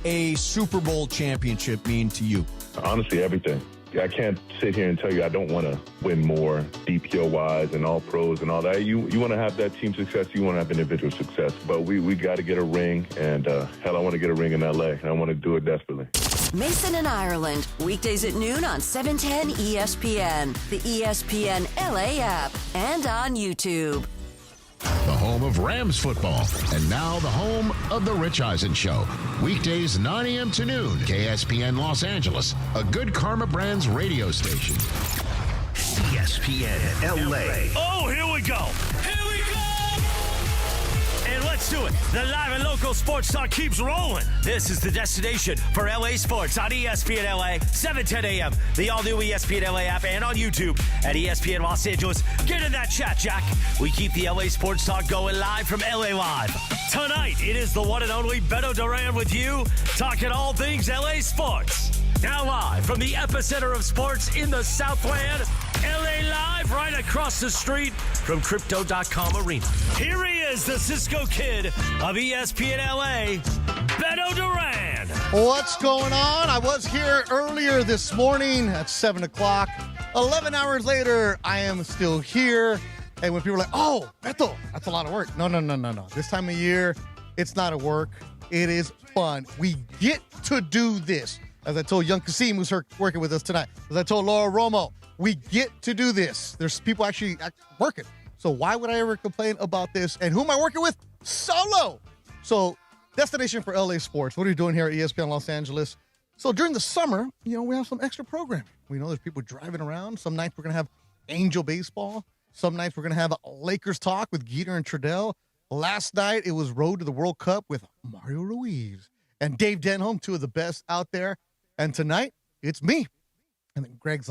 a Super Bowl championship mean to you? Honestly, everything. I can't sit here and tell you I don't want to win more DPO-wise and all pros and all that. You want to have that team success. You want to have individual success. But we got to get a ring, and hell, I want to get a ring in L.A., and I want to do it desperately. Mason and Ireland, weekdays at noon on 710 ESPN, the ESPN LA app, and on YouTube. The home of Rams football, and now the home of The Rich Eisen Show. Weekdays 9 a.m. to noon, KSPN Los Angeles, a Good Karma Brands radio station. ESPN LA. Oh, here we go. Here we go. And let's do it. The live and local sports talk keeps rolling. This is the destination for LA sports on ESPN LA, 7:10 a.m. The all-new ESPN LA app and on YouTube at ESPN Los Angeles. Get in that chat, Jack. We keep the LA sports talk going live from LA Live. Tonight, it is the one and only Beto Duran with you, talking all things LA sports. Now live from the epicenter of sports in the Southland, LA Live, right across the street from Crypto.com Arena. Here he is, the Cisco Kid of ESPN LA, Beto Duran. What's going on? I was here earlier this morning at 7 o'clock. 11 hours later, I am still here. And when people are like, oh, Beto, that's a lot of work. No. This time of year, it's not a work. It is fun. We get to do this. As I told young Kasim, who's working with us tonight. As I told Laura Romo, we get to do this. There's people actually working. So why would I ever complain about this? And who am I working with? Solo. So destination for LA sports. What are you doing here at ESPN Los Angeles? So during the summer, we have some extra programming. We know there's people driving around. Some nights we're going to have Angel Baseball. Some nights we're going to have Lakers Talk with Geeter and Trudell. Last night it was Road to the World Cup with Mario Ruiz and Dave Denholm, two of the best out there. And tonight, it's me. And then Greg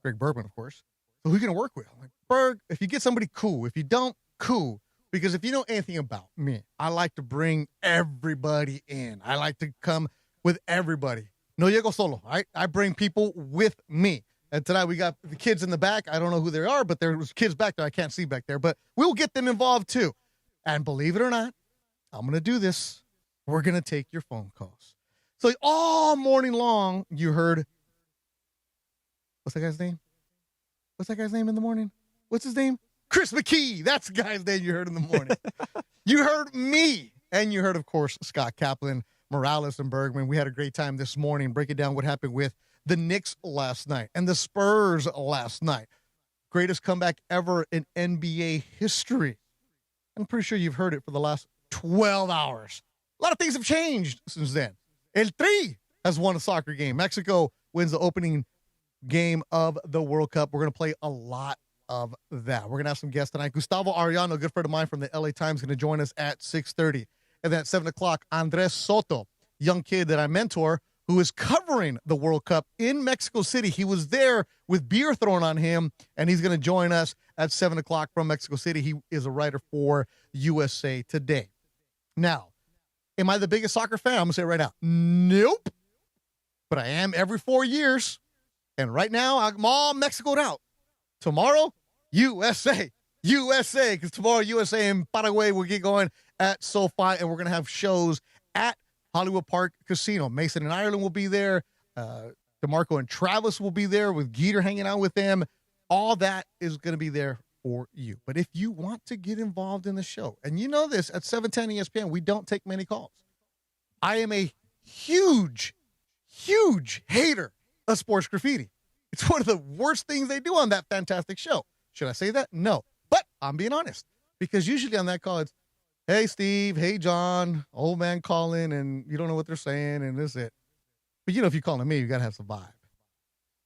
Bergman, of course. So who are you going to work with? I'm like, Berg, if you get somebody, cool. If you don't, cool. Because if you know anything about me, I like to bring everybody in. I like to come with everybody. No llego solo. I bring people with me. And tonight we got the kids in the back. I don't know who they are, but there's kids back there I can't see back there. But we'll get them involved too. And believe it or not, I'm going to do this. We're going to take your phone calls. So all morning long, you heard, what's that guy's name? What's that guy's name in the morning? What's his name? Chris McKee. That's the guy's name you heard in the morning. You heard me. And you heard, of course, Scott Kaplan, Morales, and Bergman. We had a great time this morning breaking down what happened with the Knicks last night and the Spurs last night. Greatest comeback ever in NBA history. I'm pretty sure you've heard it for the last 12 hours. A lot of things have changed since then. El Tri has won a soccer game. Mexico wins the opening game of the World Cup. We're going to play a lot of that. We're going to have some guests tonight. Gustavo Arellano, a good friend of mine from the LA Times, going to join us at 6:30. And then at 7 o'clock, Andres Soto, young kid that I mentor, who is covering the World Cup in Mexico City. He was there with beer thrown on him, and he's going to join us at 7 o'clock from Mexico City. He is a writer for USA Today. Now, am I the biggest soccer fan? I'm going to say it right now. Nope. But I am every 4 years. And right now, I'm all Mexicoed out. Tomorrow, USA. USA. Because tomorrow, USA and Paraguay will get going at SoFi. And we're going to have shows at Hollywood Park Casino. Mason and Ireland will be there. DeMarco and Travis will be there with Geeter hanging out with them. All that is going to be there for you. But if you want to get involved in the show, and you know this, at 710 ESPN, we don't take many calls. I am a huge hater of sports graffiti. It's one of the worst things they do on that fantastic show. Should I say that? No. But I'm being honest, because usually on that call, it's, hey, Steve, hey, John, old man calling, and you don't know what they're saying, and this is it. But, if you're calling me, you got to have some vibe.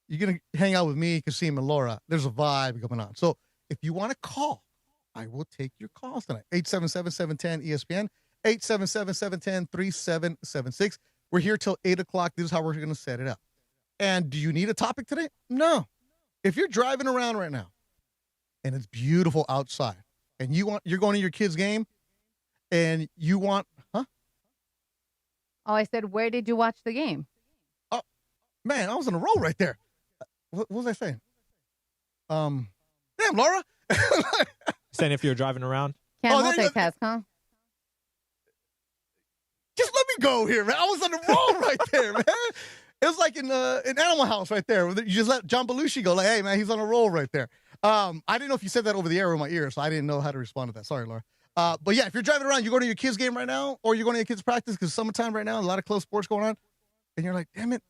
You're going to hang out with me, Kasim, and Laura. There's a vibe going on. So if you want to call, I will take your calls tonight. 877-710-ESPN, 877-710-3776. We're here till 8 o'clock. This is how we're going to set it up. And do you need a topic today? No. If you're driving around right now and it's beautiful outside and you're going to your kid's game and you want, huh? Oh, I said, where did you watch the game? Oh, man, I was on a roll right there. What was I saying? Damn, Laura. Saying if you're driving around. Can't multitask, huh? Just let me go here, man. I was on the roll right there, man. It was like in Animal House right there. You just let John Belushi go, like, hey, man, he's on a roll right there. I didn't know if you said that over the air or in my ear, so I didn't know how to respond to that. Sorry, Laura. But yeah, if you're driving around, you go to your kids' game right now, or you're going to your kids' practice because summertime right now, a lot of close sports going on, and you're like, damn it,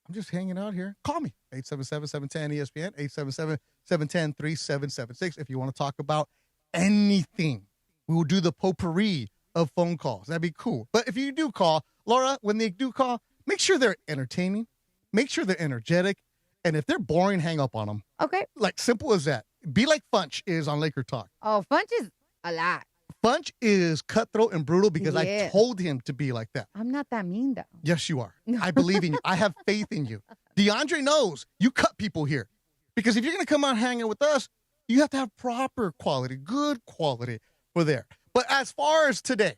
I'm just hanging out here. Call me, 877-710-ESPN, 877-710-3776 if you want to talk about anything. We will do the potpourri of phone calls. That'd be cool. But if you do call, Laura, when they do call, make sure they're entertaining, make sure they're energetic, and if they're boring, hang up on them. Okay. Like, simple as that. Be like Funch is on Laker Talk. Oh, Funch is a lot. Funch is cutthroat and brutal because I Yeah. told him to be like that. I'm not that mean, though. Yes, you are. I believe in you. I have faith in you. DeAndre knows you cut people here. Because if you're going to come out hanging with us, you have to have proper quality, good quality for there. But as far as today,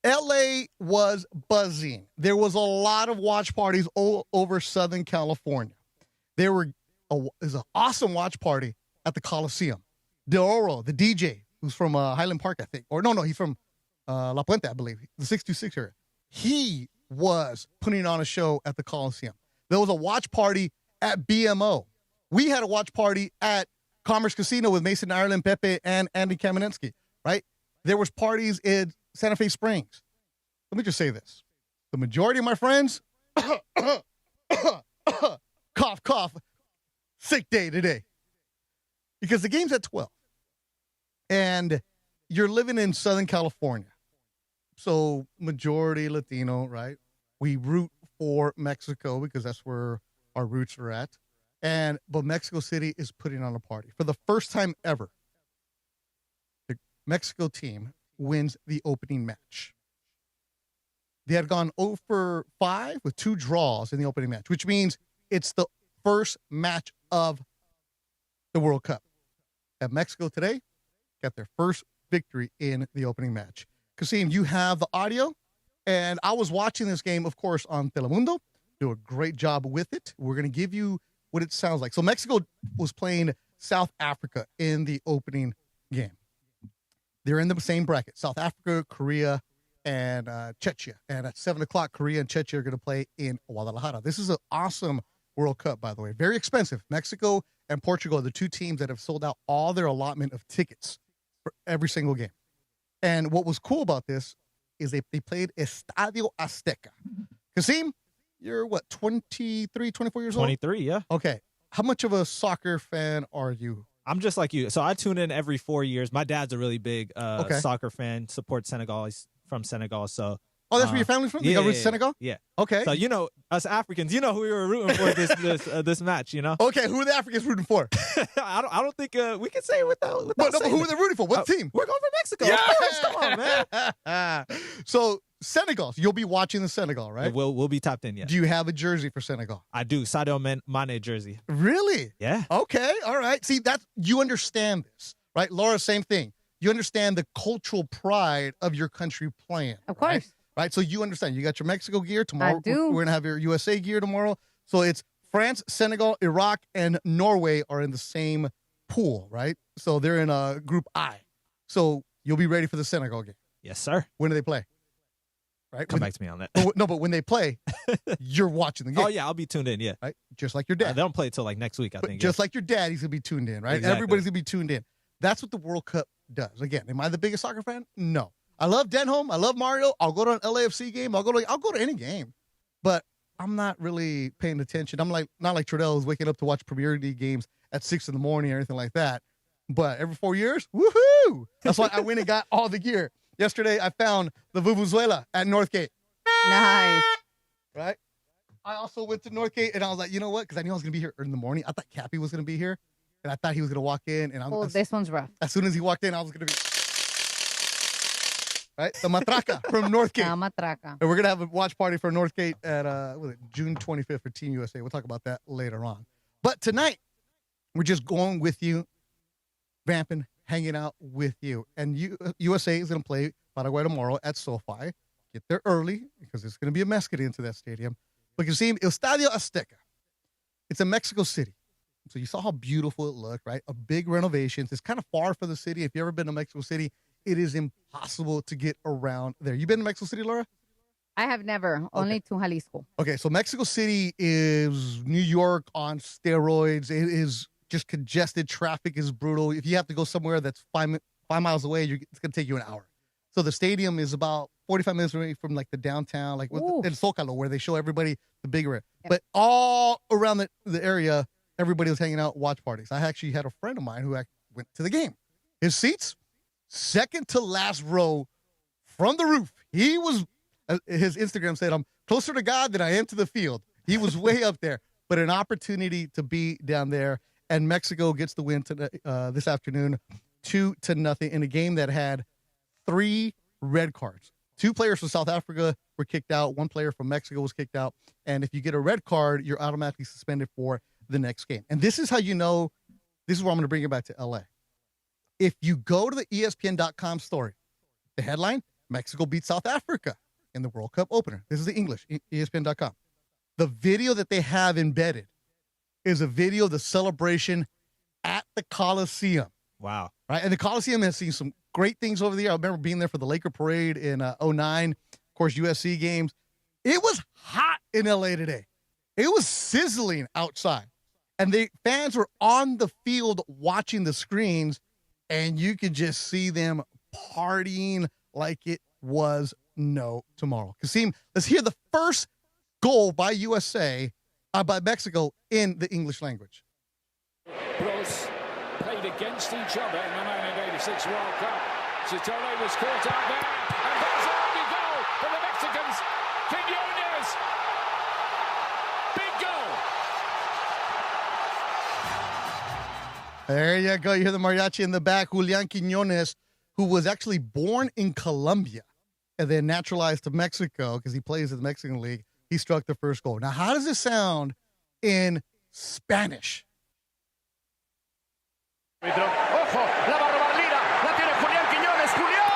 LA was buzzing. There was a lot of watch parties all over Southern California. There's an awesome watch party at the Coliseum. De Oro, the DJ, who's from Highland Park, I think. Or no, he's from La Puente, I believe. The 626 area. He was putting on a show at the Coliseum. There was a watch party at BMO. We had a watch party at Commerce Casino with Mason Ireland, Pepe, and Andy Kamenetsky, right? There was parties in Santa Fe Springs. Let me just say this. The majority of my friends, cough, cough, sick day today. Because the game's at 12. And you're living in Southern California. So majority Latino, right? We root for Mexico because that's where our roots are at. But Mexico City is putting on a party. For the first time ever, the Mexico team wins the opening match. They had gone 0-5 with 2 draws in the opening match, which means it's the first match of the World Cup. And Mexico today got their first victory in the opening match. Kasim, you have the audio, and I was watching this game, of course, on Telemundo. Do a great job with it. We're going to give you what it sounds like. So Mexico was playing South Africa in the opening game. They're in the same bracket. South Africa, Korea, and Czechia. And at 7 o'clock, Korea and Czechia are going to play in Guadalajara. This is an awesome World Cup, by the way. Very expensive. Mexico and Portugal are the 2 teams that have sold out all their allotment of tickets for every single game. And what was cool about this is they played Estadio Azteca. Kasim, you're what, 23, 24 years old? 23, yeah. Okay. How much of a soccer fan are you? I'm just like you. So I tune in every 4 years. My dad's a really big soccer fan, supports Senegal. He's from Senegal, so. Oh, that's where your family's from? You go to Senegal? Yeah. Okay. So, us Africans, who we were rooting for this match, Okay, who are the Africans rooting for? I don't think we can say it without but who are they rooting for? What team? We're going for Mexico. Yeah. Of course. Come on, man. So, Senegal. You'll be watching the Senegal, right? We'll be tapped in, yeah. Do you have a jersey for Senegal? I do. Sadio Mane jersey. Really? Yeah. Okay, all right. See, you understand this, right? Laura, same thing. You understand the cultural pride of your country playing. Of course. Right? So you understand. You got your Mexico gear tomorrow. I do. We're going to have your USA gear tomorrow. So it's France, Senegal, Iraq, and Norway are in the same pool, right? So they're in Group I. So you'll be ready for the Senegal game. Yes, sir. When do they play? Right? Come back to me on that. But when they play, you're watching the game. Oh, yeah, I'll be tuned in, yeah. Right? Just like your dad. They don't play till next week, I think. Just like your dad, he's going to be tuned in, right? Exactly. Everybody's going to be tuned in. That's what the World Cup does. Again, am I the biggest soccer fan? No. I love Denholm. I love Mario. I'll go to an LAFC game. I'll go to any game. But I'm not really paying attention. I'm not like Trudell who's waking up to watch Premier League games at 6 a.m. or anything like that. But every 4 years, woohoo! That's why I went and got all the gear. Yesterday, I found the Vuvuzela at Northgate. Nice. Right? I also went to Northgate, and I was like, you know what? Because I knew I was going to be here in the morning. I thought Cappy was going to be here, and I thought he was going to walk in. And This one's rough. As soon as he walked in, I was going to be... Right? The Matraca from Northgate. Matraca. And we're going to have a watch party for Northgate at June 25th for Team USA. We'll talk about that later on. But tonight, we're just going with you, vamping, hanging out with you. And USA is going to play Paraguay tomorrow at SoFi. Get there early because it's going to be a mess getting into that stadium. But you see, Estadio Azteca. It's in Mexico City. So you saw how beautiful it looked, right? A big renovations. It's kind of far from the city. If you've ever been to Mexico City, it is impossible to get around there. You been to Mexico City, Laura? I have never, only to Jalisco. Okay, so Mexico City is New York on steroids. It is just congested. Traffic is brutal. If you have to go somewhere that's 5 miles away, it's going to take you an hour. So the stadium is about 45 minutes away from like the downtown, like in Zócalo, where they show everybody the bigger. Yep. But all around the area, everybody was hanging out, watch parties. I actually had a friend of mine who went to the game. His seats, second to last row from the roof. He was, his Instagram said, I'm closer to God than I am to the field. He was way up there, but an opportunity to be down there. And Mexico gets the win this afternoon, 2-0 in a game that had 3 red cards. 2 players from South Africa were kicked out. 1 player from Mexico was kicked out. And if you get a red card, you're automatically suspended for the next game. And this is how you know, this is where I'm going to bring it back to LA. If you go to the ESPN.com story, the headline, Mexico beats South Africa in the World Cup opener. This is the English, ESPN.com. The video that they have embedded is a video of the celebration at the Coliseum. Wow. Right? And the Coliseum has seen some great things over the year. I remember being there for the Laker parade in 2009, of course, USC games. It was hot in LA today. It was sizzling outside. And the fans were on the field watching the screens, and you could just see them partying like it was no tomorrow. Kasim, let's hear the first goal by by Mexico in the English language. Bros played against each other in the 1986 World Cup. Chitole was caught out there, and there's a lucky goal for the Mexicans. Quiñones, big goal. There you go. You hear the mariachi in the back. Julian Quiñones, who was actually born in Colombia and then naturalized to Mexico because he plays in the Mexican League. He struck the first goal. Now, how does this sound in Spanish? Ojo, la barbarina, la tiene Julián Quiñones. Julián!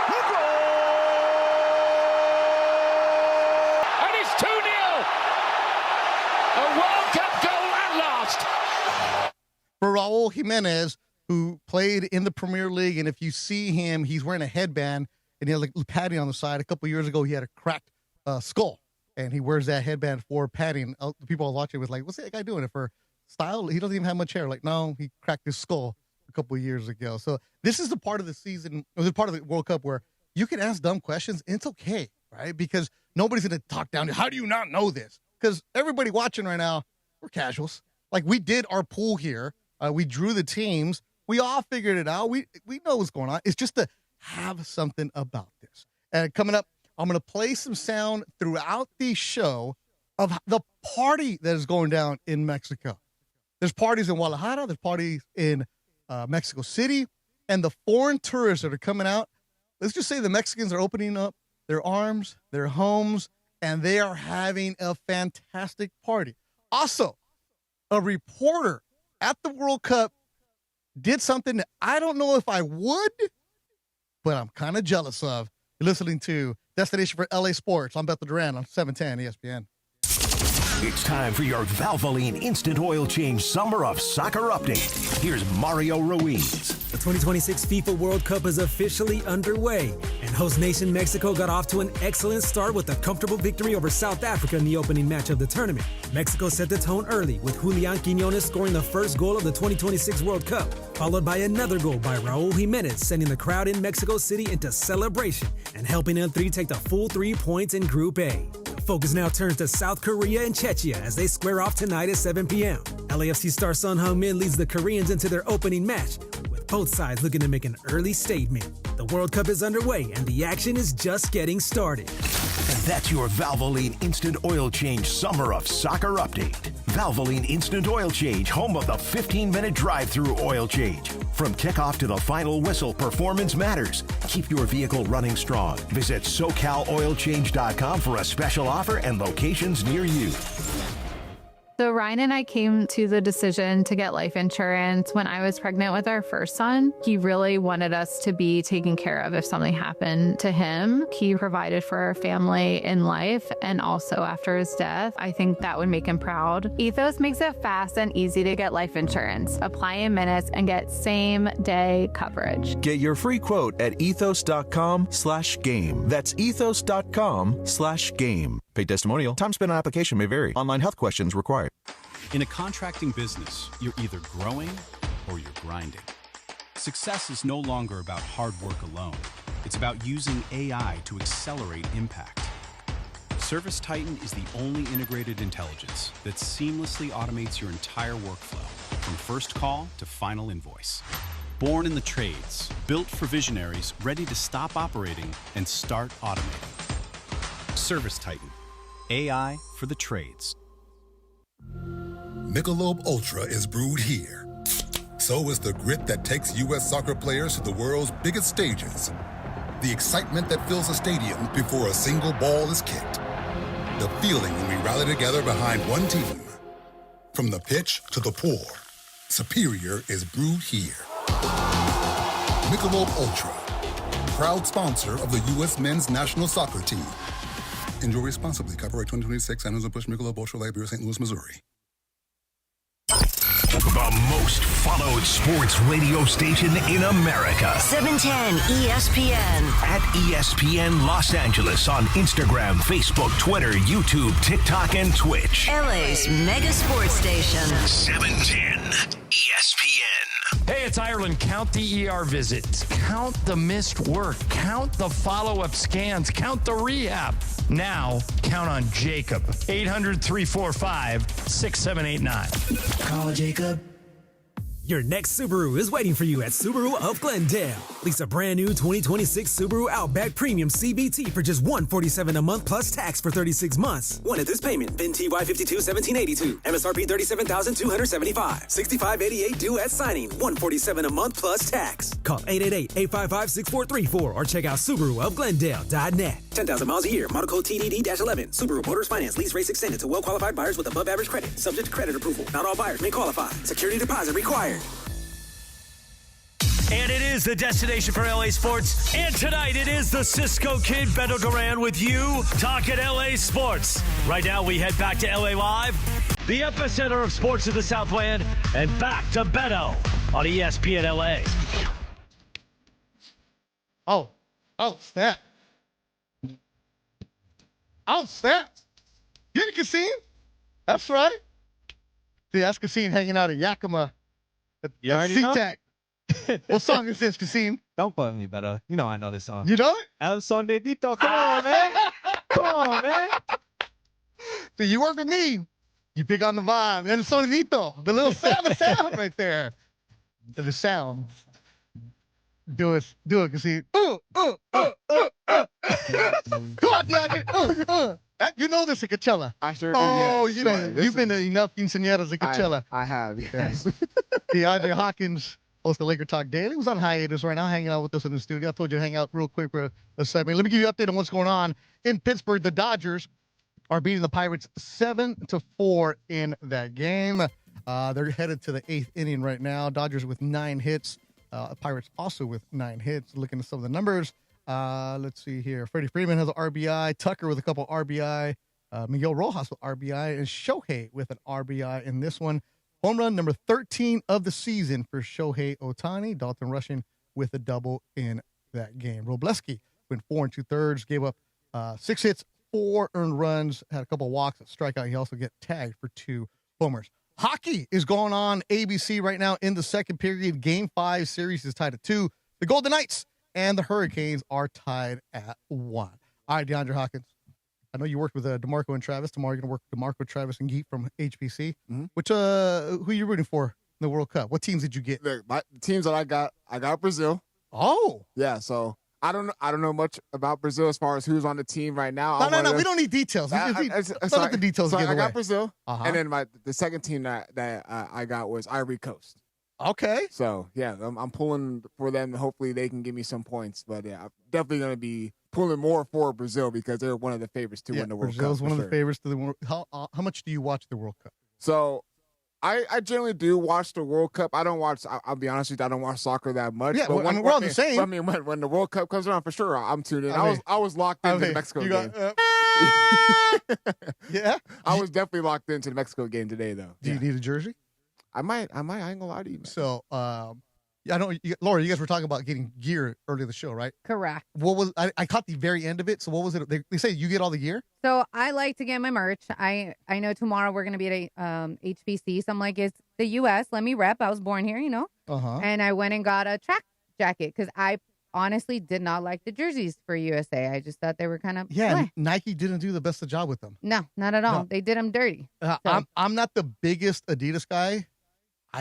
Goal! And it's 2-0. A World Cup goal at last. For Raul Jimenez, who played in the Premier League, and if you see him, he's wearing a headband, and he had like padding on the side. A couple years ago, he had a cracked skull, and he wears that headband for padding. The people watching was like, what's that guy doing? For style? He doesn't even have much hair. Like, no, he cracked his skull a couple of years ago. So this is the part of the season, or the part of the World Cup where you can ask dumb questions, and it's okay, right? Because nobody's going to talk down to, how do you not know this? Because everybody watching right now, we're casuals. Like, we did our pool here. We drew the teams. We all figured it out. We know what's going on. It's just to have something about this. And coming up, I'm going to play some sound throughout the show of the party that is going down in Mexico. There's parties in Guadalajara. There's parties in Mexico City. And the foreign tourists that are coming out, let's just say the Mexicans are opening up their arms, their homes, and they are having a fantastic party. Also, a reporter at the World Cup did something that I don't know if I would, but I'm kind of jealous of. You're listening to Destination for LA Sports. I'm Beto Duran on 710 ESPN. It's time for your Valvoline Instant Oil Change Summer of Soccer Update. Here's Mario Ruiz. The 2026 FIFA World Cup is officially underway, and host nation Mexico got off to an excellent start with a comfortable victory over South Africa in the opening match of the tournament. Mexico set the tone early, with Julián Quiñones scoring the first goal of the 2026 World Cup, followed by another goal by Raul Jimenez, sending the crowd in Mexico City into celebration and helping L3 take the full 3 points in Group A. Focus now turns to South Korea and Czechia as they square off tonight at 7 p.m. LAFC star Son Heung-min leads the Koreans into their opening match, with both sides looking to make an early statement. The World Cup is underway, and the action is just getting started. And that's your Valvoline Instant Oil Change Summer of Soccer Update. Valvoline Instant Oil Change, home of the 15-minute drive-through oil change. From kickoff to the final whistle, performance matters. Keep your vehicle running strong. Visit SoCalOilChange.com for a special offer and locations near you. So Ryan and I came to the decision to get life insurance when I was pregnant with our first son. He really wanted us to be taken care of if something happened to him. He provided for our family in life and also after his death. I think that would make him proud. Ethos makes it fast and easy to get life insurance. Apply in minutes and get same-day coverage. Get your free quote at ethos.com/game. That's ethos.com/game. Paid testimonial. Time spent on application may vary. Online health questions required. In a contracting business, you're either growing or you're grinding. Success is no longer about hard work alone. It's about using AI to accelerate impact. Service Titan is the only integrated intelligence that seamlessly automates your entire workflow, from first call to final invoice. Born in the trades, built for visionaries ready to stop operating and start automating. Service Titan. AI for the trades. Michelob Ultra is brewed here. So is the grit that takes U.S. soccer players to the world's biggest stages. The excitement that fills a stadium before a single ball is kicked. The feeling when we rally together behind one team. From the pitch to the pour, Superior is brewed here. Michelob Ultra, proud sponsor of the U.S. men's national soccer team. Enjoy responsibly. Copyright 2026, Anheuser-Busch Michelob Ultra Light Beer, St. Louis, Missouri. The most followed sports radio station in America. 710 ESPN. At ESPN Los Angeles on Instagram, Facebook, Twitter, YouTube, TikTok, and Twitch. LA's mega sports station. 710 ESPN. Hey, it's Ireland. Count the ER visits. Count the missed work. Count the follow-up scans. Count the rehab. Now, count on Jacob. 800-345-6789. Call Jacob. Your next Subaru is waiting for you at Subaru of Glendale. Lease a brand new 2026 Subaru Outback Premium CBT for just $147 a month plus tax for 36 months. One at this payment. VIN TY521782. MSRP $37,275. $6588 due at signing. $147 a month plus tax. Call 888-855-6434 or check out SubaruofGlendale.net. 10,000 miles a year. Model code TDD-11. Subaru Motors Finance. Lease rates extended to well-qualified buyers with above average credit. Subject to credit approval. Not all buyers may qualify. Security deposit required. And it is the destination for LA sports. And tonight it is the Cisco Kid, Beto Duran, with you talking LA sports. Right now we head back to LA Live, the epicenter of sports in the Southland, and back to Beto on ESPN LA. Oh, snap. Oh, snap. You in Cassim? That's right. See, that's Cassim hanging out at Yakima. You already know? SeaTac. What song is this, Cassim? Don't put me, Beto. You know I know this song. You know it? El Sonidito. Come on, man. Come on, man. So you work with me. You pick on the vibe. And the sonidito. The little sound right there. The sound. Do it, Cassim. Come on, Nugget. You know this at Coachella. I sure do. Oh, yes. you've been to enough quinceañeras at Coachella. I have, yes. DeAndre Hawkins, host of Laker Talk Daily, was on hiatus right now, hanging out with us in the studio. I told you to hang out real quick for a segment. Let me give you an update on what's going on in Pittsburgh. The Dodgers are beating the Pirates 7-4 in that game. They're headed to the 8th inning right now. Dodgers with 9 hits. Pirates also with 9 hits. Looking at some of the numbers. Let's see here. Freddie Freeman has an RBI. Tucker with a couple RBI. Miguel Rojas with RBI. And Shohei with an RBI in this one. Home run number 13 of the season for Shohei Ohtani. Dalton Rushing with a double in that game. Robleski went 4 2/3. Gave up 6 hits, 4 earned runs. Had a couple walks, a strikeout. He also get tagged for 2 homers. Hockey is going on ABC right now in the second period. Game 5 series is tied at 2. The Golden Knights and the Hurricanes are tied at 1. All right, DeAndre Hawkins. I know you worked with DeMarco and Travis. Tomorrow you're going to work with DeMarco, Travis, and Geet from HPC. Mm-hmm. Which who are you rooting for in the World Cup? What teams did you get? Look, the teams that I got Brazil. Oh. Yeah, so I don't know much about Brazil as far as who's on the team right now. No, we don't need details. Don't let the details so give I away. got Brazil, and then the second team that I got was Ivory Coast. Okay. So, yeah, I'm pulling for them. Hopefully they can give me some points. But, yeah, I'm definitely going to be pulling more for Brazil because they're one of the favorites to win the World Cup. Brazil's one of sure. the favorites to the World Cup. How much do you watch the World Cup? So I generally do watch the World Cup. I don't watch. I'll be honest with you. I don't watch soccer that much. Yeah, but we're all the same. I mean, when the World Cup comes around, for sure, I'm tuned in. I was locked into the Mexico game. Yeah, I was definitely locked into the Mexico game today, though. Do you need a jersey? I might. I ain't gonna lie to you, man. So, I know, Laura, you guys were talking about getting gear earlier in the show, right? Correct. What was I caught the very end of it? So what was it? They say you get all the gear. So I like to get my merch. I know tomorrow we're gonna be at HBC. So I'm like, it's the U.S. Let me rep. I was born here, And I went and got a track jacket because I honestly did not like the jerseys for USA. I just thought they were kind of Nike didn't do the best of job with them. No, not at all. No. They did them dirty. I'm not the biggest Adidas guy.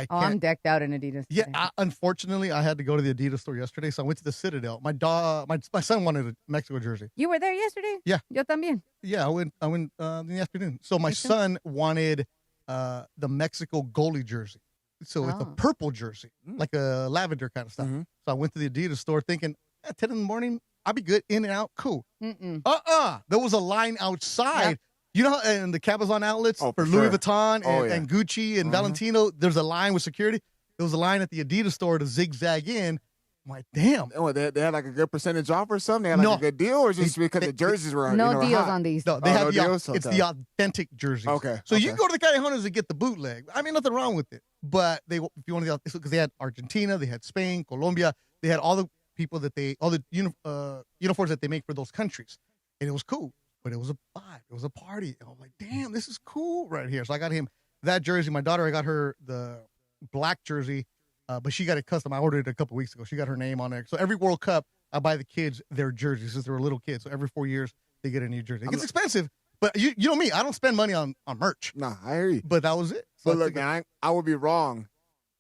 I'm decked out in Adidas. Yeah, unfortunately, I had to go to the Adidas store yesterday, so I went to the Citadel. My son wanted a Mexico jersey. You were there yesterday? Yeah. Yo también. Yeah, I went in the afternoon. So my son wanted the Mexico goalie jersey. So it's a purple jersey, like a lavender kind of stuff. So I went to the Adidas store thinking, 10 in the morning, I'll be good, in and out, cool. There was a line outside. Yep. You know, in the Cabazon outlets for Louis Vuitton and Gucci and Valentino, there's a line with security. There was a line at the Adidas store to zigzag in. I'm like, damn. Oh, they had like a good percentage off or something? They had like a good deal, or just because the jerseys were no deals hot? On these? No, they have it's the authentic jerseys. Okay. So you can go to the Callejones and get the bootleg. I mean, nothing wrong with it. But if you want to, because they had Argentina, they had Spain, Colombia, they had all the people all the uniforms that they make for those countries. And it was cool. But it was a vibe. It was a party. And I'm like, damn, this is cool right here. So I got him that jersey. My daughter, I got her the black jersey, but she got it custom. I ordered it a couple weeks ago. She got her name on there. So every World Cup, I buy the kids their jerseys since they were little kids. So every 4 years, they get a new jersey. It gets expensive, but you know me. I don't spend money on merch. Nah, I hear you. But that was it. So but look, man, I would be wrong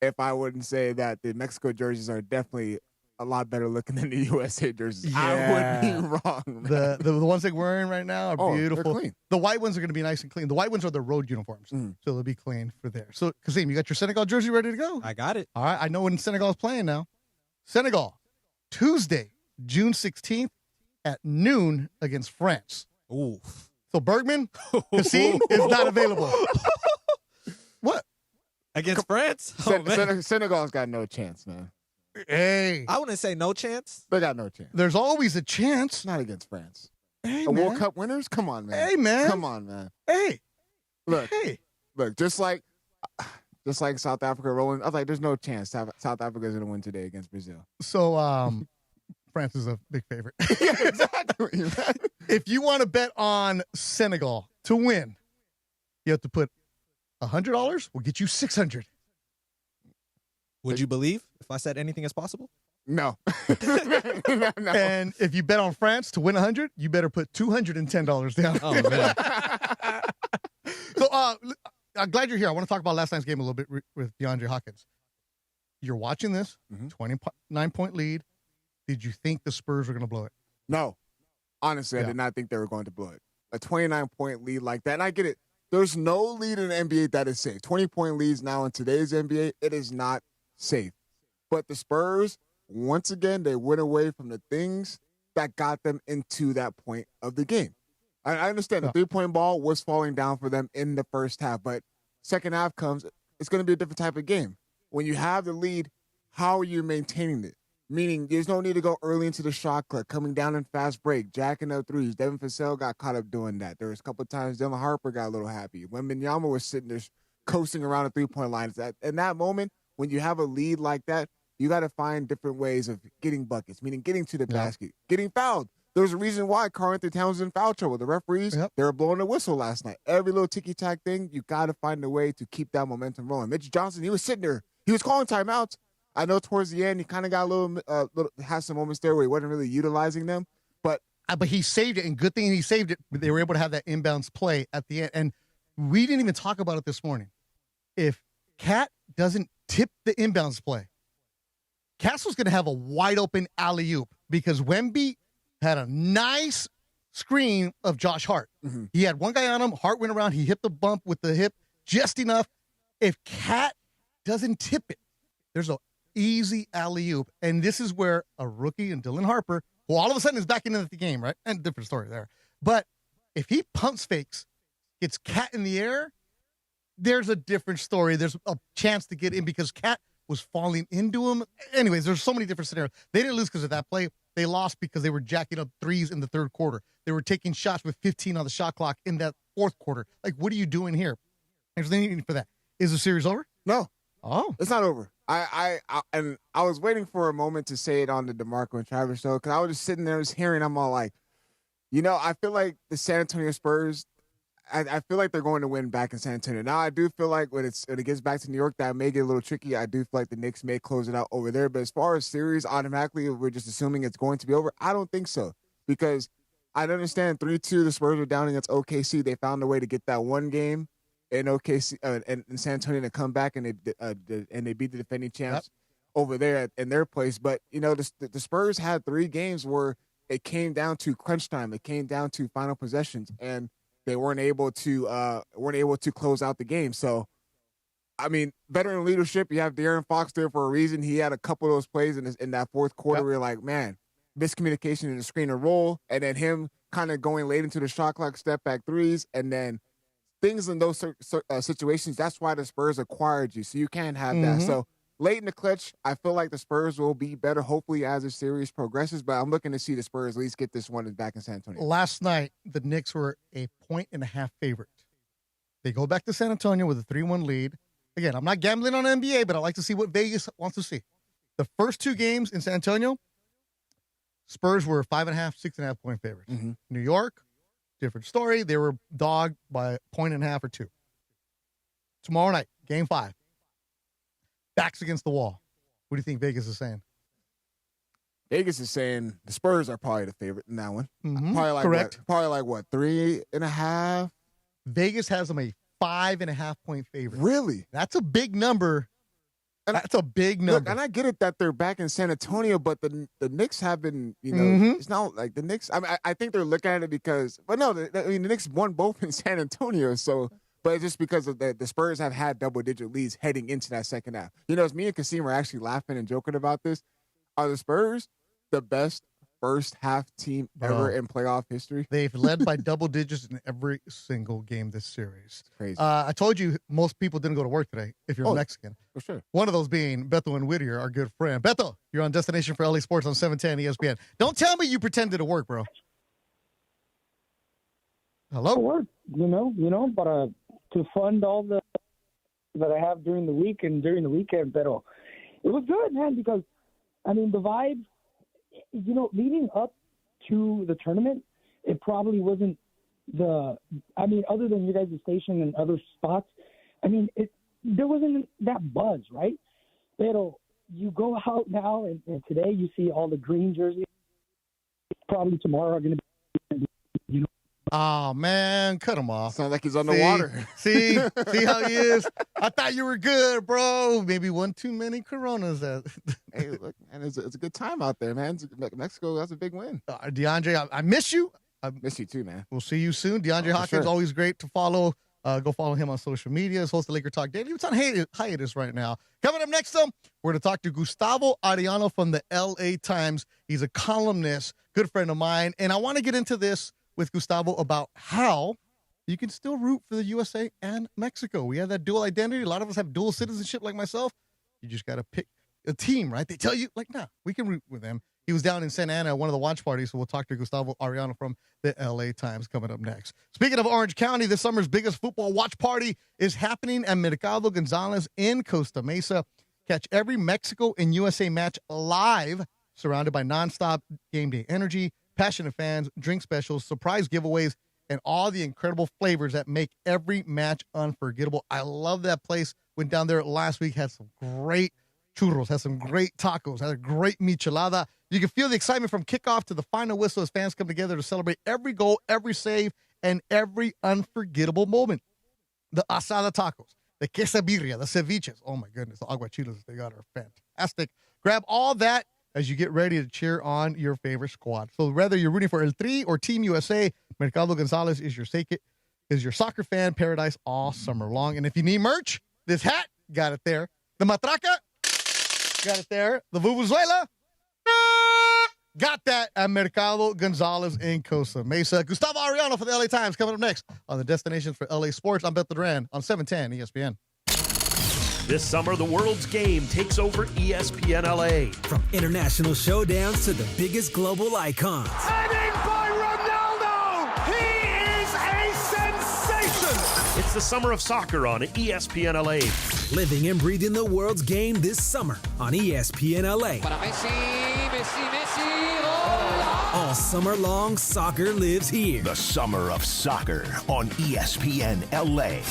if I wouldn't say that the Mexico jerseys are definitely a lot better looking than the USA jerseys. Yeah. I would be wrong. The ones they're wearing right now are beautiful. They're clean. The white ones are going to be nice and clean. The white ones are the road uniforms, so they'll be clean for there. So, Kazim, you got your Senegal jersey ready to go? I got it. All right. I know when Senegal is playing now. Senegal, Tuesday, June 16th at noon against France. Ooh. So Bergman, Kazim is not available. What? Against France? Senegal's got no chance, man. Hey. I wouldn't say no chance. They got no chance. There's always a chance. Not against France. Hey, World Cup winners? Come on, man. Hey, man. Come on, man. Hey. Look. Hey. Look, just like South Africa rolling, I was like, there's no chance South Africa's going to win today against Brazil. So, France is a big favorite. Yeah, exactly. If you want to bet on Senegal to win, you have to put $100. We'll get you $600. Would you believe if I said anything is possible? No. No. And if you bet on France to win 100, you better put $210 down. Oh, man. So I'm glad you're here. I want to talk about last night's game a little bit with DeAndre Hopkins. You're watching this, 29-point lead. Did you think the Spurs were going to blow it? No. Honestly, I did not think they were going to blow it. A 29-point lead like that, and I get it. There's no lead in the NBA that is safe. 20-point leads now in today's NBA, it is not safe. But the Spurs, once again, they went away from the things that got them into that point of the game. I understand the three-point ball was falling down for them in the first half, but second half comes, it's going to be a different type of game. When you have the lead, how are you maintaining it? Meaning there's no need to go early into the shot clock, coming down in fast break, jacking up threes. Devin Vassell got caught up doing that. There was a couple of times Dylan Harper got a little happy. When Wembanyama was sitting there coasting around the three-point line, in that moment, when you have a lead like that, you got to find different ways of getting buckets, meaning getting to the basket, getting fouled. There's a reason why Karl-Anthony Towns in foul trouble. The referees, they were blowing the whistle last night. Every little ticky-tack thing, you got to find a way to keep that momentum rolling. Mitch Johnson, he was sitting there. He was calling timeouts. I know towards the end, he kind of got a little had some moments there where he wasn't really utilizing them. But he saved it, and good thing he saved it. They were able to have that inbounds play at the end. And we didn't even talk about it this morning. If Cat doesn't tip the inbounds play, Castle's going to have a wide-open alley-oop because Wemby had a nice screen of Josh Hart. Mm-hmm. He had one guy on him. Hart went around. He hit the bump with the hip just enough. If Cat doesn't tip it, there's an easy alley-oop. And this is where a rookie and Dylan Harper, who all of a sudden is back into the game, right? And different story there. But if he pumps fakes, gets Cat in the air, there's a different story. There's a chance to get in because Cat was falling into him. Anyways, there's so many different scenarios. They didn't lose because of that play. They lost because they were jacking up threes in the third quarter. They were taking shots with 15 on the shot clock in that fourth quarter. Like, what are you doing here? There's nothing for that. Is the series over? No. Oh. It's not over. I was waiting for a moment to say it on the DeMarco and Travis show because I was just sitting there just hearing. I'm all like, I feel like the San Antonio Spurs, I feel like they're going to win back in San Antonio. Now, I do feel like when it gets back to New York, that may get a little tricky. I do feel like the Knicks may close it out over there. But as far as series, automatically, we're just assuming it's going to be over. I don't think so because I understand 3-2, the Spurs are down against OKC. They found a way to get that one game in OKC and in San Antonio to come back and they beat the defending champs over there in their place. But, the Spurs had 3 games where it came down to crunch time. It came down to final possessions, and they weren't able to close out the game. So, I mean, veteran leadership. You have De'Aaron Fox there for a reason. He had a couple of those plays in that fourth quarter where you're like, man, miscommunication in the screen and roll, and then him kind of going late into the shot clock, step back threes, and then things in those situations. That's why the Spurs acquired you, so you can't have that. So late in the clutch, I feel like the Spurs will be better, hopefully, as the series progresses. But I'm looking to see the Spurs at least get this one back in San Antonio. Last night, the Knicks were a 1.5 favorite. They go back to San Antonio with a 3-1 lead. Again, I'm not gambling on NBA, but I like to see what Vegas wants to see. The first 2 games in San Antonio, Spurs were 5.5, 6.5 point favorites. New York, different story. They were dogged by 1.5 or 2. Tomorrow night, game 5. Backs against the wall. What do you think Vegas is saying? Vegas is saying the Spurs are probably the favorite in that one. Correct. Probably like what, 3.5? Vegas has them a 5.5 point favorite. Really? That's a big number. That's a big number. Look, and I get it that they're back in San Antonio, but the Knicks have been, it's not like the Knicks. I mean, I think they're looking at it because, but no, the Knicks won both in San Antonio, so. But it's just because of the Spurs have had double-digit leads heading into that second half. As me and Kasim are actually laughing and joking about this, are the Spurs the best first-half team ever in playoff history? They've led by double digits in every single game this series. Crazy. I told you most people didn't go to work today if you're Mexican. For sure. One of those being Beto and Whittier, our good friend. Beto, you're on Destination for LA Sports on 710 ESPN. Don't tell me you pretended to work, bro. Hello? Work, but to fund all the that I have during the week and during the weekend, but it was good, man, because, I mean, the vibe, leading up to the tournament, it probably wasn't other than you guys' station and other spots, there wasn't that buzz, right? But you go out now, and today you see all the green jerseys. Probably tomorrow are going to be, Oh, man, cut him off. Sounds like he's underwater. See how he is? I thought you were good, bro. Maybe one too many Coronas. Hey, look, man, it's a good time out there, man. Mexico, that's a big win. DeAndre, I miss you. I miss you too, man. We'll see you soon. DeAndre Hawkins, always great to follow. Go follow him on social media. He's host of Laker Talk Daily. It's on hiatus right now. Coming up next, though, we're going to talk to Gustavo Arellano from the LA Times. He's a columnist, good friend of mine. And I want to get into this with Gustavo about how you can still root for the USA and Mexico. We have that dual identity. A lot of us have dual citizenship like myself. You just got to pick a team, right? They tell you, we can root with them. He was down in Santa Ana at one of the watch parties, so we'll talk to Gustavo Arellano from the LA Times coming up next. Speaking of Orange County, this summer's biggest football watch party is happening at Mercado Gonzalez in Costa Mesa. Catch every Mexico and USA match live, surrounded by nonstop game day energy, passionate fans, drink specials, surprise giveaways, and all the incredible flavors that make every match unforgettable. I love that place. Went down there last week, had some great churros, had some great tacos, had a great michelada. You can feel the excitement from kickoff to the final whistle as fans come together to celebrate every goal, every save, and every unforgettable moment. The asada tacos, the quesabirria, the ceviches. Oh, my goodness. The aguachiles they got are fantastic. Grab all that as you get ready to cheer on your favorite squad. So whether you're rooting for El Tri or Team USA, Mercado Gonzalez is your soccer fan paradise all summer long. And if you need merch, this hat, got it there. The matraca, got it there. The vuvuzela, Got that at Mercado Gonzalez in Costa Mesa. Gustavo Arellano for the LA Times coming up next on the Destination for LA Sports. I'm Beto Duran on 710 ESPN. This summer, the world's game takes over ESPN LA. From international showdowns to the biggest global icons. Heading by Ronaldo! He is a sensation! It's the summer of soccer on ESPN LA. Living and breathing the world's game this summer on ESPN LA. Para Messi. Oh. All summer long, soccer lives here. The summer of soccer on ESPN LA.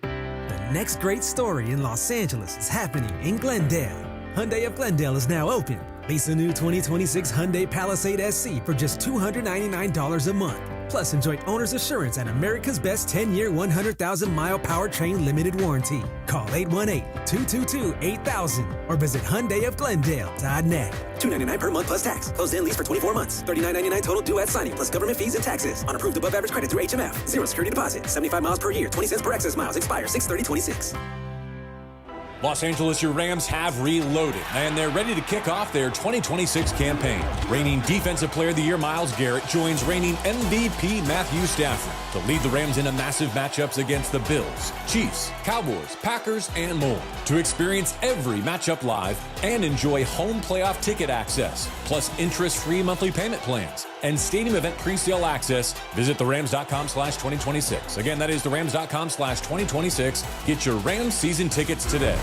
The next great story in Los Angeles is happening in Glendale. Hyundai of Glendale is now open. Lease a new 2026 Hyundai Palisade SC for just $299 a month. Plus, enjoy owner's assurance and America's best 10-year, 100,000-mile powertrain limited warranty. Call 818-222-8000 or visit HyundaiofGlendale.net. $299 per month plus tax. Closed-in lease for 24 months. $39.99 total due at signing plus government fees and taxes. On approved above-average credit through HMF. Zero security deposit. 75 miles per year. 20 cents per excess miles. Expires 6/30/26. Los Angeles, your Rams have reloaded, and they're ready to kick off their 2026 campaign. Reigning Defensive Player of the Year Myles Garrett joins reigning MVP Matthew Stafford to lead the Rams into massive matchups against the Bills, Chiefs, Cowboys, Packers, and more. To experience every matchup live and enjoy home playoff ticket access, plus interest-free monthly payment plans and stadium event pre-sale access, visit therams.com/2026. Again, that is therams.com/2026. Get your Rams season tickets today.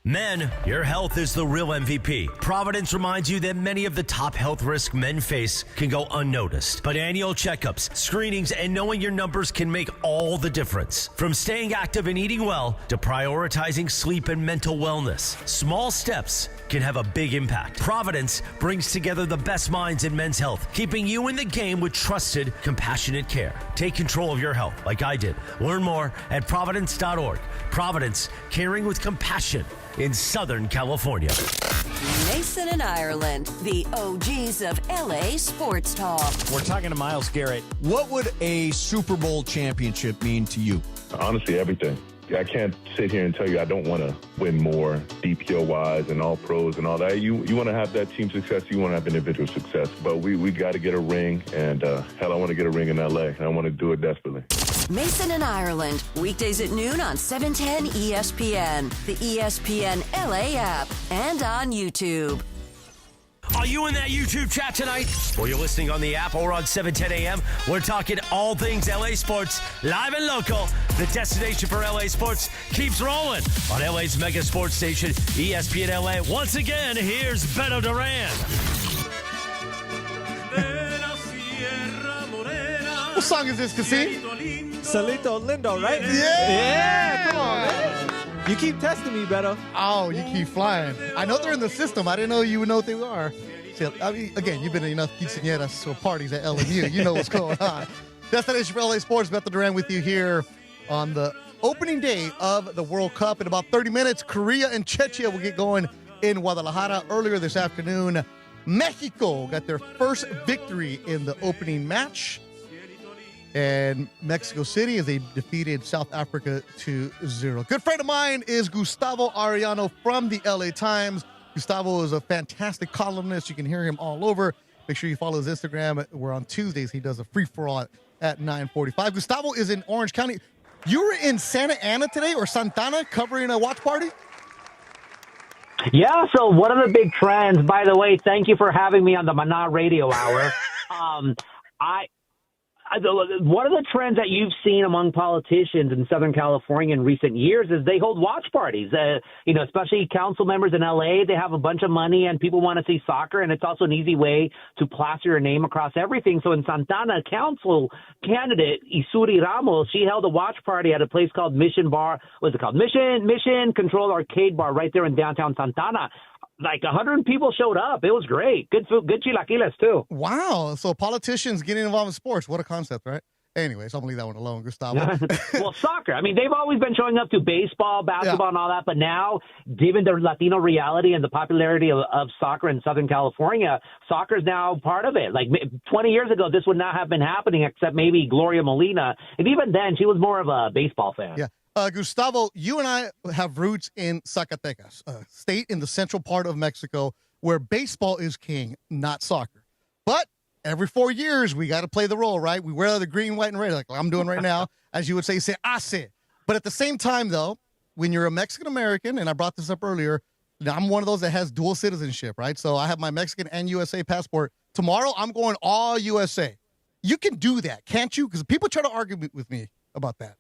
Men, your health is the real MVP. Providence reminds you that many of the top health risks men face can go unnoticed. But annual checkups, screenings, and knowing your numbers can make all the difference. From staying active and eating well to prioritizing sleep and mental wellness, small steps can have a big impact. Providence brings together the best minds in men's health, keeping you in the game with trusted, compassionate care. Take control of your health like I did. Learn more at providence.org. Providence, caring with compassion in Southern California. Mason and Ireland, the OGs of LA sports talk. We're talking to Myles Garrett. What would a Super Bowl championship mean to you? Honestly, everything. I can't sit here and tell you I don't want to win more DPO-wise and all pros and all that. You want to have that team success. You want to have individual success. But we got to get a ring. And, hell, I want to get a ring in L.A. I want to do it desperately. Mason and Ireland, weekdays at noon on 710 ESPN, the ESPN LA app, and on YouTube. Are you in that YouTube chat tonight? Or you're listening on the app or on 710 AM? We're talking all things LA sports, live and local. The destination for LA sports keeps rolling on LA's mega sports station, ESPN LA. Once again, here's Beto Duran. What song is this, Cassie? Salito Lindo, right? Yeah! Come on, man. You keep testing me, Beto. Oh, you keep flying. I know they're in the system. I didn't know you would know what they are. So, I mean, again, you've been in enough quinceañeras or parties at LMU. You know what's going on. Destination for LA Sports, Beto Duran with you here on the opening day of the World Cup. In about 30 minutes, Korea and Czechia will get going in Guadalajara. Earlier this afternoon, Mexico got their first victory in the opening match. And Mexico City as they defeated South Africa 2-0. Good friend of mine is Gustavo Arellano from the LA Times. Gustavo is a fantastic columnist. You can hear him all over. Make sure you follow his Instagram. We're on Tuesdays. He does a free-for-all at 9:45. Gustavo is in Orange County. You were in Santa Ana today or Santana covering a watch party? Yeah, so one of the big trends, by the way, thank you for having me on the Maná Radio Hour. One of the trends that you've seen among politicians in Southern California in recent years is they hold watch parties. Especially council members in LA, they have a bunch of money and people want to see soccer, and it's also an easy way to plaster your name across everything. So in Santana, council candidate Isuri Ramos, she held a watch party at a place called Mission Bar. What's it called? Mission Control Arcade Bar right there in downtown Santana. Like 100 people showed up. It was great. Good food, good chilaquiles, too. Wow. So politicians getting involved in sports. What a concept, right? Anyways, I'm going to leave that one alone, Gustavo. Well, soccer. I mean, they've always been showing up to baseball, basketball, and all that. But now, given the Latino reality and the popularity of soccer in Southern California, soccer is now part of it. Like 20 years ago, this would not have been happening except maybe Gloria Molina. And even then, she was more of a baseball fan. Yeah. Gustavo, you and I have roots in Zacatecas, a state in the central part of Mexico. where baseball is king, not soccer. But every 4 years, we got to play the role, right? We wear the green, white, and red like I'm doing right now. As you would say hace. But at the same time, though, when you're a Mexican-American, and I brought this up earlier, I'm one of those that has dual citizenship, right? So I have my Mexican and USA passport. Tomorrow, I'm going all USA. You can do that, can't you? Because people try to argue with me about that.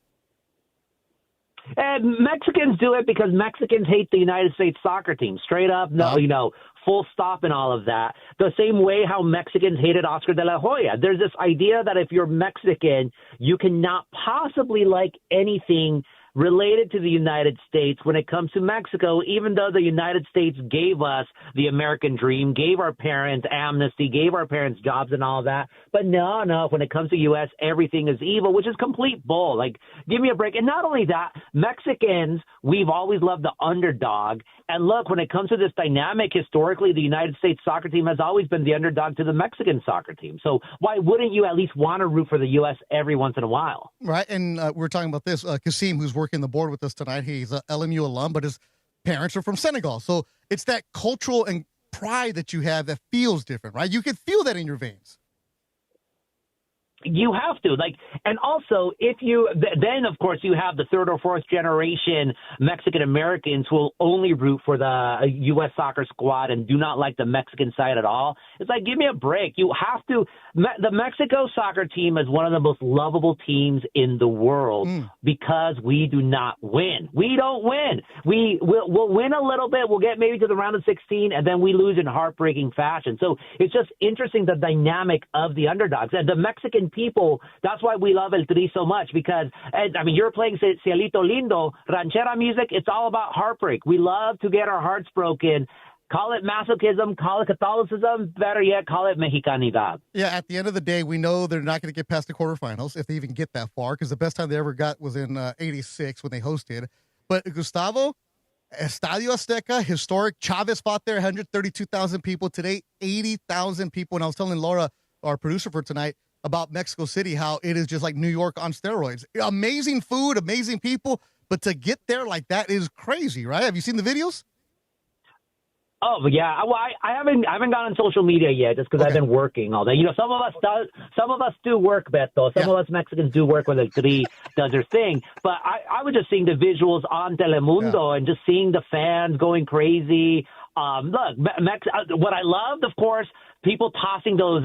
And Mexicans do it because Mexicans hate the United States soccer team. Straight up, no, full stop and all of that. The same way how Mexicans hated Oscar de la Hoya. There's this idea that if you're Mexican, you cannot possibly like anything related to the United States when it comes to Mexico, even though the United States gave us the American dream, gave our parents amnesty, gave our parents jobs and all that. But no, when it comes to U.S., everything is evil, which is complete bull. Like, give me a break. And not only that, Mexicans, we've always loved the underdog. And look, when it comes to this dynamic, historically, the United States soccer team has always been the underdog to the Mexican soccer team. So why wouldn't you at least want to root for the U.S. every once in a while? Right, and we're talking about this. Kasim, who's working the board with us tonight, he's an LMU alum, but his parents are from Senegal. So it's that cultural and pride that you have that feels different, right? You can feel that in your veins. You have to, and also if you, then of course you have the third or fourth generation Mexican Americans who will only root for the U.S. soccer squad and do not like the Mexican side at all. It's like, give me a break. You have to. The Mexico soccer team is one of the most lovable teams in the world because we do not win. We don't win. We'll win a little bit. We'll get maybe to the round of 16, and then we lose in heartbreaking fashion. So it's just interesting, the dynamic of the underdogs. And the Mexican people, that's why we love El Tri so much, because, I mean, you're playing Cielito Lindo, ranchera music, it's all about heartbreak. We love to get our hearts broken. Call it masochism, call it Catholicism, better yet, call it Mexicanidad. Yeah, at the end of the day, we know they're not going to get past the quarterfinals, if they even get that far, because the best time they ever got was in 86 when they hosted. But Gustavo, Estadio Azteca, historic. Chavez fought there, 132,000 people. Today, 80,000 people. And I was telling Laura, our producer for tonight, about Mexico City, how it is just like New York on steroids. Amazing food, amazing people, but to get there like that is crazy, right? Have you seen the videos? Oh yeah, well, I haven't gone on social media yet, just because I've been working all day. You know, some of us do work, Beto. Some of us Mexicans do work when El Tri does their thing. But I was just seeing the visuals on Telemundo and just seeing the fans going crazy. Look, what I loved, of course, people tossing those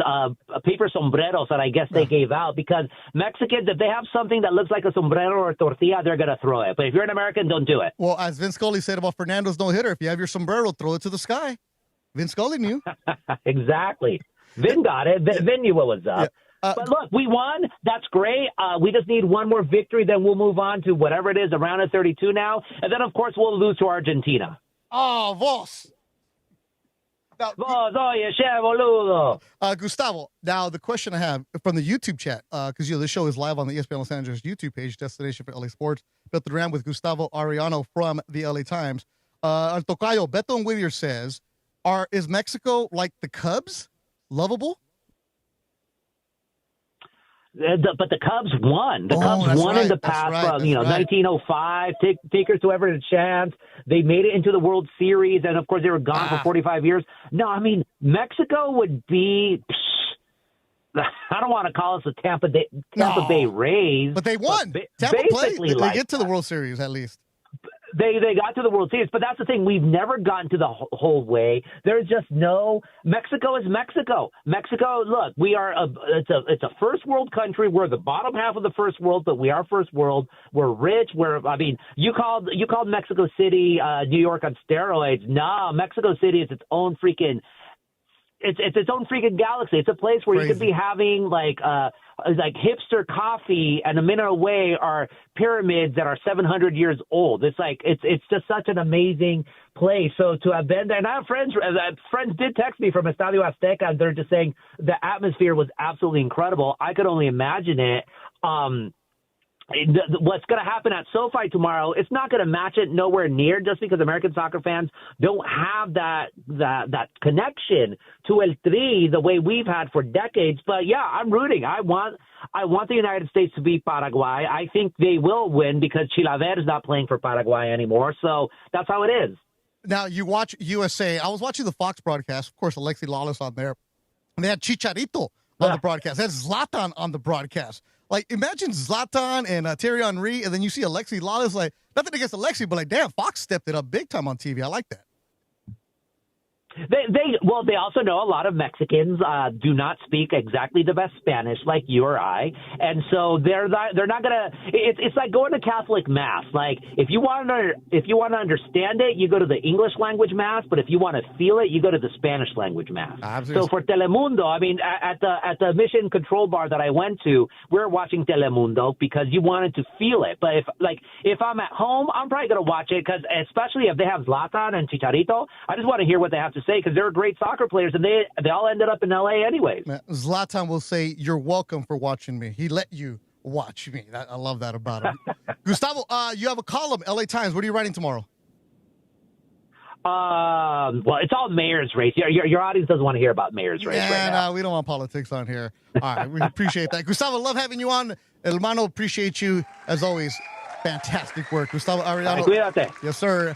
paper sombreros that I guess they gave out, because Mexicans, if they have something that looks like a sombrero or a tortilla, they're going to throw it. But if you're an American, don't do it. Well, as Vince Scully said about Fernando's no-hitter, if you have your sombrero, throw it to the sky. Vince Scully knew. Exactly. Vin got it. Vin knew what was up. Yeah. But look, we won. That's great. We just need one more victory, then we'll move on to whatever it is, a round of 32 now. And then, of course, we'll lose to Argentina. Oh, Vos. Gustavo, now the question I have from the YouTube chat, because this show is live on the ESPN Los Angeles YouTube page, destination for LA Sports. Beto Duran with Gustavo Arellano from the LA Times. Al Tocayo, Beto and Whittier says, is Mexico like the Cubs? Lovable? But the Cubs won. The Cubs won in the past from 1905. Takers to every chance. They made it into the World Series, and of course they were gone for 45 years. No, I mean Mexico would be. I don't want to call us the Tampa Bay Rays, but they won. Tampa basically, they get to the World Series at least. They got to the World Series, but that's the thing. We've never gotten to the whole way. There's just no – Mexico is Mexico. Mexico, look, we are it's a first world country. We're the bottom half of the first world, but we are first world. We're rich. You called Mexico City New York on steroids. No, Mexico City is its own freaking – it's its own freaking galaxy. It's a place where you could be having like hipster coffee, and a minute away are pyramids that are 700 years old. It's like it's just such an amazing place. So to have been there, and I have friends did text me from Estadio Azteca, and they're just saying the atmosphere was absolutely incredible. I could only imagine it. What's going to happen at SoFi tomorrow, it's not going to match it nowhere near, just because American soccer fans don't have that connection to El Tri the way we've had for decades. But yeah, I'm rooting. I want the United States to beat Paraguay. I think they will win because Chilaver is not playing for Paraguay anymore. So that's how it is. Now, you watch USA. I was watching the Fox broadcast. Of course, Alexi Lawless on there. And they had Chicharito on the broadcast. They had Zlatan on the broadcast. Like, imagine Zlatan and Thierry Henry, and then you see Alexi Lawless. Like, nothing against Alexi, but like, damn, Fox stepped it up big time on TV. I like that. They also know a lot of Mexicans do not speak exactly the best Spanish like you or I, and so they're not gonna. It's like going to Catholic mass. Like if you want to understand it, you go to the English language mass, but if you want to feel it, you go to the Spanish language mass. So for Telemundo, I mean, at the Mission Control Bar that I went to, we're watching Telemundo because you wanted to feel it. But if I'm at home, I'm probably gonna watch it because especially if they have Zlatan and Chicharito, I just want to hear what they have to say because they're great soccer players and they all ended up in LA anyways. Zlatan will say, "You're welcome for watching me." He let you watch me. I love that about him. Gustavo, you have a column, LA Times. What are you writing tomorrow? Well, it's all mayor's race. Your audience doesn't want to hear about mayor's race right now. We don't want politics on here. All right, we appreciate that. Gustavo, love having you on. Hermano, appreciate you as always. Fantastic work. Gustavo Arellano. Cuídate. Yes, sir.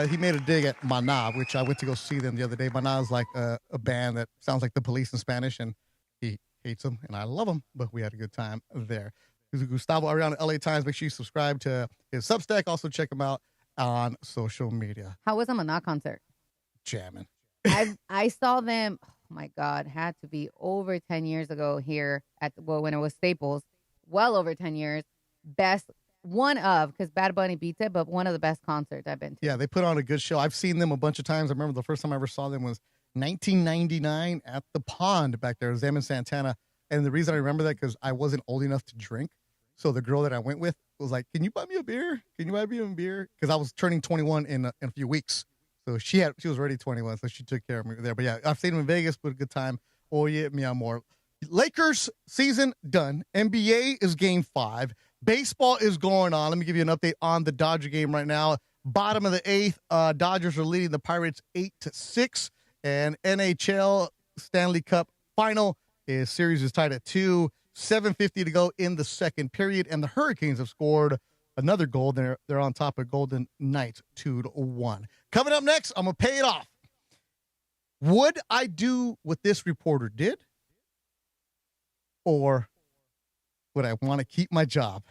He made a dig at Maná, which I went to go see them the other day. Maná is like a band that sounds like the Police in Spanish, and he hates them, and I love them, but we had a good time there. Gustavo Arellano, LA Times. Make sure you subscribe to his Substack. Also, check him out on social media. How was a Maná concert? Jamming. I saw them, oh my God, had to be over 10 years ago here when it was Staples. Well over 10 years. Best. One of, because Bad Bunny beats it, but one of the best concerts I've been to. Yeah, they put on a good show. I've seen them a bunch of times. I remember the first time I ever saw them was 1999 at the Pond back there. It was them and Santana. And the reason I remember that because I wasn't old enough to drink. So the girl that I went with was like, "Can you buy me a beer? Can you buy me a beer?" Because I was turning 21 in a few weeks. So she was already 21, so she took care of me there. But yeah, I've seen them in Vegas, but a good time. Oye, mi amor. Lakers season done. NBA is game 5. Baseball is going on. Let me give you an update on the Dodger game right now. Bottom of the 8th, Dodgers are leading the Pirates 8-6. And NHL Stanley Cup final series is tied at 2. 7:50 to go in the second period. And the Hurricanes have scored another goal. They're on top of Golden Knights 2-1. Coming up next, I'm going to pay it off. Would I do what this reporter did? Or would I want to keep my job?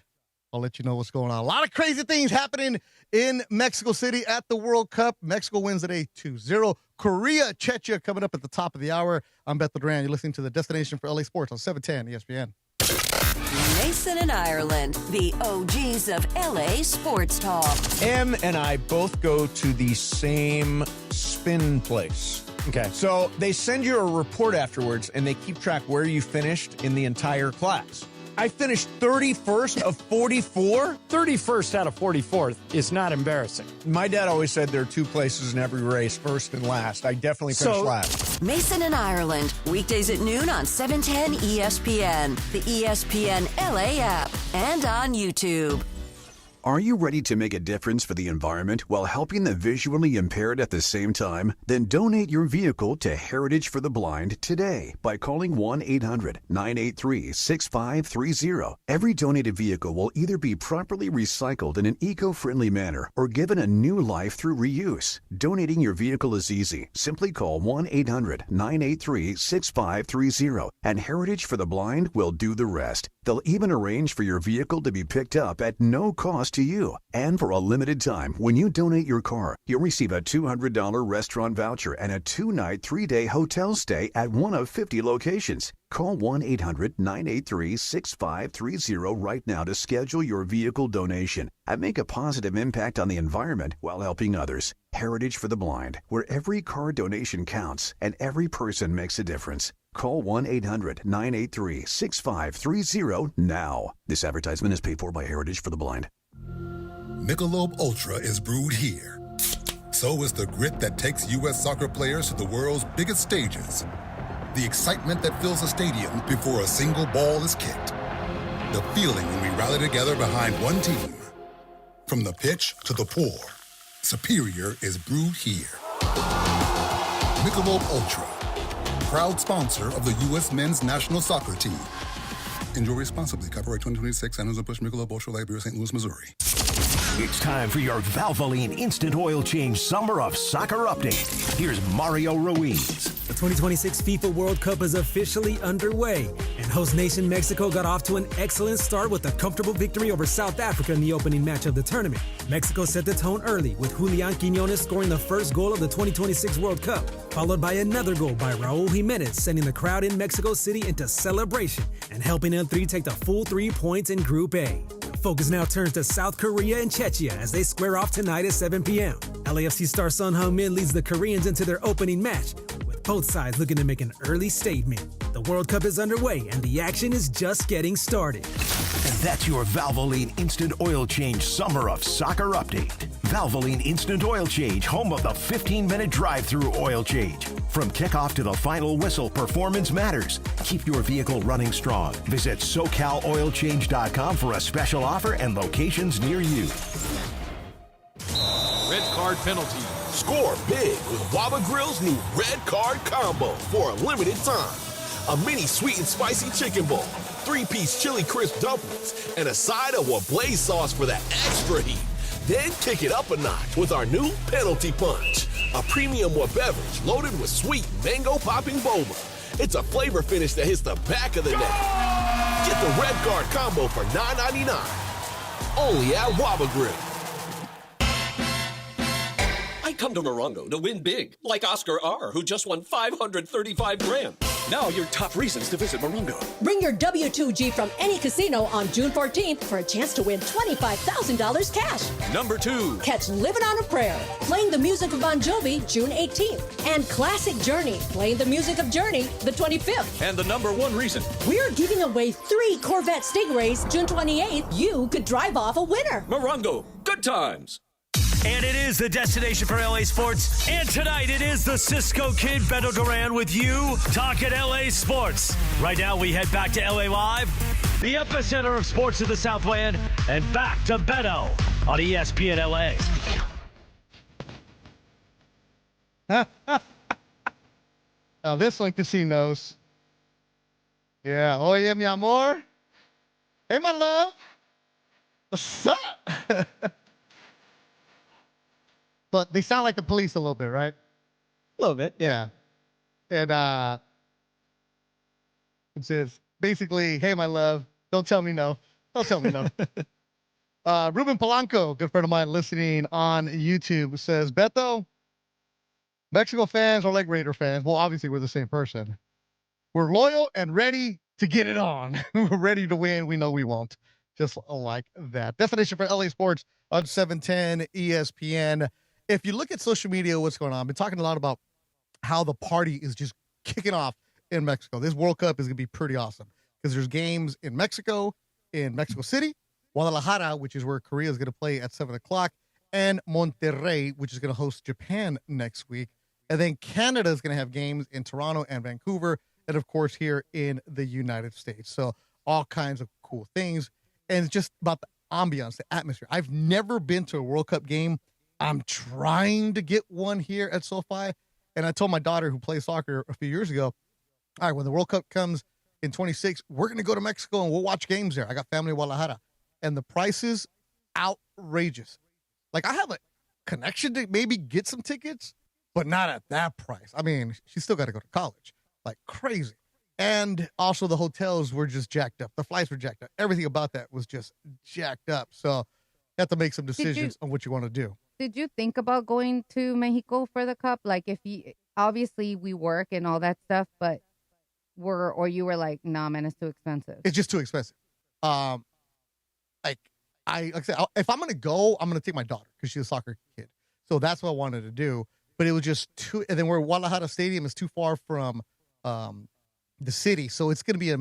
I'll let you know what's going on. A lot of crazy things happening in Mexico City at the World Cup. Mexico wins today 2-0. Korea, Czechia coming up at the top of the hour. I'm Beto Duran. You're listening to the Destination for LA Sports on 710 ESPN. Mason and Ireland, the OGs of LA Sports Talk. Em and I both go to the same spin place. Okay. So they send you a report afterwards, and they keep track where you finished in the entire class. I finished 31st of 44. 31st out of 44th is not embarrassing. My dad always said there are 2 places in every race, first and last. I definitely finished last. Mason and Ireland, weekdays at noon on 710 ESPN, the ESPN LA app, and on YouTube. Are you ready to make a difference for the environment while helping the visually impaired at the same time? Then donate your vehicle to Heritage for the Blind today by calling 1-800-983-6530. Every donated vehicle will either be properly recycled in an eco-friendly manner or given a new life through reuse. Donating your vehicle is easy. Simply call 1-800-983-6530 and Heritage for the Blind will do the rest. They'll even arrange for your vehicle to be picked up at no cost to you. And for a limited time, when you donate your car, you'll receive a $200 restaurant voucher and a 2-night, 3-day hotel stay at one of 50 locations. Call 1-800-983-6530 right now to schedule your vehicle donation and make a positive impact on the environment while helping others. Heritage for the Blind, where every car donation counts and every person makes a difference. Call 1-800-983-6530 now. This advertisement is paid for by Heritage for the Blind. Michelob Ultra is brewed here. So is the grit that takes U.S. soccer players to the world's biggest stages. The excitement that fills a stadium before a single ball is kicked. The feeling when we rally together behind one team. From the pitch to the pour, Superior is brewed here. Michelob Ultra, proud sponsor of the U.S. men's national soccer team. Enjoy responsibly. Copyright 2026, San Jose Busch Michelob Ultra Light Beer, St. Louis, Missouri. It's time for your Valvoline Instant Oil Change Summer of Soccer update. Here's Mario Ruiz. The 2026 FIFA World Cup is officially underway, and host nation Mexico got off to an excellent start with a comfortable victory over South Africa in the opening match of the tournament. Mexico set the tone early, with Julian Quiñones scoring the first goal of the 2026 World Cup, followed by another goal by Raul Jimenez, sending the crowd in Mexico City into celebration and helping M3 take the full 3 points in Group A. Focus now turns to South Korea and Czechia as they square off tonight at 7 p.m. LAFC star Son Heung-min leads the Koreans into their opening match, with both sides looking to make an early statement. The World Cup is underway, and the action is just getting started. And that's your Valvoline Instant Oil Change Summer of Soccer update. Valvoline Instant Oil Change, home of the 15-minute drive-through oil change. From kickoff to the final whistle, performance matters. Keep your vehicle running strong. Visit SoCalOilChange.com for a special offer and locations near you. Red card penalty. Score big with Waba Grill's new Red Card Combo for a limited time. A mini sweet and spicy chicken bowl, 3-piece chili crisp dumplings, and a side of Wablaze sauce for that extra heat. Then kick it up a notch with our new Penalty Punch, a premium beverage loaded with sweet mango-popping boba. It's a flavor finish that hits the back of the neck. Get the Red Card Combo for $9.99. Only at Waba Grill. I come to Morongo to win big, like Oscar R., who just won $535,000. Now your top reasons to visit Morongo. Bring your W2G from any casino on June 14th for a chance to win $25,000 cash. Number 2. Catch Living on a Prayer, playing the music of Bon Jovi, June 18th. And Classic Journey, playing the music of Journey, the 25th. And the number 1 reason. We're giving away 3 Corvette Stingrays, June 28th. You could drive off a winner. Morongo, good times. And it is the destination for LA sports. And tonight it is the Cisco Kid, Beto Duran, with you talking LA sports. Right now we head back to LA Live, the epicenter of sports in the Southland, and back to Beto on ESPN LA. Now this one, casinos. Yeah. Oye, mi amor. Hey, my love. What's up? But they sound like the police a little bit, right? A little bit. Yeah. And it says, basically, hey, my love, don't tell me no. Don't tell me no. Ruben Polanco, good friend of mine listening on YouTube, says, Beto, Mexico fans are like Raider fans. Well, obviously, we're the same person. We're loyal and ready to get it on. We're ready to win. We know we won't. Just like that. Destination for LA Sports on 710 ESPN. If you look at social media, what's going on? I've been talking a lot about how the party is just kicking off in Mexico. This World Cup is going to be pretty awesome because there's games in Mexico City, Guadalajara, which is where Korea is going to play at 7 o'clock, and Monterrey, which is going to host Japan next week. And then Canada is going to have games in Toronto and Vancouver, and of course here in the United States. So all kinds of cool things. And it's just about the ambiance, the atmosphere. I've never been to a World Cup game. I'm trying to get one here at SoFi. And I told my daughter who plays soccer a few years ago, all right, when the World Cup comes in 26, we're going to go to Mexico and we'll watch games there. I got family in Guadalajara. And the prices, outrageous. Like, I have a connection to maybe get some tickets, but not at that price. I mean, she's still got to go to college. Like, crazy. And also the hotels were just jacked up. The flights were jacked up. Everything about that was just jacked up. So you have to make some decisions on what you want to do. Did you think about going to Mexico for the Cup? Like, if you, obviously we work and all that stuff, but you were like, nah, man, it's too expensive. It's just too expensive. Like I said, if I'm going to go, I'm going to take my daughter because she's a soccer kid. So that's what I wanted to do. But it was just too, and then where Guadalajara Stadium is too far from the city. So it's going to be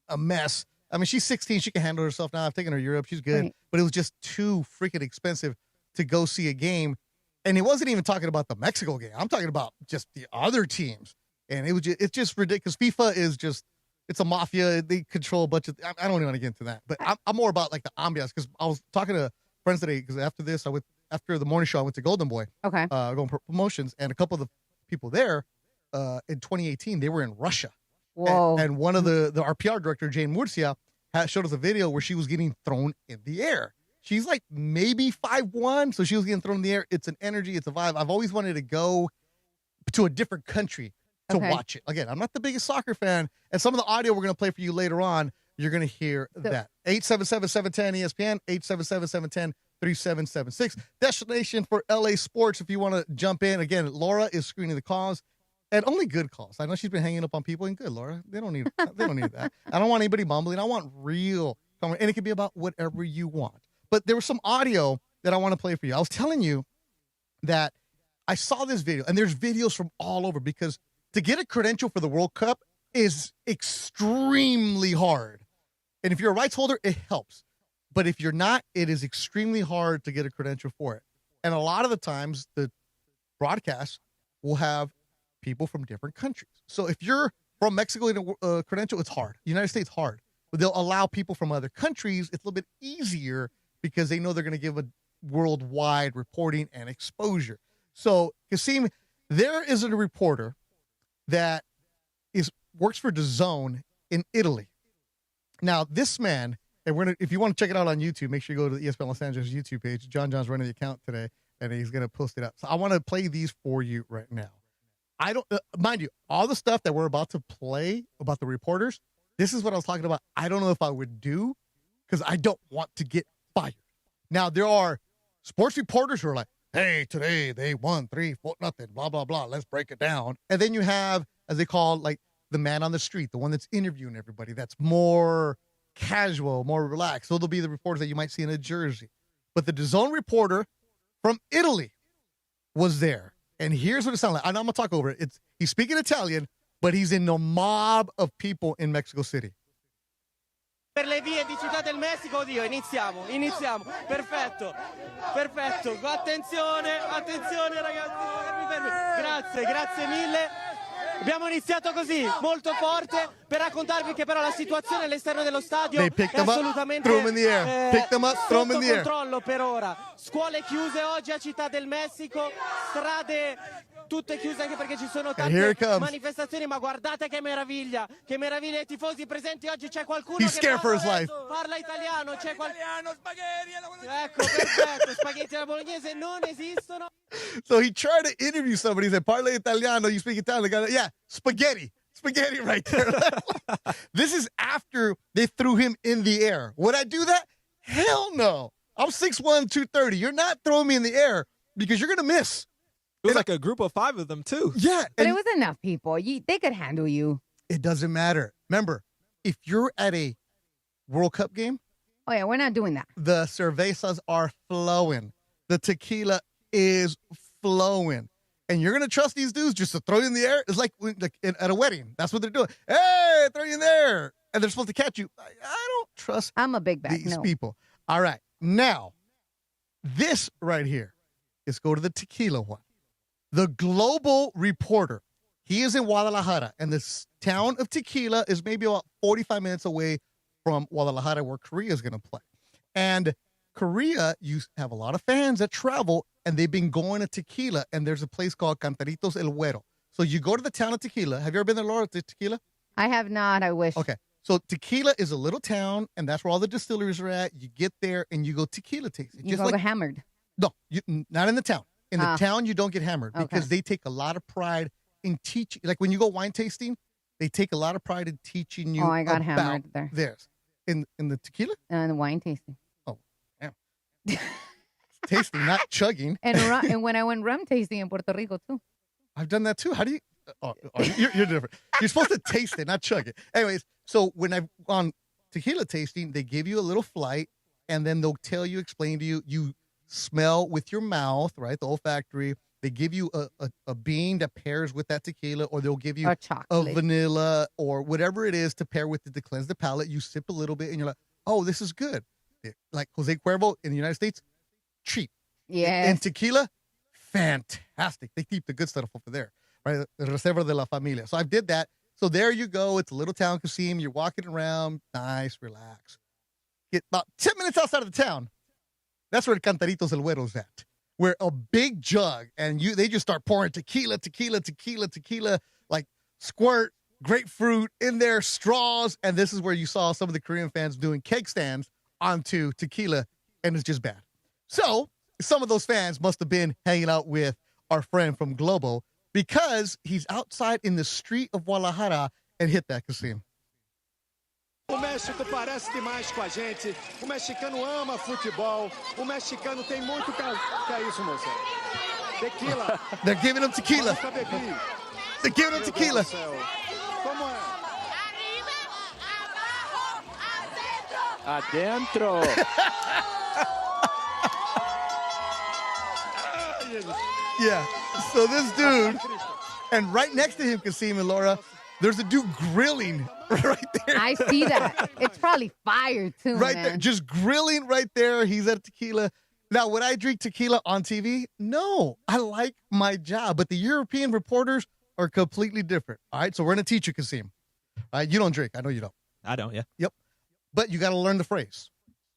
a mess. I mean, she's 16. She can handle herself now. I've taken her to Europe. She's good. Right. But it was just too freaking expensive to go see a game. And he wasn't even talking about the Mexico game. I'm talking about just the other teams. And it's just ridiculous. FIFA is just, it's a mafia. They control a bunch of, I don't even want to get into that. But I'm more about like the ambiance, because I was talking to friends today, because after this, after the morning show, I went to Golden Boy. Okay. Going promotions. And a couple of the people there in 2018, they were in Russia. Whoa. And one of our PR director, Jane Murcia, showed us a video where she was getting thrown in the air. She's like maybe 5'1", so she was getting thrown in the air. It's an energy. It's a vibe. I've always wanted to go to a different country to watch it. Again, I'm not the biggest soccer fan, and some of the audio we're going to play for you later on, you're going to hear that. 877-710-ESPN, 877-710-3776. Destination for LA Sports if you want to jump in. Again, Laura is screening the calls, and only good calls. I know she's been hanging up on people, and good, Laura. They don't need that. I don't want anybody mumbling. I want real, and it can be about whatever you want. But there was some audio that I want to play for you. I was telling you that I saw this video, and there's videos from all over, because to get a credential for the World Cup is extremely hard. And if you're a rights holder, it helps. But if you're not, it is extremely hard to get a credential for it. And a lot of the times, the broadcast will have people from different countries. So if you're from Mexico in a credential, it's hard. United States, hard. But they'll allow people from other countries. It's a little bit easier because they know they're going to give a worldwide reporting and exposure. So, Kasim, there is a reporter that works for DAZN in Italy. Now, this man, and if you want to check it out on YouTube, make sure you go to the ESPN Los Angeles YouTube page. John's running the account today, and he's going to post it up. So I want to play these for you right now. I don't mind you, all the stuff that we're about to play about the reporters, this is what I was talking about. I don't know if I would do, because I don't want to get fired. Now, there are sports reporters who are like, hey, today they won 3-4, nothing, blah, blah, blah. Let's break it down. And then you have, as they call, like, the man on the street, the one that's interviewing everybody, that's more casual, more relaxed. So they'll be the reporters that you might see in a jersey. But the DAZN reporter from Italy was there. And here's what it sounds like. I'm going to talk over it. He's speaking Italian, but he's in a mob of people in Mexico City. Per le vie di Città del Messico, oddio, iniziamo, perfetto, attenzione ragazzi, grazie mille. Abbiamo iniziato così, molto forte, per raccontarvi che però la situazione all'esterno dello stadio è assolutamente sotto controllo per ora. Scuole chiuse oggi a Città del Messico, strade tutte chiuse anche perché ci sono tante manifestazioni, ma guardate che meraviglia, i tifosi presenti oggi, c'è qualcuno che parla italiano, c'è qualcuno, ecco, perfetto, spaghetti alla bolognese non esistono. So he tried to interview somebody. He said, parla italiano, you speak Italian. Yeah, spaghetti right there. This is after they threw him in the air. Would I do that? Hell no. I'm 6'1", 230. You're not throwing me in the air because you're going to miss. It was like a group of 5 of them, too. Yeah. But it was enough people. They could handle you. It doesn't matter. Remember, if you're at a World Cup game. Oh, yeah, we're not doing that. The cervezas are flowing. The tequila is flowing. And you're going to trust these dudes just to throw you in the air? It's like at a wedding. That's what they're doing. Hey, throw you in there. And they're supposed to catch you. I don't trust I'm a big bag. these people. All right. Now, this right here is go to the tequila one. The global reporter, he is in Guadalajara, and this town of Tequila is maybe about 45 minutes away from Guadalajara, where Korea is going to play. And Korea, you have a lot of fans that travel, and they've been going to Tequila, and there's a place called Cantaritos El Güero. So you go to the town of Tequila. Have you ever been there, Laura, to Tequila? I have not. I wish. Okay. So Tequila is a little town, and that's where all the distilleries are at. You get there, and you go tequila tasting. You go hammered. No, not in the town. In the town, you don't get hammered because they take a lot of pride in teaching. Like when you go wine tasting, they take a lot of pride in teaching you. Oh, I got hammered there. Theirs. In the tequila? And the wine tasting. Oh, damn. Tasting, not chugging. And when I went rum tasting in Puerto Rico, too. I've done that, too. How do you? You're different. You're supposed to taste it, not chug it. Anyways, so when I've gone tequila tasting, they give you a little flight, and then they'll explain to you, you smell with your mouth, right? The olfactory. They give you a bean that pairs with that tequila, or they'll give you a vanilla or whatever it is to pair with it to cleanse the palate. You sip a little bit, and you're like, oh, this is good. Like Jose Cuervo in the United States, cheap. Yeah. And tequila, fantastic. They keep the good stuff over there, right? The Reserva de la Familia. So I did that. So there you go. It's a little town, Kasim. You're walking around, nice, relax. Get about 10 minutes outside of the town. That's where Cantaritos El Güero's at, where a big jug, and they just start pouring tequila, like squirt, grapefruit in there, straws, and this is where you saw some of the Korean fans doing keg stands onto tequila and it's just bad. So some of those fans must have been hanging out with our friend from Globo because he's outside in the street of Guadalajara and hit that casino. O México parece demais com a gente. O mexicano ama futebol. O mexicano tem muito que é isso, moça? Tequila. They're giving him tequila. They're giving him tequila. Como é? Adentro. Yeah. So this dude, and right next to him, Kasim and Laura, there's a dude grilling right there. I see that. It's probably fire, too, Right man. there. Just grilling right there. He's at tequila. Now, would I drink tequila on TV? No. I like my job. But the European reporters are completely different. All right? So we're going to teach you, Kasim. All right? You don't drink. I know you don't. I don't, yeah. Yep. But you got to learn the phrase.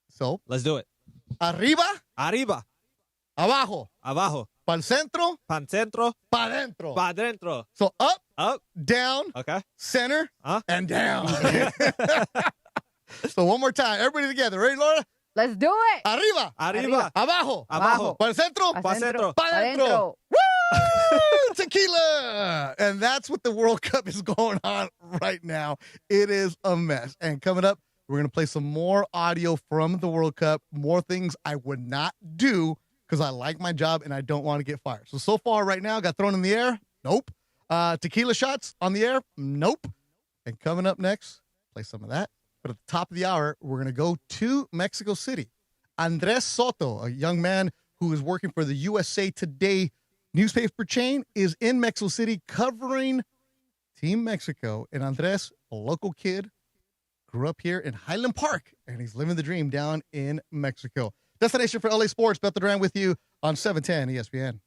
So. Let's do it. Arriba. Arriba. Abajo. Abajo. Pa'l centro. Pan centro. Pa' dentro. Pa' dentro. So up. Up. Down. Okay. Center. And down. So one more time. Everybody together. Ready, Laura? Let's do it. Arriba. Arriba. Abajo. Abajo. Pa'l centro. Pa' centro. Pa' dentro. Woo! Tequila. And that's what the World Cup is going on right now. It is a mess. And coming up, we're going to play some more audio from the World Cup, more things I would not do because I like my job and I don't want to get fired. So far right now, got thrown in the air? Nope. Tequila shots on the air? Nope. And coming up next, play some of that. But at the top of the hour, we're going to go to Mexico City. Andres Soto, a young man who is working for the USA Today newspaper chain, is in Mexico City covering Team Mexico. And Andres, a local kid, grew up here in Highland Park, and he's living the dream down in Mexico. Destination for LA Sports, Beto Duran with you on 710 ESPN.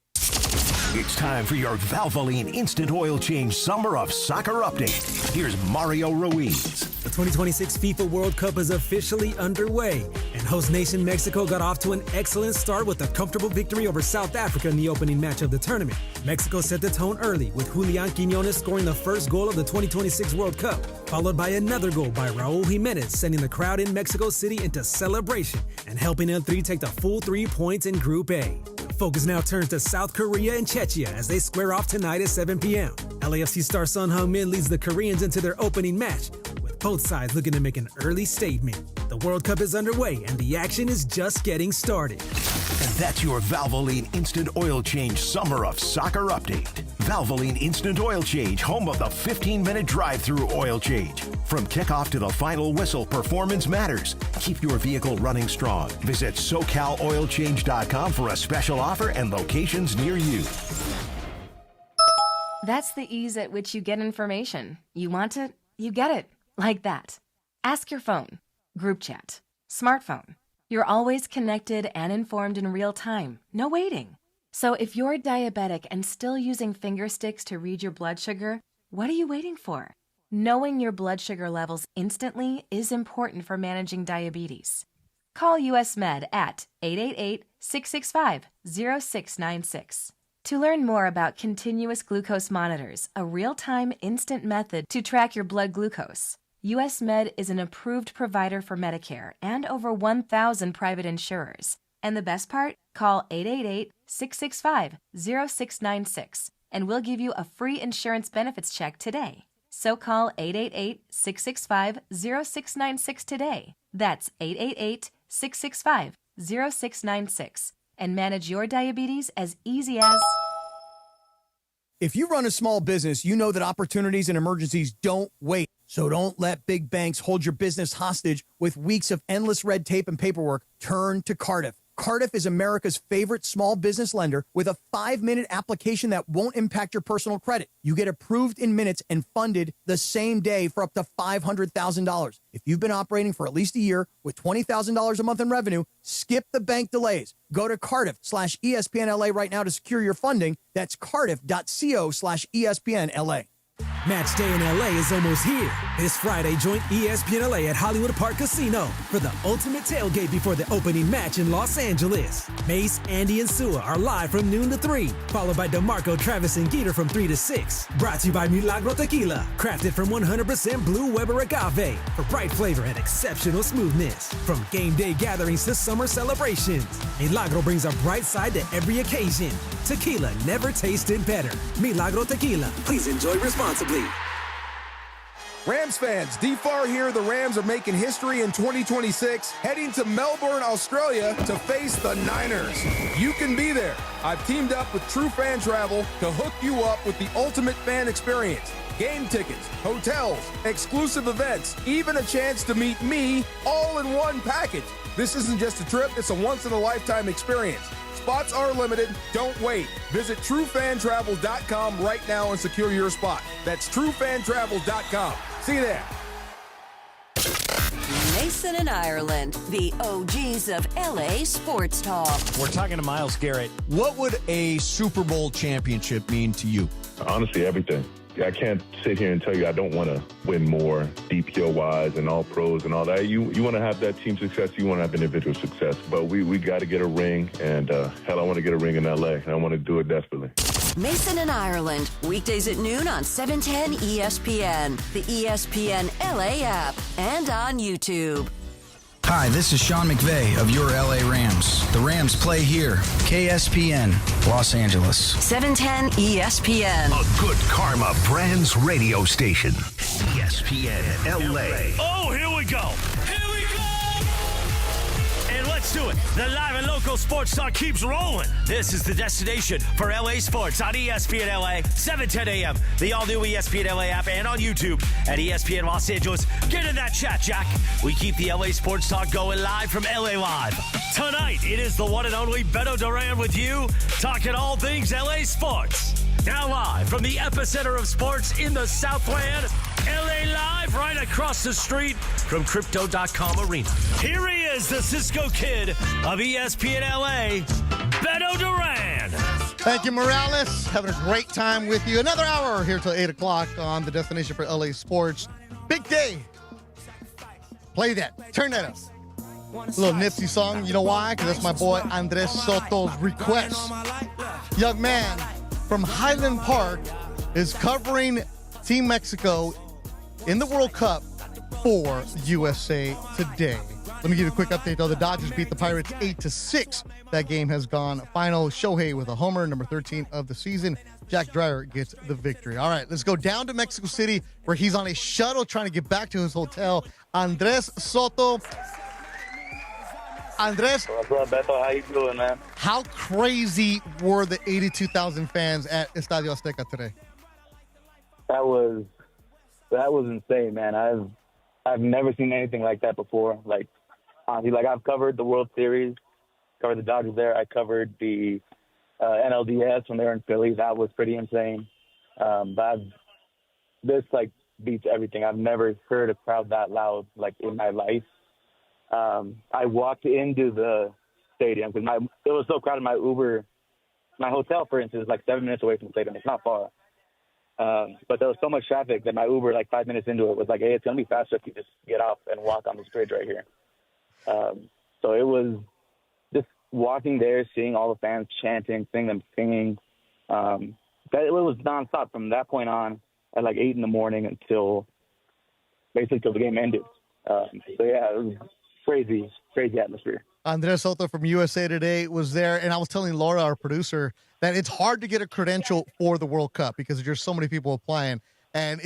It's time for your Valvoline Instant Oil Change Summer of Soccer update. Here's Mario Ruiz. The 2026 FIFA World Cup is officially underway, and host nation Mexico got off to an excellent start with a comfortable victory over South Africa in the opening match of the tournament. Mexico set the tone early, with Julian Quiñones scoring the first goal of the 2026 World Cup, followed by another goal by Raul Jimenez, sending the crowd in Mexico City into celebration and helping L3 take the full 3 points in Group A. Focus now turns to South Korea and Czechia as they square off tonight at 7 p.m. LAFC star Son Heung-min leads the Koreans into their opening match, with both sides looking to make an early statement. The World Cup is underway, and the action is just getting started. And that's your Valvoline Instant Oil Change Summer of Soccer update. Valvoline Instant Oil Change, home of the 15-minute drive-through oil change. From kickoff to the final whistle, performance matters. Keep your vehicle running strong. Visit SoCalOilChange.com for a special offer and locations near you. That's the ease at which you get information. You want it, you get it. Like that. Ask your phone. Group chat. Smartphone. You're always connected and informed in real time. No waiting. So if you're diabetic and still using finger sticks to read your blood sugar, what are you waiting for? Knowing your blood sugar levels instantly is important for managing diabetes. Call US Med at 888-665-0696. To learn more about continuous glucose monitors, a real-time instant method to track your blood glucose, US Med is an approved provider for Medicare and over 1,000 private insurers. And the best part? Call 888-665-0696 and we'll give you a free insurance benefits check today. So call 888-665-0696 today. That's 888-665-0696 and manage your diabetes as easy as... If you run a small business, you know that opportunities and emergencies don't wait. So don't let big banks hold your business hostage with weeks of endless red tape and paperwork. Turn to Cardiff. Cardiff is America's favorite small business lender with a 5-minute application that won't impact your personal credit. You get approved in minutes and funded the same day for up to $500,000. If you've been operating for at least a year with $20,000 a month in revenue, skip the bank delays. Go to Cardiff/ESPNLA right now to secure your funding. That's cardiff.co/ESPNLA. Match day in LA is almost here. This Friday, join ESPN LA at Hollywood Park Casino for the ultimate tailgate before the opening match in Los Angeles. Mace, Andy, and Sua are live from noon to 3, followed by DeMarco, Travis, and Geeter from 3 to 6. Brought to you by Milagro Tequila, crafted from 100% Blue Weber agave for bright flavor and exceptional smoothness. From game day gatherings to summer celebrations, Milagro brings a bright side to every occasion. Tequila never tasted better. Milagro Tequila. Please enjoy responsibly. Rams fans, D-Far here. The Rams are making history in 2026, heading to Melbourne, Australia to face the Niners. You can be there. I've teamed up with True Fan Travel to hook you up with the ultimate fan experience. Game tickets, hotels, exclusive events, even a chance to meet me all in one package. This isn't just a trip, it's a once-in-a-lifetime experience. Spots are limited. Don't wait. Visit TrueFanTravel.com right now and secure your spot. That's TrueFanTravel.com. See you there. Mason and Ireland, the OGs of LA sports talk. We're talking to Myles Garrett. What would a Super Bowl championship mean to you? Honestly, everything. I can't sit here and tell you I don't want to win more DPO-wise and all pros and all that. You want to have that team success. You want to have individual success. But we got to get a ring. And, hell, I want to get a ring in L.A. And I want to do it desperately. Mason and Ireland, weekdays at noon on 710 ESPN, the ESPN LA app, and on YouTube. Hi, this is Sean McVay of your LA Rams. The Rams play here. KSPN, Los Angeles. 710 ESPN. A good karma brands radio station. ESPN LA. Oh, here we go. Here we go. And let's do it. The live and local sports talk keeps rolling. This is the destination for LA sports on ESPN LA, 710 a.m. The all-new ESPN LA app and on YouTube at ESPN Los Angeles. Get in that chat, Jack. We keep the LA sports talk going live from LA Live. Tonight, it is the one and only Beto Duran with you, talking all things LA sports. Now live from the epicenter of sports in the Southland, LA Live, right across the street from Crypto.com Arena. Here he is, the Cisco Kid of ESPN LA, Beto Duran. Thank you, Morales. Having a great time with you. Another hour here till 8 o'clock on the destination for LA sports. Big day. Play that. Turn that up. A little Nipsey song. You know why? Because that's my boy Andres Soto's request. Young man from Highland Park is covering Team Mexico in the World Cup for USA Today. Let me give you a quick update, though. The Dodgers beat the Pirates 8-6. That game has gone final. Shohei with a homer, number 13 of the season. Jack Dreyer gets the victory. All right, let's go down to Mexico City, where he's on a shuttle trying to get back to his hotel. Andres Soto. Andres. What's up, Beto? How you doing, man? How crazy were the 82,000 fans at Estadio Azteca today? That was insane, man. I've never seen anything like that before. Like, honestly, I've covered the World Series, covered the Dodgers there. I covered the NLDS when they were in Philly. That was pretty insane. But this beats everything. I've never heard a crowd that loud in my life. I walked into the stadium because it was so crowded. My hotel, for instance, is 7 minutes away from the stadium. It's not far. But there was so much traffic that my Uber, 5 minutes into it, was hey, it's going to be faster if you just get off and walk on this bridge right here. So it was just walking there, seeing all the fans chanting, seeing them singing. That it was nonstop from that point on at 8 in the morning until basically till the game ended. So yeah, it was crazy atmosphere. Andres Soto from USA Today was there, and I was telling Laura, our producer, that it's hard to get a credential for the World Cup because there's so many people applying, and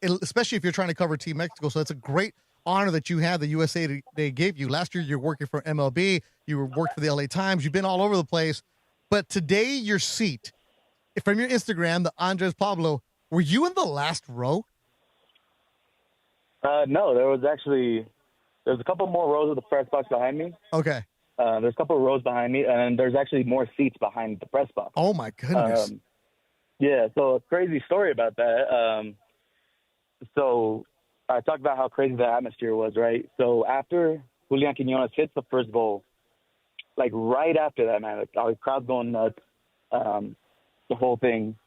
especially if you're trying to cover Team Mexico. So it's a great honor that you have the USA Today gave you. Last year, you're working for MLB. You worked for the LA Times. You've been all over the place. But today, your seat, from your Instagram, the Andres Pablo, were you in the last row? No, there's a couple more rows of the press box behind me. Okay. There's a couple of rows behind me, and there's actually more seats behind the press box. Oh, my goodness. Yeah, so a crazy story about that. So I talked about how crazy the atmosphere was, right? So after Julian Quiñones hits the first goal, right after that, man, the crowd's going nuts, the whole thing.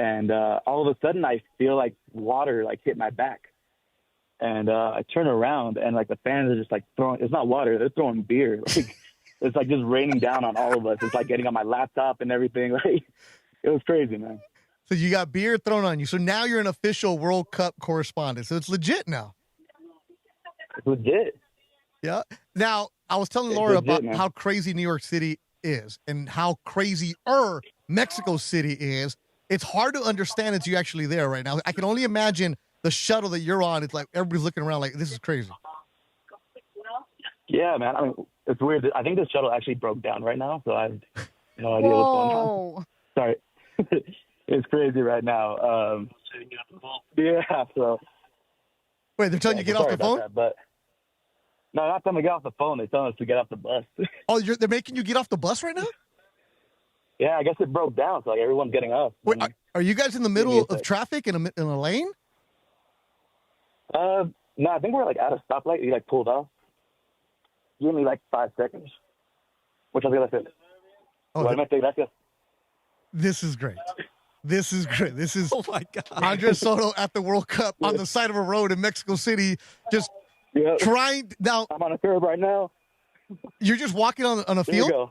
And all of a sudden, I feel like water like hit my back. And I turn around, and like the fans are just like throwing. It's not water; they're throwing beer. Like, it's like just raining down on all of us. It's like getting on my laptop and everything. Like, it was crazy, man. So you got beer thrown on you. So now you're an official World Cup correspondent. So it's legit now. It's legit. Yeah. Now, I was telling Laura about man. how crazy New York City is and how crazy-er Mexico City is. It's hard to understand until you're actually there right now. I can only imagine the shuttle that you're on. It's like everybody's looking around like, this is crazy. Yeah, man. I mean, it's weird. I think the shuttle actually broke down right now, so I have no idea what's going on. Sorry. It's crazy right now. Yeah, so. Wait, they're telling you to get off the phone? That, but no, not telling me to get off the phone. They're telling us to get off the bus. Oh, they're making you get off the bus right now? Yeah, I guess it broke down, so like everyone's getting off. Wait, are you guys in the middle of traffic in a lane? No, I think we're like at a stoplight. You like pulled off. Give me like 5 seconds. Muchas gracias. Igualmente, gracias. This is great. This is great. This is oh my God. Andres Soto at the World Cup on the side of a road in Mexico City, just trying. Now I'm on a curb right now. You're just walking on a field? Here you go.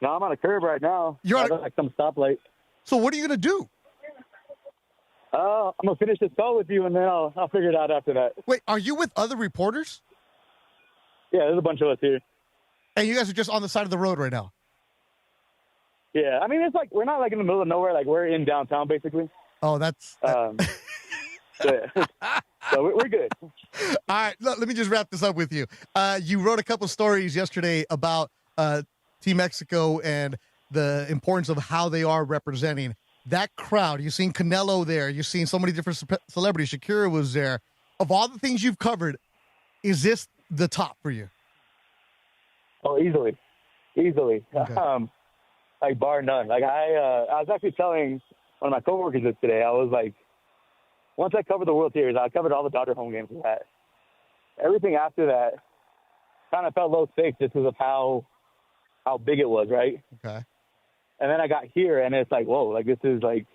No, I'm on a curb right now. You're on like some stoplight. So what are you gonna do? I'm gonna finish this call with you, and then I'll figure it out after that. Wait, are you with other reporters? Yeah, there's a bunch of us here. And you guys are just on the side of the road right now? Yeah, I mean, it's like we're not like in the middle of nowhere. Like we're in downtown, basically. Oh, that's. So we're good. All right, let me just wrap this up with you. You wrote a couple stories yesterday about Team Mexico and the importance of how they are representing that crowd. You've seen Canelo there. You've seen so many different celebrities. Shakira was there. Of all the things you've covered, is this the top for you? Oh, easily. Okay. Like bar none. Like I was actually telling one of my coworkers this today. I was like, once I covered the World Series, I covered all the Dodger home games we had. Everything after that kind of felt low stakes just because of how big it was, right? Okay. And then I got here, and it's like, whoa, like this is like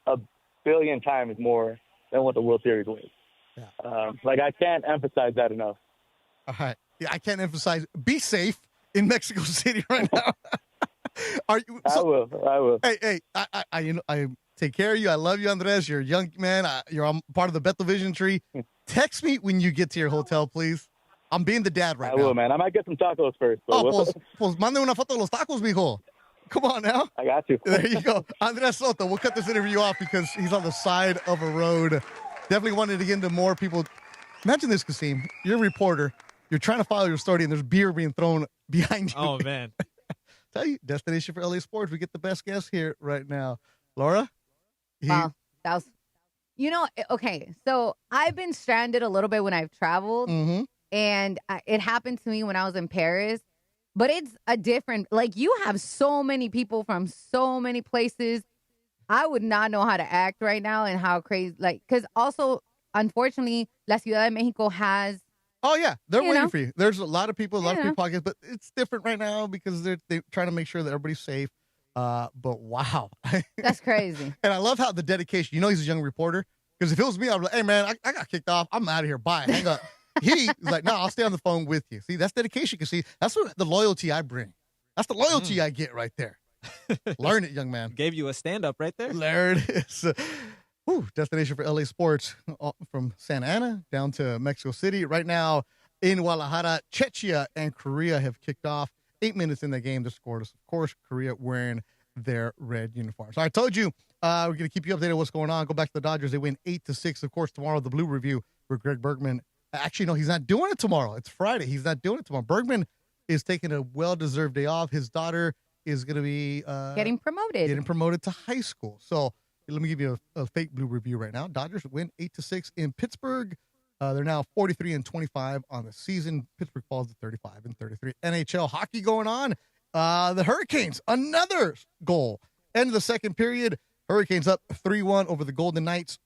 a billion times more than what the World Series was. Yeah. Like I can't emphasize that enough. All right. Yeah, I can't emphasize. Be safe in Mexico City right now. Are you? I will. Hey, I take care of you. I love you, Andres. You're a young man. You're part of the Beto Vision tree. Text me when you get to your hotel, please. I'm being the dad right now. I will, man. I might get some tacos first. Pues mande una foto de los tacos, mijo. Come on now. I got you. There you go. Andres Soto. We'll cut this interview off because he's on the side of a road. Definitely wanted to get into more people. Imagine this, Kasim. You're a reporter. You're trying to follow your story, and there's beer being thrown behind you. Oh, man. Tell you, destination for LA sports. We get the best guests here right now. Laura? Wow. That was, okay. So I've been stranded a little bit when I've traveled. Mm-hmm. And it happened to me when I was in Paris. But it's a different, like, you have so many people from so many places. I would not know how to act right now and how crazy, like, because also, unfortunately, La Ciudad de Mexico has. Oh, yeah. They're waiting for you. There's a lot of people, podcasts, but it's different right now because they're trying to make sure that everybody's safe. But wow. That's crazy. And I love how the dedication, he's a young reporter. Because if it was me, I'd be like, hey, man, I got kicked off. I'm out of here. Bye. Hang up. He's like, no, I'll stay on the phone with you. See, that's dedication. Because, that's what the loyalty I bring. That's the loyalty I get right there. Learn it, young man. Gave you a stand-up right there. There it is. Destination for LA sports from Santa Ana down to Mexico City. Right now in Guadalajara, Czechia and Korea have kicked off. 8 minutes in the game to score. Of course, Korea wearing their red uniforms. So I told you we're going to keep you updated on what's going on. Go back to the Dodgers. They win 8-6. Of course, tomorrow, the Blue Review with Greg Bergman. Actually, no, he's not doing it tomorrow. It's Friday. He's not doing it tomorrow. Bergman is taking a well-deserved day off. His daughter is going to be getting promoted to high school. So let me give you a fake Blue Review right now. Dodgers win 8-6 in Pittsburgh. They're now 43-25 on the season. Pittsburgh falls to 35-33. NHL hockey going on. The Hurricanes, another goal. End of the second period. Hurricanes up 3-1 over the Golden Knights.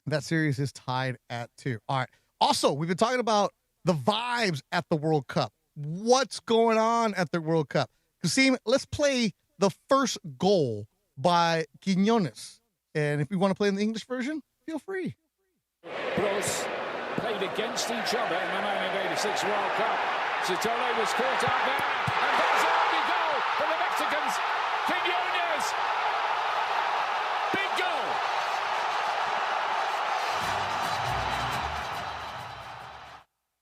That series is tied at 2. All right. Also, we've been talking about the vibes at the World Cup. What's going on at the World Cup? Kasim, let's play the first goal by Quiñones. And if you want to play in the English version, feel free. Bros played against each other in the 1986 World Cup. Chitole was caught out there, and there's a lucky goal for the Mexicans. Quiñones, big goal.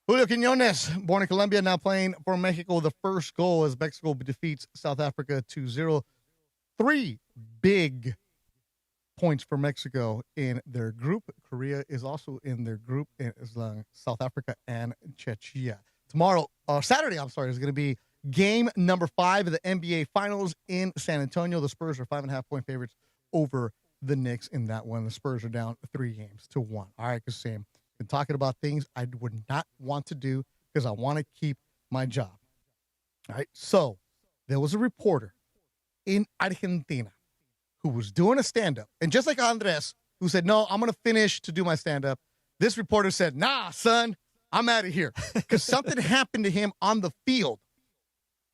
Julio Quiñones, born in Colombia, now playing for Mexico. The first goal as Mexico defeats South Africa 2-0. 3 big points for Mexico in their group. Korea is also in their group, as South Africa and Czechia. Tomorrow, Saturday, is going to be game number 5 of the NBA Finals in San Antonio. The Spurs are 5.5-point favorites over the Knicks in that one. The Spurs are down 3-1. All right, Kasim. Been talking about things I would not want to do because I want to keep my job. All right, so there was a reporter in Argentina who was doing a stand-up. And just like Andres, who said, no, I'm going to finish to do my stand-up, this reporter said, nah, son, I'm out of here. Because something happened to him on the field.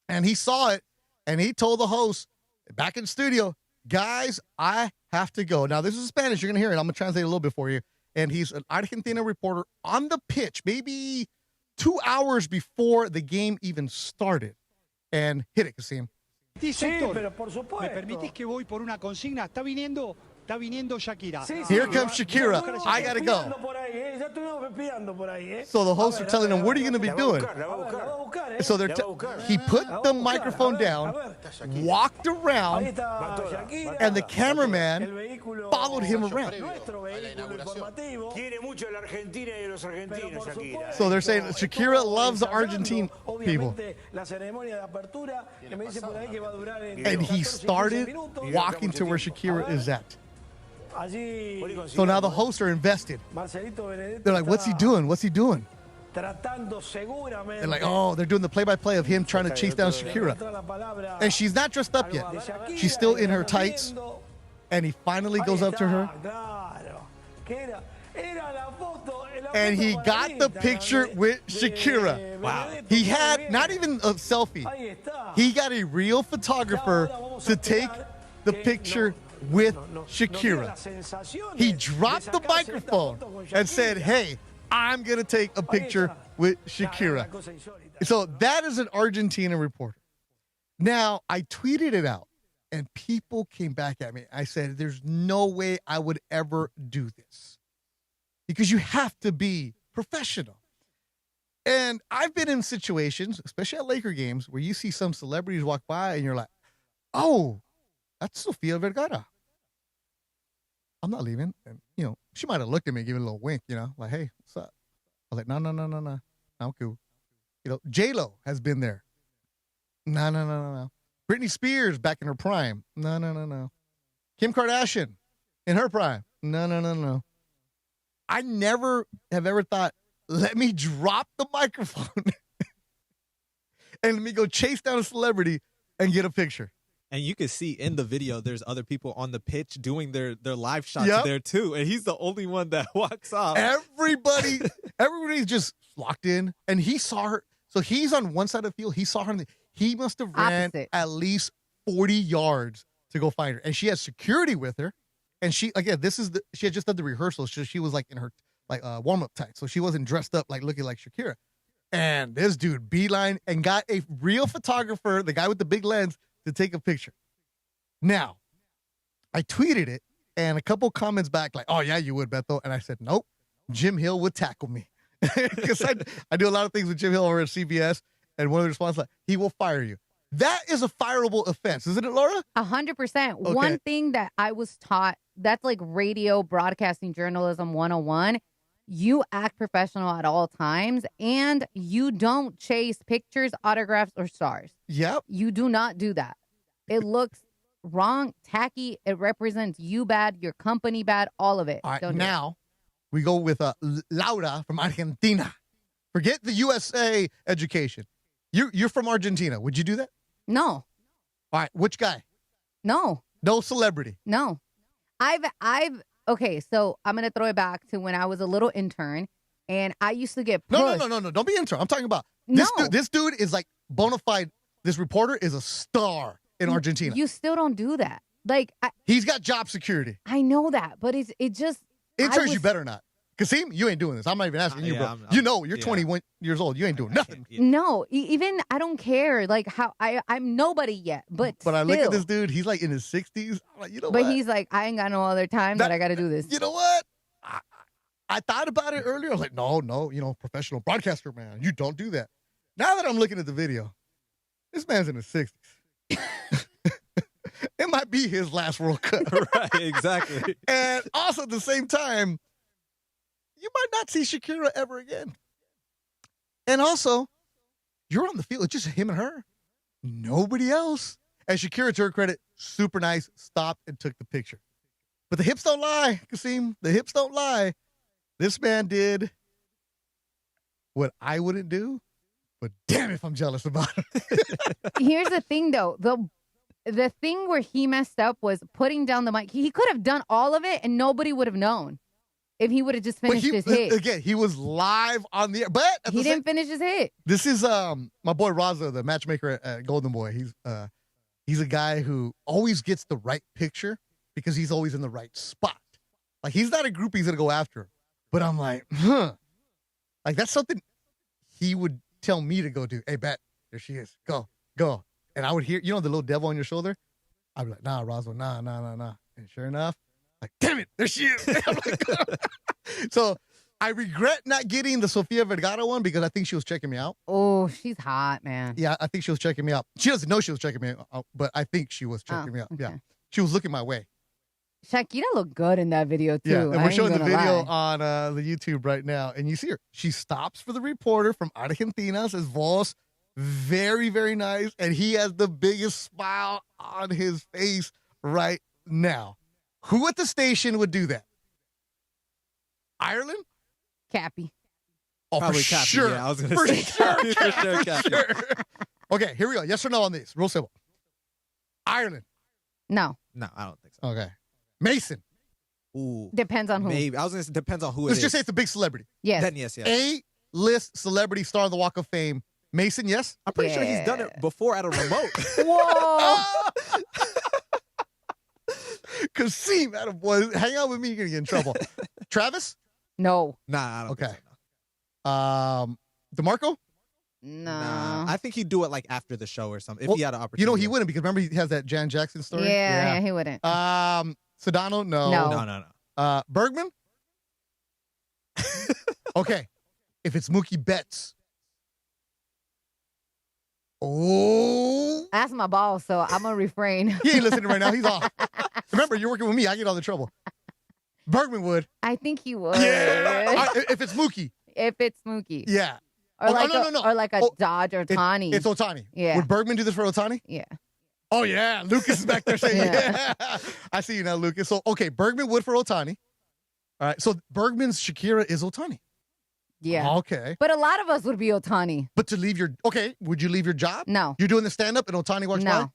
And he saw it, and he told the host back in the studio, guys, I have to go. Now, this is Spanish. You're going to hear it. I'm going to translate it a little bit for you. And he's an Argentina reporter on the pitch, maybe 2 hours before the game even started. And hit it, Kasim. Sí, pero por supuesto. ¿Me permitís que voy por una consigna? Está viniendo Shakira. Here comes Shakira. I got to go. So the hosts are telling him, what are you going to be doing? So he put the microphone down, walked around, and the cameraman followed him around. So they're saying Shakira loves the Argentine people. And he started walking to where Shakira is at. So now the hosts are invested. They're like, what's he doing? What's he doing? They're like, oh, they're doing the play-by-play of him trying to chase down Shakira. And she's not dressed up yet. She's still in her tights. And he finally goes up to her. And he got the picture with Shakira. Wow. He had not even a selfie. He got a real photographer to take the picture with Shakira. He dropped the microphone and said, hey, I'm going to take a picture with Shakira. So that is an Argentina reporter. Now, I tweeted it out, and people came back at me. I said, there's no way I would ever do this because you have to be professional. And I've been in situations, especially at Laker games, where you see some celebrities walk by and you're like, oh, that's Sofia Vergara. I'm not leaving. And, she might have looked at me, giving a little wink, like, hey, what's up? I was like, no. I'm cool. J-Lo has been there. No. Britney Spears back in her prime. No. Kim Kardashian in her prime. No. I never have ever thought, let me drop the microphone and let me go chase down a celebrity and get a picture. And you can see in the video, there's other people on the pitch doing their live shots there too. And he's the only one that walks off. Everybody's just locked in. And he saw her. So he's on one side of the field. He saw her. He must have ran at least 40 yards to go find her. And she has security with her. And she, again, she had just done the rehearsal. So she was like in her warm-up tights. So she wasn't dressed up like looking like Shakira. And this dude beeline and got a real photographer, the guy with the big lens, to take a picture. Now, I tweeted it, and a couple comments back like, oh, yeah, you would, Beto. And I said, nope, Jim Hill would tackle me. Because I do a lot of things with Jim Hill over at CBS, and one of the responses like, he will fire you. That is a fireable offense, isn't it, Laura? 100%. Okay. One thing that I was taught, that's like radio broadcasting journalism 101. You act professional at all times, and you don't chase pictures, autographs, or stars. Yep. You do not do that. It looks wrong, tacky. It represents you bad, your company bad, all of it. All right, now we go with Laura from Argentina. Forget the USA education. You're from Argentina. Would you do that? No. All right, which guy? No. No celebrity? No. Okay, so I'm going to throw it back to when I was a little intern, and I used to get pushed. No. Don't be intern. I'm talking about this dude is like bona fide. This reporter is a star in Argentina. You still don't do that. Like, he's got job security. I know that, but it just. Interns, you better not. Kasim, you ain't doing this. I'm not even asking you, bro. You're 21 years old. You ain't doing nothing. No, even I don't care. Like how I'm nobody yet, but I look still. at this dude. He's like in his 60s. I'm like, you know but what? he's like, I ain't got no other time that I got to do this. You know what? I thought about it earlier. I was like, no, professional broadcaster, man. You don't do that. Now that I'm looking at the video, this man's in his 60s. It might be his last World Cup. Right, exactly. And also at the same time, you might not see Shakira ever again. And also, you're on the field. It's just him and her. Nobody else. And Shakira, to her credit, super nice, stopped and took the picture. But the hips don't lie, Kasim. The hips don't lie. This man did what I wouldn't do, but damn if I'm jealous about it. Here's the thing, though. The thing where he messed up was putting down the mic. He could have done all of it, and nobody would have known if he would have just finished his hit. Again, he was live on the air, but he didn't finish his hit. This is my boy Raza, the matchmaker at Golden Boy. He's a guy who always gets the right picture because he's always in the right spot. Like, he's not a group he's gonna go after. But I'm like, like, that's something he would tell me to go do. Hey, Bet, there she is. Go. And I would hear, the little devil on your shoulder? I'd be like, nah, Roswell, nah. And sure enough, like, damn it, there she is. I'm like, so I regret not getting the Sofia Vergara one because I think she was checking me out. Oh, she's hot, man. Yeah, I think she was checking me out. She doesn't know she was checking me out, but I think she was checking me out. Okay. Yeah. She was looking my way. Shakira looked good in that video, too. Yeah, and we're showing the video on the YouTube right now, and you see her. She stops for the reporter from Argentina, says, Vos, very, very nice, and he has the biggest smile on his face right now. Who at the station would do that? Ireland? Cappy. Oh, Probably for Cappy, sure. yeah, I was going to say Cappy. For sure, Cappy. Okay, here we go. Yes or no on these. Real simple. Ireland. No. No, I don't think so. Okay. Mason. Ooh. Depends on who. Maybe. I was going to say depends on who Let's it is. just say it's a big celebrity. Yes. Then yes. A-list celebrity star of the Walk of Fame. Mason, yes? I'm pretty sure he's done it before at a remote. Whoa. Kasim, boy, hang out with me, you're going to get in trouble. Travis? No. Nah, I don't think so, no. DeMarco? No. Nah, I think he'd do it like after the show or something if he had an opportunity. He wouldn't because remember he has that Jan Jackson story? Yeah, he wouldn't. Sedano? No. No. Bergman? Okay. If it's Mookie Betts. Oh. That's my boss, so I'm going to refrain. He ain't listening right now. He's off. Remember, you're working with me. I get all the trouble. Bergman would. I think he would. Yeah. If it's Mookie. If it's Mookie. Yeah. Or or like a Dodge or Ohtani. It's Ohtani. Yeah. Would Bergman do this for Ohtani? Yeah. Oh, yeah. Lucas is back there saying, yeah. I see you now, Lucas. So, okay, Bergman would for Ohtani. All right. So, Bergman's Shakira is Ohtani. Yeah. Okay. But a lot of us would be Ohtani. But to leave your... Okay, would you leave your job? No. You're doing the stand-up and Ohtani walks by?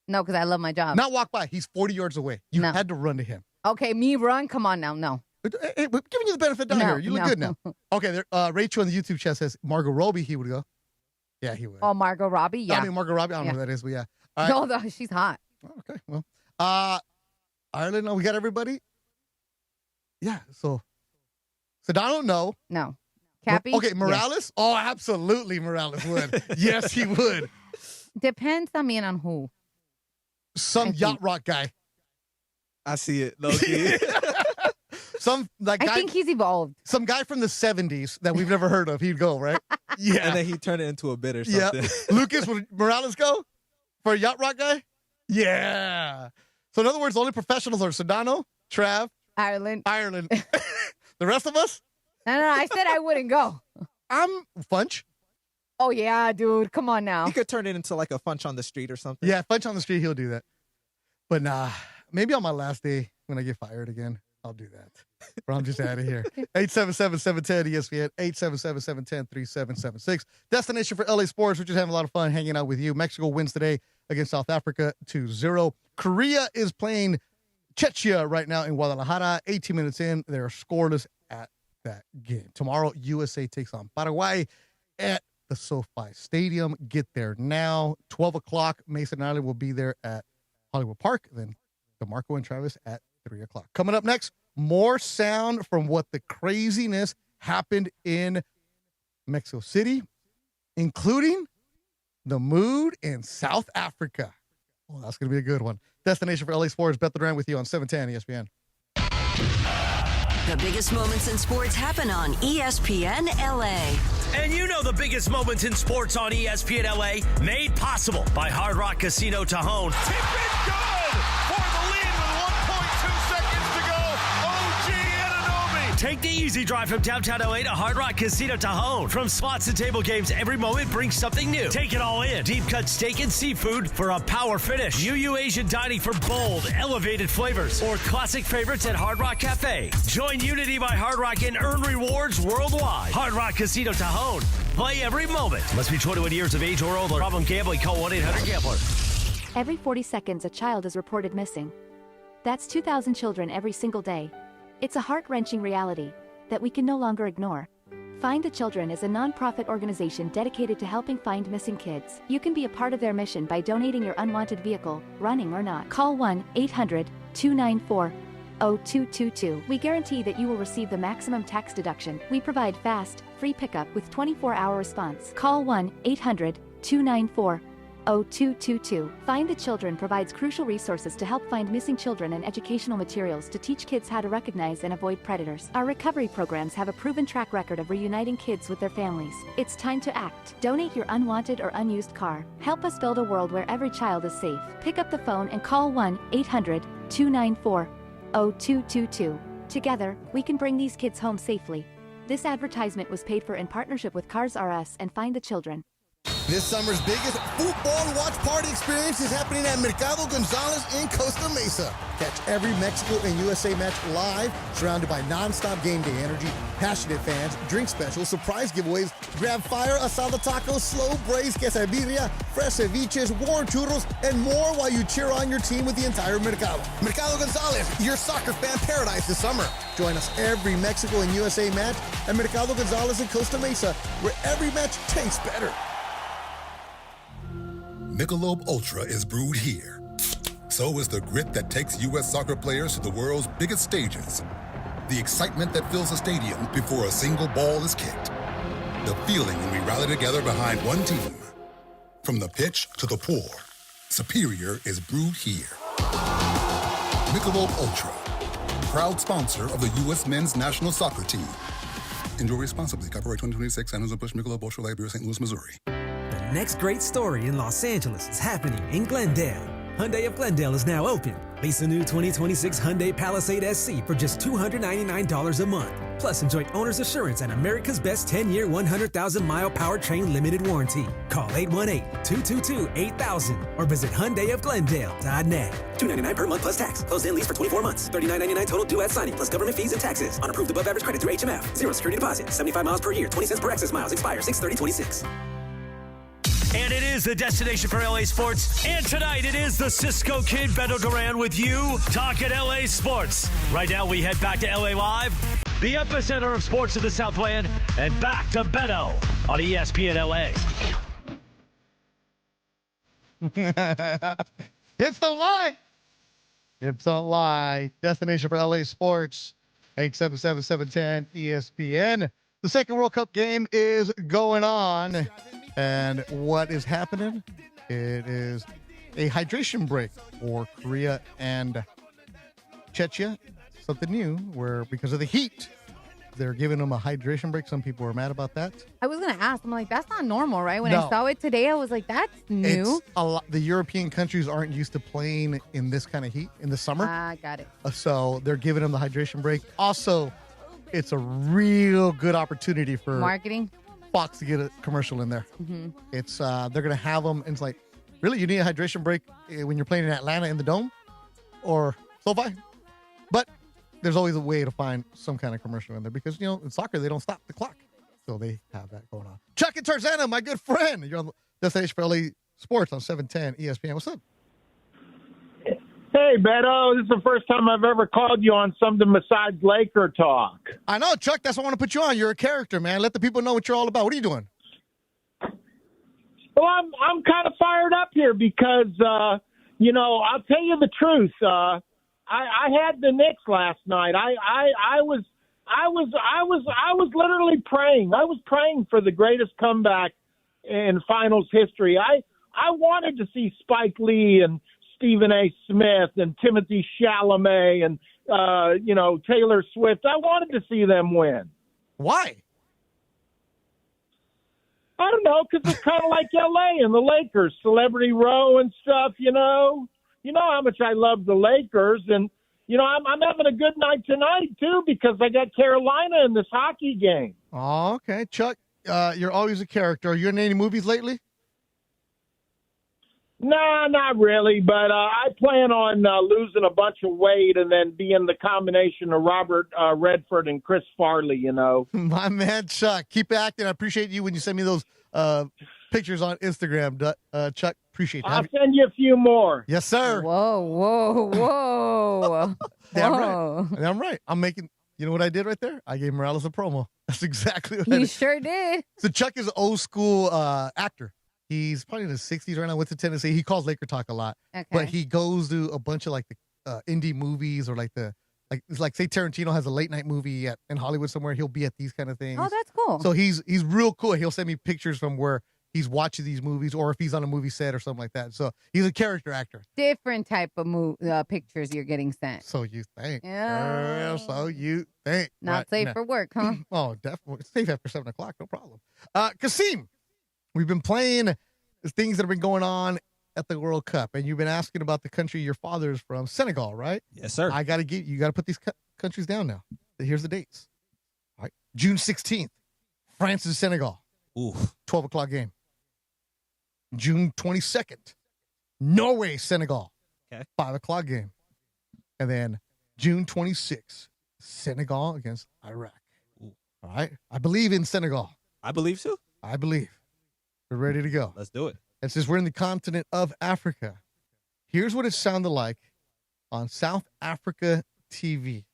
No, because I love my job. Not walk by. He's 40 yards away. You had to run to him. Okay, me run? Come on now. No. Hey, we're giving you the benefit down here. You look good now. Okay, Rachel on the YouTube chat says Margot Robbie, he would go. Yeah, he would. Oh, Margot Robbie? Yeah. I mean, Margot Robbie, I don't know who that is, but yeah. All right. No, she's hot. Okay, well. Ireland, we got everybody? Yeah, so Sedano, no. No. Cappy? Okay, Morales? Yeah. Oh, absolutely Morales would. Yes, he would. Depends, on who. Some yacht rock guy. I see it, low-key. I think he's evolved. Some guy from the 70s that we've never heard of. He'd go, right? Yeah. And then he'd turn it into a bit or something. Yeah. Lucas, would Morales go for a yacht rock guy? Yeah. So in other words, the only professionals are Sedano, Trav, Ireland. The rest of us? No, I said I wouldn't go. I'm Funch. Oh, yeah, dude. Come on now. He could turn it into like a Funch on the street or something. Yeah, Funch on the street, he'll do that. But nah, maybe on my last day when I get fired again, I'll do that. But I'm just out of here. 877-710-ESPN, 877-710-3776. Destination for LA Sports. We're just having a lot of fun hanging out with you. Mexico wins today against South Africa 2-0. Korea is playing Czechia right now in Guadalajara. 18 minutes in, they're scoreless at that game. Tomorrow, USA takes on Paraguay at the SoFi Stadium. Get there now. 12 o'clock, Mason Island will be there at Hollywood Park. Then DeMarco and Travis at 3 o'clock. Coming up next, more sound from what the craziness happened in Mexico City, including the mood in South Africa. Oh, that's going to be a good one. Destination for LA Sports, Beto Duran with you on 710 ESPN. The biggest moments in sports happen on ESPN LA. And you know the biggest moments in sports on ESPN LA, made possible by Hard Rock Casino Tajon. Tip it good for the lead with 1.2 seconds to go. OG Anunoby. Take the easy drive from downtown LA to Hard Rock Casino Tajon. From slots to table games, every moment brings something new. Take it all in. Deep cut steak and seafood for a power finish. UU Asian dining for bold, elevated flavors. Or classic favorites at Hard Rock Cafe. Join Unity by Hard Rock and earn rewards worldwide. Hard Rock Casino Tajon. Play every moment. Must be 21 years of age or older. Problem gambling. Call 1-800-GAMBLER. Every 40 seconds, a child is reported missing. That's 2,000 children every single day. It's a heart-wrenching reality that we can no longer ignore. Find the Children is a non-profit organization dedicated to helping find missing kids. You can be a part of their mission by donating your unwanted vehicle, running or not. Call 1-800-294-0222. We guarantee that you will receive the maximum tax deduction. We provide fast, free pickup with 24-hour response. Call 1-800-294-0222. Find the Children provides crucial resources to help find missing children and educational materials to teach kids how to recognize and avoid predators. Our recovery programs have a proven track record of reuniting kids with their families. It's time to act. Donate your unwanted or unused car. Help us build a world where every child is safe. Pick up the phone and call 1-800-294-0222. Together, we can bring these kids home safely. This advertisement was paid for in partnership with Cars R Us and Find the Children. This summer's biggest football watch party experience is happening at Mercado Gonzalez in Costa Mesa. Catch every Mexico and USA match live, surrounded by non-stop game day energy, passionate fans, drink specials, surprise giveaways, grab fire, asada tacos, slow braised quesadilla, fresh ceviches, warm churros, and more while you cheer on your team with the entire Mercado. Mercado Gonzalez, your soccer fan paradise this summer. Join us every Mexico and USA match at Mercado Gonzalez in Costa Mesa, where every match tastes better. Michelob Ultra is brewed here. So is the grit that takes U.S. soccer players to the world's biggest stages. The excitement that fills a stadium before a single ball is kicked. The feeling when we rally together behind one team. From the pitch to the pour, Superior is brewed here. Michelob Ultra, proud sponsor of the U.S. men's national soccer team. Enjoy responsibly. Copyright 2026, Anheuser-Busch Michelob Ultra Light Beer, St. Louis, Missouri. The next great story in Los Angeles is happening in Glendale. Hyundai of Glendale is now open. Lease a new 2026 Hyundai Palisade SC for just $299 a month. Plus, enjoy owner's assurance and America's best 10-year, 100,000-mile powertrain limited warranty. Call 818-222-8000 or visit HyundaiofGlendale.net. $299 per month plus tax. Closed-in lease for 24 months. $39.99 total due at signing plus government fees and taxes. On approved above-average credit through HMF. Zero security deposit. 75 miles per year. 20 cents per excess miles. Expires 6/30/26. And it is the destination for LA sports. And tonight it is the Cisco Kid, Beto Duran, with you talking LA sports. Right now we head back to LA Live, the epicenter of sports in the Southland, and back to Beto on ESPN LA. It's the lie. It's a lie. Destination for LA sports. 877-710 ESPN. The second World Cup game is going on. And what is happening? It is a hydration break for Korea and Czechia. Something new where because of the heat, they're giving them a hydration break. Some people are mad about that. I was going to ask. I'm like, that's not normal, right? When No. I saw it today, I was like, that's new. It's a lot. The European countries aren't used to playing in this kind of heat in the summer. Ah, got it. So they're giving them the hydration break. Also, it's a real good opportunity for Marketing. Fox to get a commercial in there. Mm-hmm. It's they're gonna have them. And it's like, really, you need a hydration break when you're playing in Atlanta in the Dome or SoFi? But there's always a way to find some kind of commercial in there because in soccer they don't stop the clock, so they have that going on. Chuck and Tarzana, my good friend, you're on the Destination for LA Sports on 710 ESPN. What's up? Hey, Beto, this is the first time I've ever called you on something besides Laker talk. I know, Chuck. That's why I want to put you on. You're a character, man. Let the people know what you're all about. What are you doing? Well, I'm kind of fired up here because, I'll tell you the truth. I had the Knicks last night. I was literally praying. I was praying for the greatest comeback in finals history. I wanted to see Spike Lee and Stephen A. Smith and Timothy Chalamet and Taylor Swift. I wanted to see them win. Why? I don't know, because it's kind of like L.A. and the Lakers, Celebrity Row and stuff. You know how much I love the Lakers, and I'm having a good night tonight too because I got Carolina in this hockey game. Oh, okay, Chuck. You're always a character. Are you in any movies lately? No, not really, but I plan on losing a bunch of weight and then being the combination of Robert Redford and Chris Farley, My man, Chuck. Keep acting. I appreciate you when you send me those pictures on Instagram, Chuck. Appreciate that. I'll send you a few more. Yes, sir. Whoa. Damn right. Damn right. I'm making, you know what I did right there? I gave Morales a promo. That's exactly what I did. You sure did. So Chuck is an old school actor. He's probably in his 60s right now. Went to Tennessee. He calls Laker talk a lot. Okay. But he goes to a bunch of like the indie movies or it's like say Tarantino has a late night movie in Hollywood somewhere. He'll be at these kind of things. Oh, that's cool. So he's real cool. He'll send me pictures from where he's watching these movies or if he's on a movie set or something like that. So he's a character actor. Different type of pictures you're getting sent. So you think. Yeah. Girl, so you think. Not safe for work, huh? Oh, definitely. It's safe after 7 o'clock. No problem. Kasim, we've been playing things that have been going on at the World Cup, and you've been asking about the country your father is from, Senegal, right? Yes, sir. You got to put these countries down now. Here's the dates. All right, June 16th, France and Senegal. Ooh, 12 o'clock game. June 22nd, Norway, Senegal. Okay. 5 o'clock game. And then June 26th, Senegal against Iraq. Ooh. All right. I believe in Senegal. I believe so. I believe. We're ready to go. Let's do it. And since we're in the continent of Africa, here's what it sounded like on South Africa TV.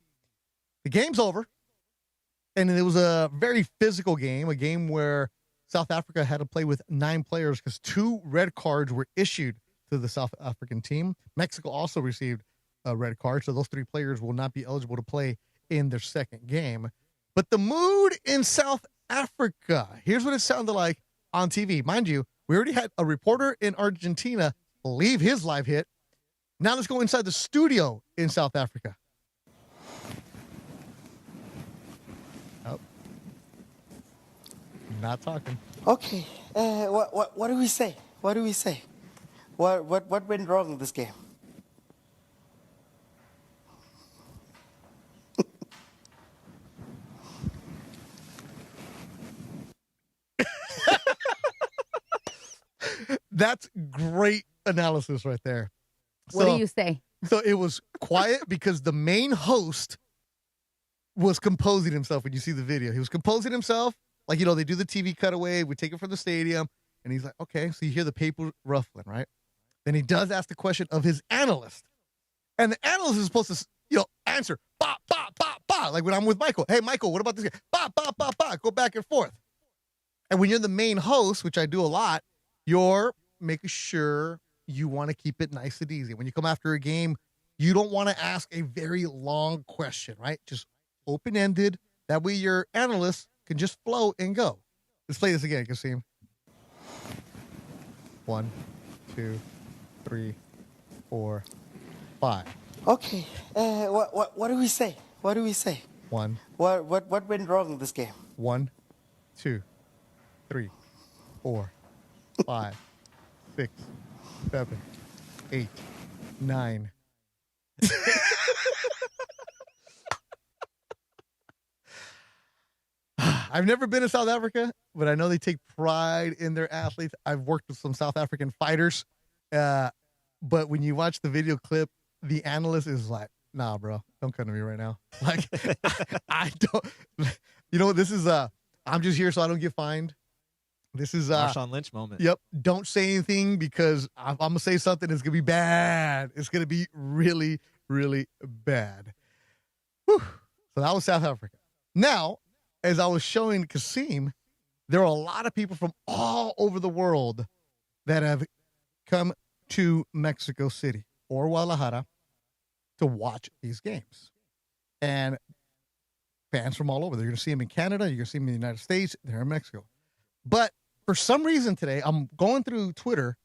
The game's over, and it was a very physical game, a game where South Africa had to play with 9 players because 2 red cards were issued to the South African team. Mexico also received a red card, so those 3 players will not be eligible to play in their second game. But the mood in South Africa, here's what it sounded like on TV. Mind you, we already had a reporter in Argentina leave his live hit. Now let's go inside the studio in South Africa. Oh. Not talking. Okay. What do we say? What do we say? What went wrong in this game? That's great analysis right there. What do you say? So it was quiet because the main host was composing himself when you see the video. He was composing himself. Like, they do the TV cutaway. We take it from the stadium. And he's like, okay. So you hear the paper ruffling, right? Then he does ask the question of his analyst. And the analyst is supposed to, answer, bah, bah, bah, bah. Like when I'm with Michael. Hey, Michael, what about this guy? Bah, bah, bah, bah. Go back and forth. And when you're the main host, which I do a lot, you're making sure you want to keep it nice and easy. When you come after a game, you don't want to ask a very long question, right? Just open-ended. That way your analyst can just flow and go. Let's play this again, Kasim. 1, 2, 3, 4, 5. Okay. What do we say? What do we say? 1. What went wrong in this game? 1, 2, 3, 4, 5, 6, 7, 8, 9. I've never been to South Africa, but I know they take pride in their athletes. I've worked with some South African fighters. But when you watch the video clip, the analyst is like, nah, bro, don't come to me right now. Like, I don't, this is, I'm just here so I don't get fined. This is Marshawn Lynch moment. Yep. Don't say anything because I'm going to say something that's going to be bad. It's going to be really, really bad. Whew. So that was South Africa. Now, as I was showing Kasim, there are a lot of people from all over the world that have come to Mexico City or Guadalajara to watch these games. And fans from all over. They're going to see them in Canada. You're going to see them in the United States. They're in Mexico. But for some reason today, I'm going through Twitter,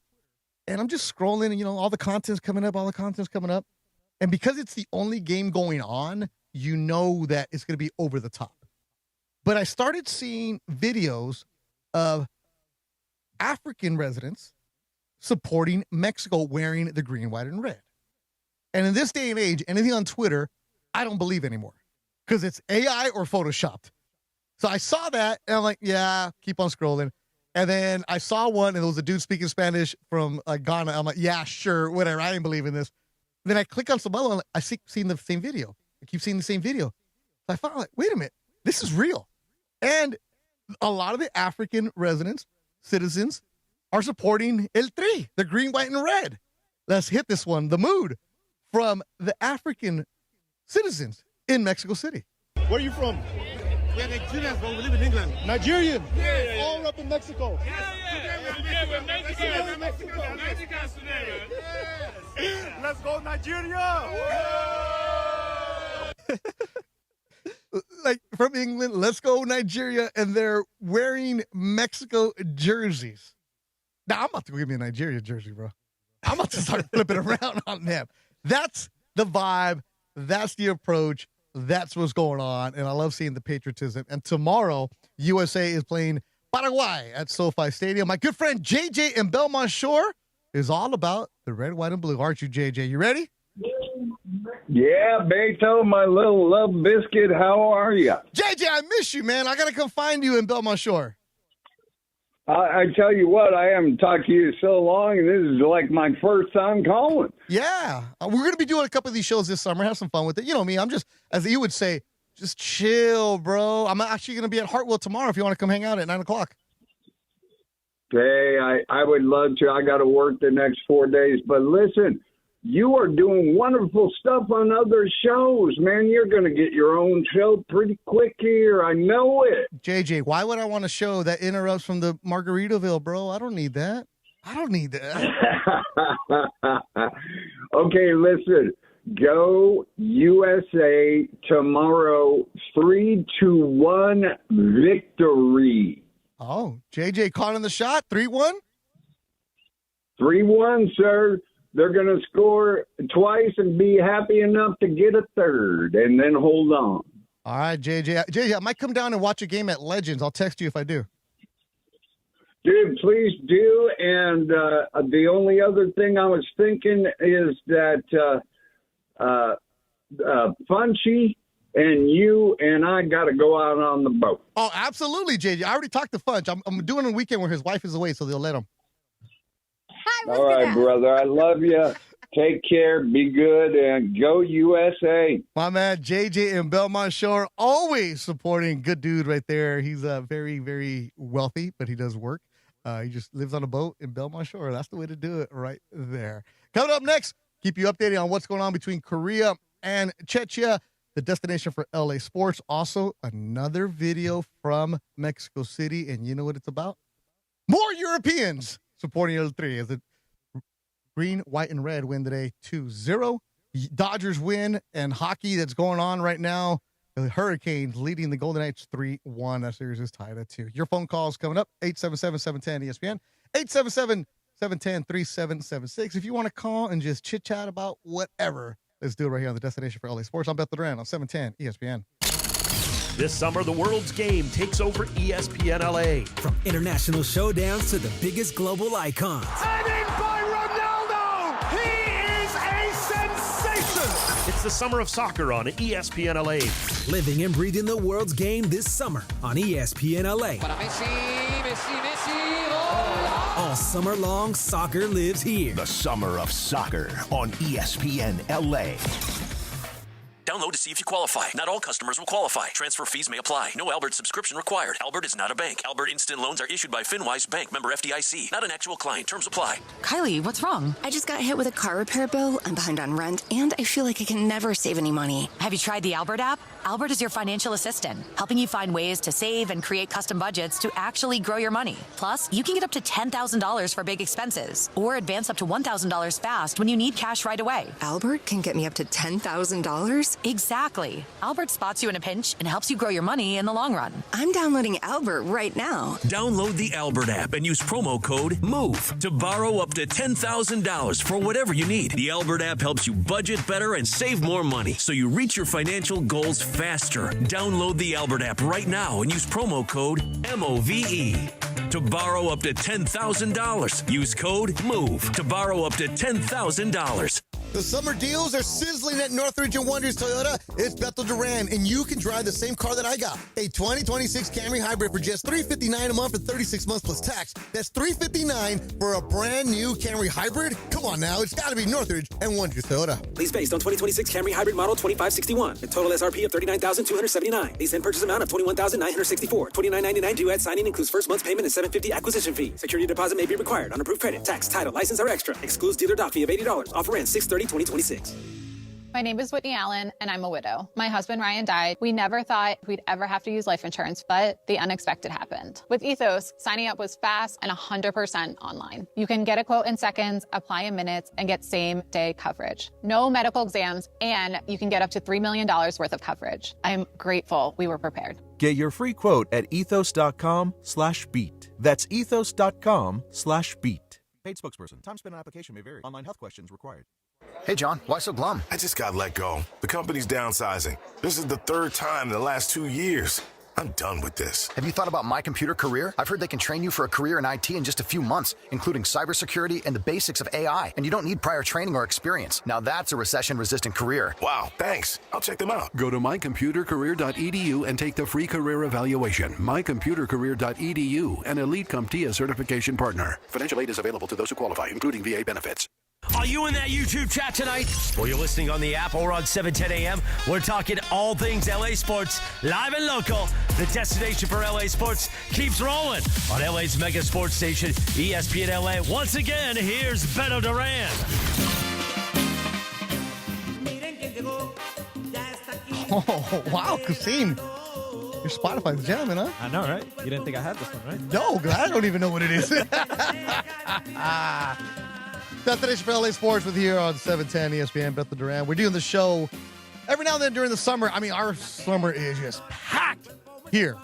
and I'm just scrolling, and, all the content's coming up, And because it's the only game going on, you know that it's going to be over the top. But I started seeing videos of African residents supporting Mexico wearing the green, white, and red. And in this day and age, anything on Twitter, I don't believe anymore because it's AI or Photoshopped. So I saw that, and I'm like, yeah, keep on scrolling. And then I saw one, and it was a dude speaking Spanish from Ghana. I'm like, yeah, sure, whatever. I didn't believe in this. Then I click on some other one. I keep seeing the same video. So I found, like, wait a minute, this is real. And a lot of the African residents, citizens, are supporting El Tri, the green, white, and red. Let's hit this one, the mood from the African citizens in Mexico City. Where are you from? We're Nigerians, but we live in England. Nigerian? Yeah. All up in Mexico. We're Mexicans today. Let's go, Nigeria! Like, from England, let's go, Nigeria, and they're wearing Mexico jerseys. Now, I'm about to go get me a Nigeria jersey, bro. I'm about to start flipping around on them. That's the vibe. That's the approach. That's what's going on, and I love seeing the patriotism. And tomorrow, USA is playing Paraguay at SoFi Stadium. My good friend JJ in Belmont Shore is all about the red, white, and blue. Aren't you, JJ? You ready? Yeah, Beto, my little love biscuit. How are you? JJ, I miss you, man. I got to come find you in Belmont Shore. I tell you what, I haven't talked to you so long, and this is like my first time calling. Yeah. We're going to be doing a couple of these shows this summer. Have some fun with it. You know me. I'm just, as you would say, just chill, bro. I'm actually going to be at Hartwell tomorrow if you want to come hang out at 9 o'clock. Hey, I would love to. I got to work the next 4 days. But listen, you are doing wonderful stuff on other shows, man. You're going to get your own show pretty quick here. I know it. JJ, why would I want a show that interrupts from the Margaritaville, bro? I don't need that. Okay, listen. Go USA tomorrow, 3-1 victory. Oh, JJ calling the shot, 3-1? 3-1, sir. They're going to score twice and be happy enough to get a third and then hold on. All right, JJ. JJ, I might come down and watch a game at Legends. I'll text you if I do. Dude, please do. And the only other thing I was thinking is that Funchy and you and I got to go out on the boat. Oh, absolutely, JJ. I already talked to Funch. I'm doing a weekend where his wife is away, so they'll let him. All right, brother. I love you. Take care. Be good. And go USA. My man, JJ in Belmont Shore, always supporting. Good dude right there. He's very, very wealthy, but he does work. He just lives on a boat in Belmont Shore. That's the way to do it right there. Coming up next, keep you updated on what's going on between Korea and Czechia, the destination for LA sports. Also, another video from Mexico City, and you know what it's about? More Europeans supporting El Tri as the green, white, and red win today 2-0. Dodgers win, and hockey that's going on right now. The Hurricanes leading the Golden Knights 3-1. That series is tied at 2. Your phone calls coming up, 877-710-ESPN, 877-710-3776. If you want to call and just chit-chat about whatever, let's do it right here on the destination for LA Sports. I'm Beto Duran on 710 ESPN. This summer, the world's game takes over ESPN LA. From international showdowns to the biggest global icons. And in by Ronaldo! He is a sensation! It's the summer of soccer on ESPN LA. Living and breathing the world's game this summer on ESPN LA. Para Messi. All summer long, soccer lives here. The summer of soccer on ESPN LA. Download to see if you qualify. Not all customers will qualify. Transfer fees may apply. No Albert subscription required. Albert is not a bank. Albert Instant Loans are issued by FinWise Bank, member FDIC. Not an actual client. Terms apply. Kylie, what's wrong? I just got hit with a car repair bill. I'm behind on rent, and I feel like I can never save any money. Have you tried the Albert app? Albert is your financial assistant, helping you find ways to save and create custom budgets to actually grow your money. Plus, you can get up to $10,000 for big expenses or advance up to $1,000 fast when you need cash right away. Albert can get me up to $10,000? Exactly. Albert spots you in a pinch and helps you grow your money in the long run. I'm downloading Albert right now. Download the Albert app and use promo code MOVE to borrow up to $10,000 for whatever you need. The Albert app helps you budget better and save more money so you reach your financial goals faster. Download the Albert app right now and use promo code MOVE to borrow up to $10,000. Use code MOVE to borrow up to $10,000. The summer deals are sizzling at Northridge and Wonders Toyota. It's Beto Duran, and you can drive the same car that I got. A 2026 Camry Hybrid for just $359 a month for 36 months plus tax. That's $359 for a brand new Camry Hybrid? Come on now, it's got to be Northridge and Wonders Toyota. Lease based on 2026 Camry Hybrid model 2561. A total SRP of $39,279. Lease and purchase amount of $21,964. $29.99 due at signing includes first month's payment and $750 acquisition fee. Security deposit may be required on approved credit. Tax, title, license are extra. Excludes dealer doc fee of $80. Offer ends 6/30/2026. My name is Whitney Allen, and I'm a widow. My husband, Ryan, died. We never thought we'd ever have to use life insurance, but the unexpected happened. With Ethos, signing up was fast and 100% online. You can get a quote in seconds, apply in minutes, and get same-day coverage. No medical exams, and you can get up to $3 million worth of coverage. I'm grateful we were prepared. Get your free quote at ethos.com/beat. That's ethos.com/beat. Paid spokesperson. Time spent on application may vary. Online health questions required. Hey, John, why so glum? I just got let go. The company's downsizing. This is the third time in the last 2 years. I'm done with this. Have you thought about My Computer Career? I've heard they can train you for a career in IT in just a few months, including cybersecurity and the basics of AI, and you don't need prior training or experience. Now that's a recession-resistant career. Wow, thanks. I'll check them out. Go to mycomputercareer.edu and take the free career evaluation. mycomputercareer.edu, an elite CompTIA certification partner. Financial aid is available to those who qualify, including VA benefits. Are you in that YouTube chat tonight? Or you're listening on the app or on 710 a.m.? We're talking all things LA sports, live and local. The destination for LA sports keeps rolling on LA's mega sports station, ESPN LA. Once again, here's Beto Duran. Oh, wow, Kasim. Your Spotify's jamming, huh? I know, right? You didn't think I had this one, right? No, I don't even know what it is. Destination for LA Sports with here on 710 ESPN, Beto Duran. We're doing the show every now and then during the summer. I mean, our summer is just packed here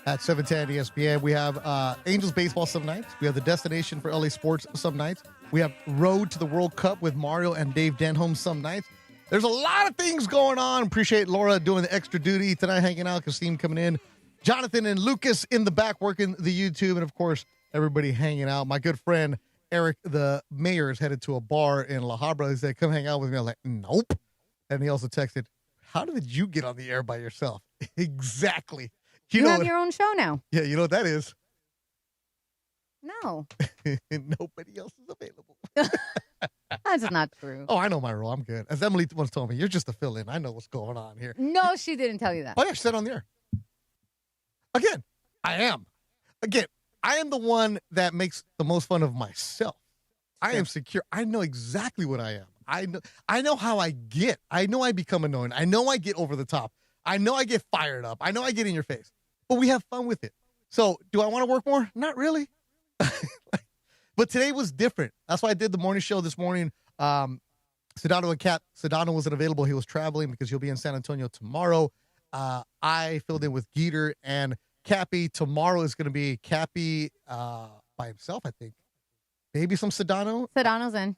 at 710 ESPN. We have Angels baseball some nights. We have the Destination for LA Sports some nights. We have Road to the World Cup with Mario and Dave Denholm some nights. There's a lot of things going on. Appreciate Laura doing the extra duty tonight, hanging out, Kasim coming in, Jonathan and Lucas in the back working the YouTube, and, of course, everybody hanging out. My good friend Eric, the mayor, is headed to a bar in La Habra. He said, come hang out with me. I'm like, nope. And he also texted, how did you get on the air by yourself? Exactly. You have your own show now. Yeah, you know what that is? No. Nobody else is available. That's not true. Oh, I know my role. I'm good. As Emily once told me, you're just a fill-in. I know what's going on here. No, she didn't tell you that. Oh, yeah, she said on the air. Again, I am. Again, I am the one that makes the most fun of myself. I am secure. I know exactly what I am. I know how I get. I know I become annoying. I know I get over the top. I know I get fired up. I know I get in your face. But we have fun with it. So do I want to work more? Not really. But today was different. That's why I did the morning show this morning. Sedano and Cap. Sedano wasn't available. He was traveling because he'll be in San Antonio tomorrow. I filled in with Geeter and Cappy. Tomorrow is going to be Cappy by himself, I think. Maybe some Sedano. Sedano's in.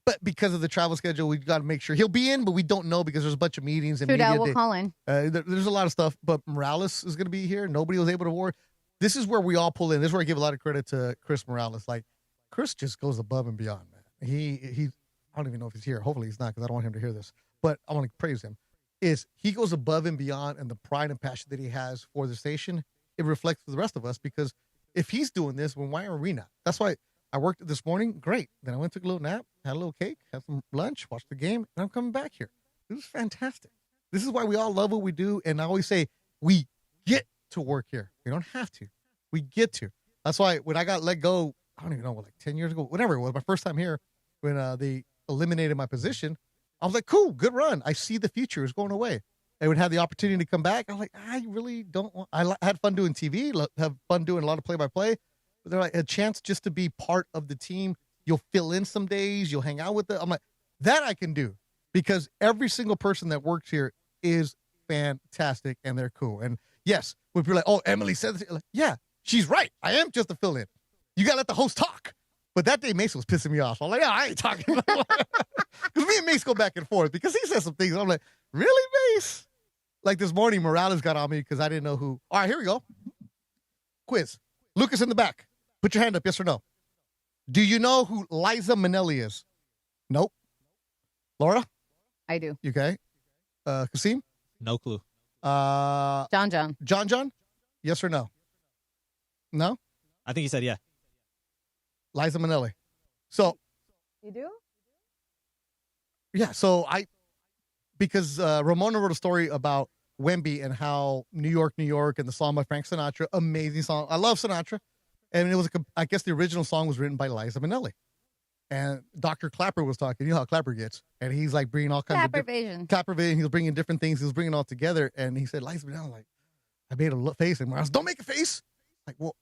But because of the travel schedule, we've got to make sure he'll be in, but we don't know because there's a bunch of meetings. And Trudell will call in. There's a lot of stuff, but Morales is going to be here. Nobody was able to work. This is where we all pull in. This is where I give a lot of credit to Chris Morales. Like, Chris just goes above and beyond, man. He I don't even know if he's here. Hopefully he's not, because I don't want him to hear this. But I want to praise him. He goes above and beyond, and the pride and passion that he has for the station, it reflects for the rest of us, because if he's doing this, well, why are we not? That's why I worked this morning. Great. Then I went, took a little nap, had a little cake, had some lunch, watched the game, and I'm coming back here. This is fantastic. This is why we all love what we do. And I always say we get to work here. We don't have to. We get to. That's why when I got let go, I don't even know, like 10 years ago, whatever it was, my first time here, when they eliminated my position, I was like, cool, good run. I see the future is going away. I would have the opportunity to come back. I'm like, I really don't want. I had fun doing TV, have fun doing a lot of play-by-play. But they're like, a chance just to be part of the team. You'll fill in some days. You'll hang out with it. I'm like, that I can do because every single person that works here is fantastic and they're cool. And yes, when people are like, oh, Emily said this, like, yeah, she's right. I am just a fill-in. You got to let the host talk. But that day, Mace was pissing me off. I'm like, yeah, I ain't talking. Because me and Mace go back and forth because he says some things. I'm like, really, Mace? Like this morning, Morales got on me because I didn't know who. All right, here we go. Quiz. Lucas in the back. Put your hand up, yes or no. Do you know who Liza Minnelli is? Nope. Laura? I do. You okay? Kasim? No clue. John? John? Yes or no? No? I think he said yeah. Liza Minnelli. So. You do? Yeah, so because Ramona wrote a story about Wemby and how New York, and the song by Frank Sinatra, amazing song. I love Sinatra. And it was, I guess the original song was written by Liza Minnelli. And Dr. Clapper was talking. You know how Clapper gets. And he's like bringing all kinds of Clapper vision. He was bringing different things. He was bringing it all together. And he said, Liza Minnelli, like, I made a face. And I was, don't make a face. Like, well,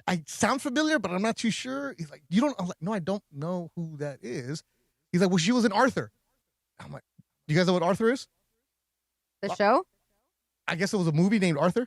I sound familiar, but I'm not too sure. He's like, you don't? I'm like, no, I don't know who that is. He's like, well, she was in Arthur. I'm like, you guys know what Arthur is? The show? I guess it was a movie named Arthur.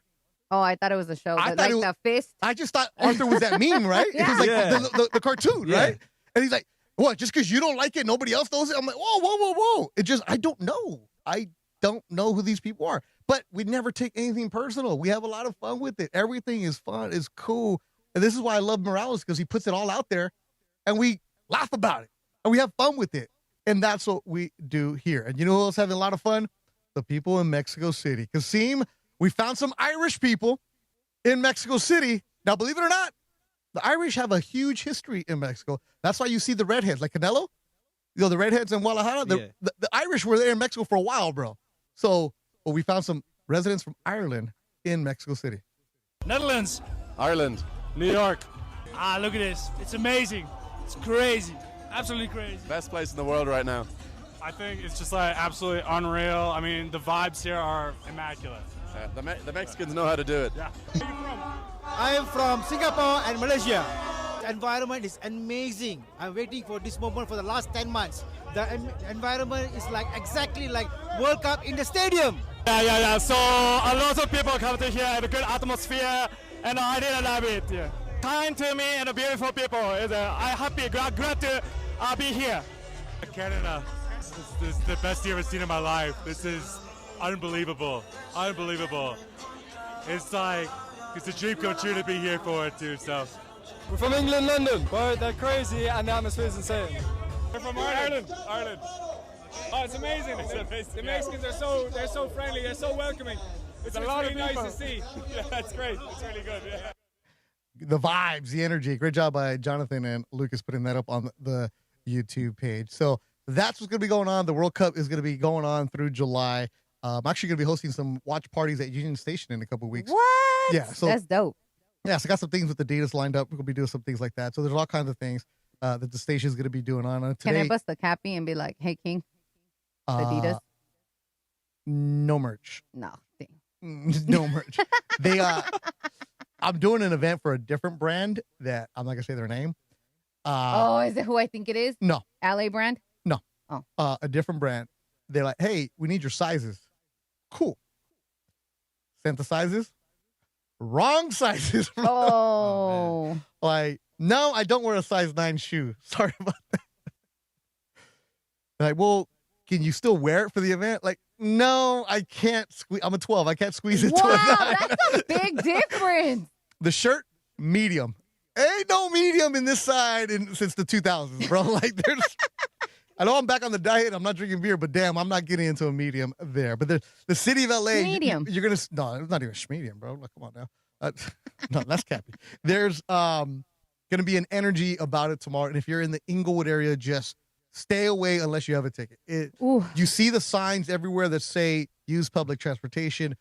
Oh, I thought it was a show. The fist. I just thought Arthur was that meme, right? Yeah. It was like the cartoon, right? And he's like, what, just because you don't like it, nobody else knows it? I'm like, whoa. It just, I don't know. I don't know who these people are. But we never take anything personal. We have a lot of fun with it. Everything is fun, is cool. And this is why I love Morales, because he puts it all out there and we laugh about it and we have fun with it. And that's what we do here. And you know who else having a lot of fun? The people in Mexico City. Kasim, we found some Irish people in Mexico City. Now, believe it or not, the Irish have a huge history in Mexico. That's why you see the redheads, like Canelo. You know, the redheads in Guadalajara. The Irish were there in Mexico for a while, bro. So we found some residents from Ireland in Mexico City. Netherlands. Ireland. New York. Look at this. It's amazing. It's crazy. Absolutely crazy. Best place in the world right now. I think it's just like absolutely unreal. I mean, the vibes here are immaculate. The Mexicans know how to do it. Yeah. Where are you from? I am from Singapore and Malaysia. The environment is amazing. I'm waiting for this moment for the last 10 months. The environment is like exactly like World Cup in the stadium. Yeah. So a lot of people come to here and a good atmosphere, and I really love it. Yeah. Kind to me and beautiful people. I'm happy, glad to be here. Canada. This is the best year I've seen in my life. This is unbelievable. It's like, it's a dream come true to be here for it too, so. We're from England, London. But they're crazy and the atmosphere is insane. We're from Ireland. Oh, it's amazing. The Mexicans are they're so friendly, they're so welcoming. It's really nice to see. Yeah, that's great. It's really good, yeah. The vibes, the energy. Great job by Jonathan and Lucas putting that up on the YouTube page. So that's what's going to be going on. The World Cup is going to be going on through July. I'm actually going to be hosting some watch parties at Union Station in a couple of weeks. What? Yeah. So that's dope. Yeah. So I got some things with the Adidas lined up. We're going to be doing some things like that. So there's all kinds of things that the station is going to be doing on today. Can I bust the cappy and be like, hey, King, Adidas? No merch. No. No merch. I'm doing an event for a different brand that I'm not going to say their name. Is it who I think it is? No. LA brand? No. Oh. A different brand. They're like, hey, we need your sizes. Cool. Sent the sizes. Wrong sizes. Oh. Like, no, I don't wear a size 9 shoe. Sorry about that. Like, well, can you still wear it for the event? Like, no, I can't squeeze. I'm a 12. I can't squeeze it to a 9. That's a big difference. The shirt, medium. Ain't no medium in this side since the 2000s, bro. Like, there's. I know I'm back on the diet. I'm not drinking beer, but damn, I'm not getting into a medium there. But the city of LA, medium. You're gonna no, it's not even a medium, bro. Like, come on now. No, that's cappy. There's gonna be an energy about it tomorrow, and if you're in the Inglewood area, just Stay away unless you have a ticket. You see the signs everywhere that say use public transportation.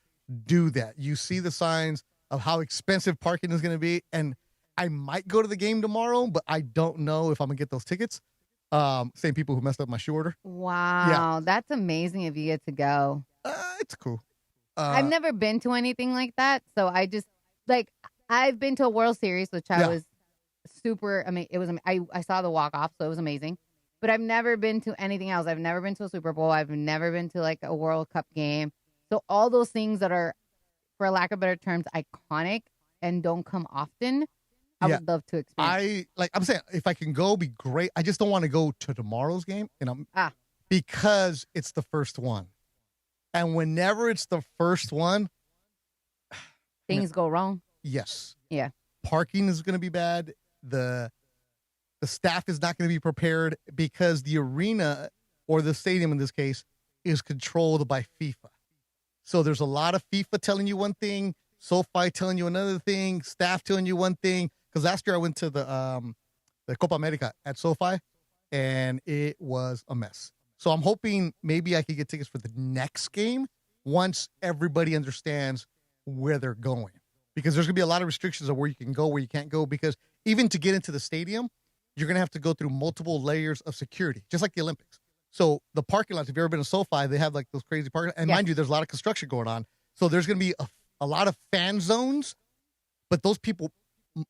Do that. You see the signs of how expensive parking is going to be. And I might go to the game tomorrow, but I don't know if I'm going to get those tickets. Same people who messed up my shoe order. Wow. That's amazing if you get to go. It's cool. I've never been to anything like that. So I just, I've been to a World Series, which I was super, I saw the walk-off, so it was amazing. But I've never been to anything else. I've never been to a Super Bowl. I've never been to a World Cup game. So all those things that are, for lack of better terms, iconic and don't come often, I would love to experience. I'm saying, if I can go, be great. I just don't want to go to tomorrow's game, because it's the first one. And whenever it's the first one, things go wrong. Yes. Yeah. Parking is going to be bad. The staff is not going to be prepared because the arena, or the stadium in this case, is controlled by FIFA. So there's a lot of FIFA telling you one thing, SoFi telling you another thing, staff telling you one thing. Because last year I went to the Copa America at SoFi, and it was a mess. So I'm hoping maybe I could get tickets for the next game once everybody understands where they're going. Because there's going to be a lot of restrictions on where you can go, where you can't go. Because even to get into the stadium, you're going to have to go through multiple layers of security, just like the Olympics. So the parking lots, if you've ever been to SoFi, they have those crazy parking lots. And mind you, there's a lot of construction going on. So there's going to be a lot of fan zones, but those people,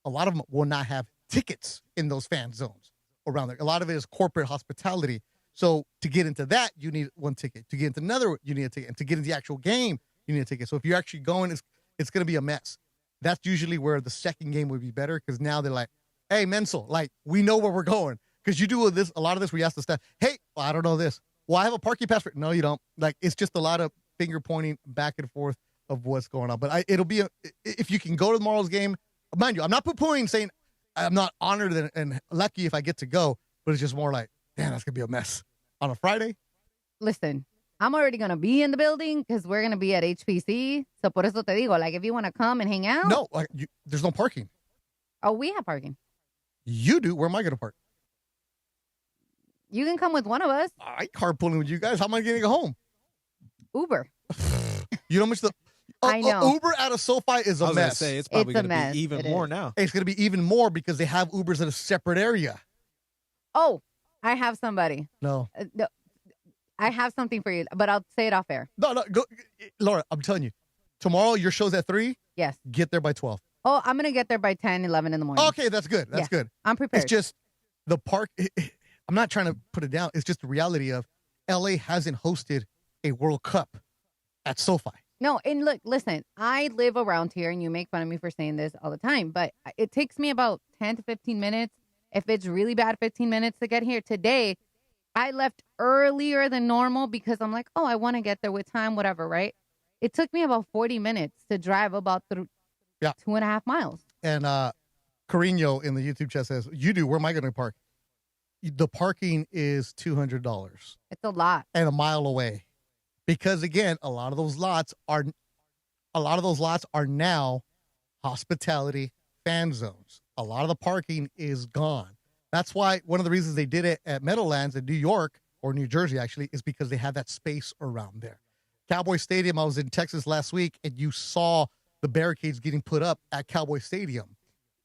a lot of them will not have tickets in those fan zones around there. A lot of it is corporate hospitality. So to get into that, you need one ticket. To get into another, you need a ticket. And to get into the actual game, you need a ticket. So if you're actually going, it's going to be a mess. That's usually where the second game would be better, because now they're like, hey, Menzel, we know where we're going. Because you do a lot of this where you ask the staff, hey, well, I don't know this. Well, I have a parking pass. No, you don't. It's just a lot of finger pointing back and forth of what's going on. But it'll be, if you can go to tomorrow's game, mind you, I'm not poo-pooing saying I'm not honored and lucky if I get to go, but it's just more like, damn, that's going to be a mess on a Friday. Listen, I'm already going to be in the building because we're going to be at HPC. So por eso te digo, if you want to come and hang out. No, there's no parking. Oh, we have parking. You do? Where am I going to park? You can come with one of us. I carpooling with you guys. How am I going to go home? Uber. You know how much I know. Uber out of SoFi is a mess. I was going to say, it's probably going to be even more now. It's going to be even more because they have Ubers in a separate area. Oh, I have somebody. No. No. I have something for you, but I'll say it off air. No, go. Laura, I'm telling you. Tomorrow, your show's at 3? Yes. Get there by 12. Oh, I'm going to get there by 10, 11 in the morning. Okay, that's good. That's good. I'm prepared. It's just the park. I'm not trying to put it down. It's just the reality of LA hasn't hosted a World Cup at SoFi. No, and look, listen, I live around here, and you make fun of me for saying this all the time, but it takes me about 10 to 15 minutes. If it's really bad, 15 minutes to get here. Today, I left earlier than normal because I'm like, oh, I want to get there with time, whatever, right? It took me about 40 minutes to drive about 2.5 miles. And Carino in the YouTube chat says, you do, where am I going to park? The parking is $200. It's a lot. And a mile away. Because again, a lot of those lots are now hospitality fan zones. A lot of the parking is gone. That's why one of the reasons they did it at Meadowlands in New York, or New Jersey actually, is because they have that space around there. Cowboy Stadium, I was in Texas last week, and you saw the barricades getting put up at Cowboy Stadium.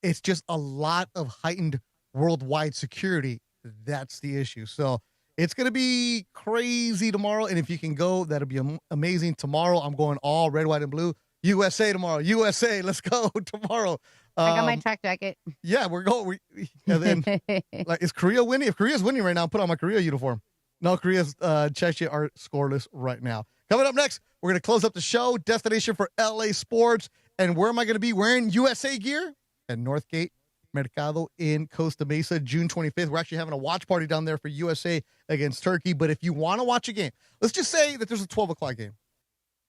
It's just a lot of heightened worldwide security. That's the issue. So it's going to be crazy tomorrow. And if you can go, that'll be amazing. Tomorrow, I'm going all red, white, and blue. USA tomorrow. USA, let's go tomorrow. I got my track jacket. Yeah, we're going. And then, is Korea winning? If Korea's winning right now, put on my Korea uniform. No, Korea's Czechia are scoreless right now. Coming up next, we're going to close up the show. Destination for LA Sports. And where am I going to be wearing USA gear? At Northgate Mercado in Costa Mesa, June 25th. We're actually having a watch party down there for USA against Turkey. But if you want to watch a game, let's just say that there's a 12 o'clock game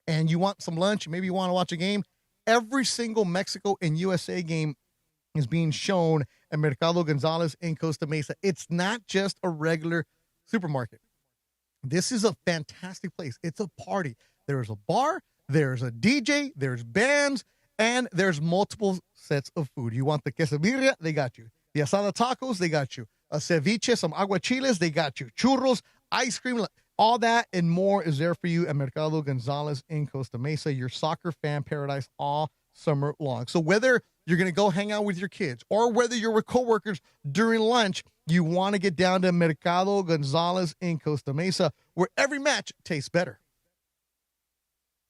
and you want some lunch, maybe you want to watch a game. Every single Mexico and USA game is being shown at Mercado Gonzalez in Costa Mesa. It's not just a regular supermarket. This is a fantastic place. It's a party. There's a bar, there's a DJ, there's bands, and there's multiple sets of food. You want the quesadilla? They got you. The asada tacos? They got you. ceviche, some aguachiles. They got you churros, ice cream, all that and more is there for you at Mercado Gonzalez in Costa Mesa, your soccer fan paradise all summer long. So whether you're going to go hang out with your kids or whether you're with coworkers during lunch, you want to get down to Mercado Gonzalez in Costa Mesa, where every match tastes better.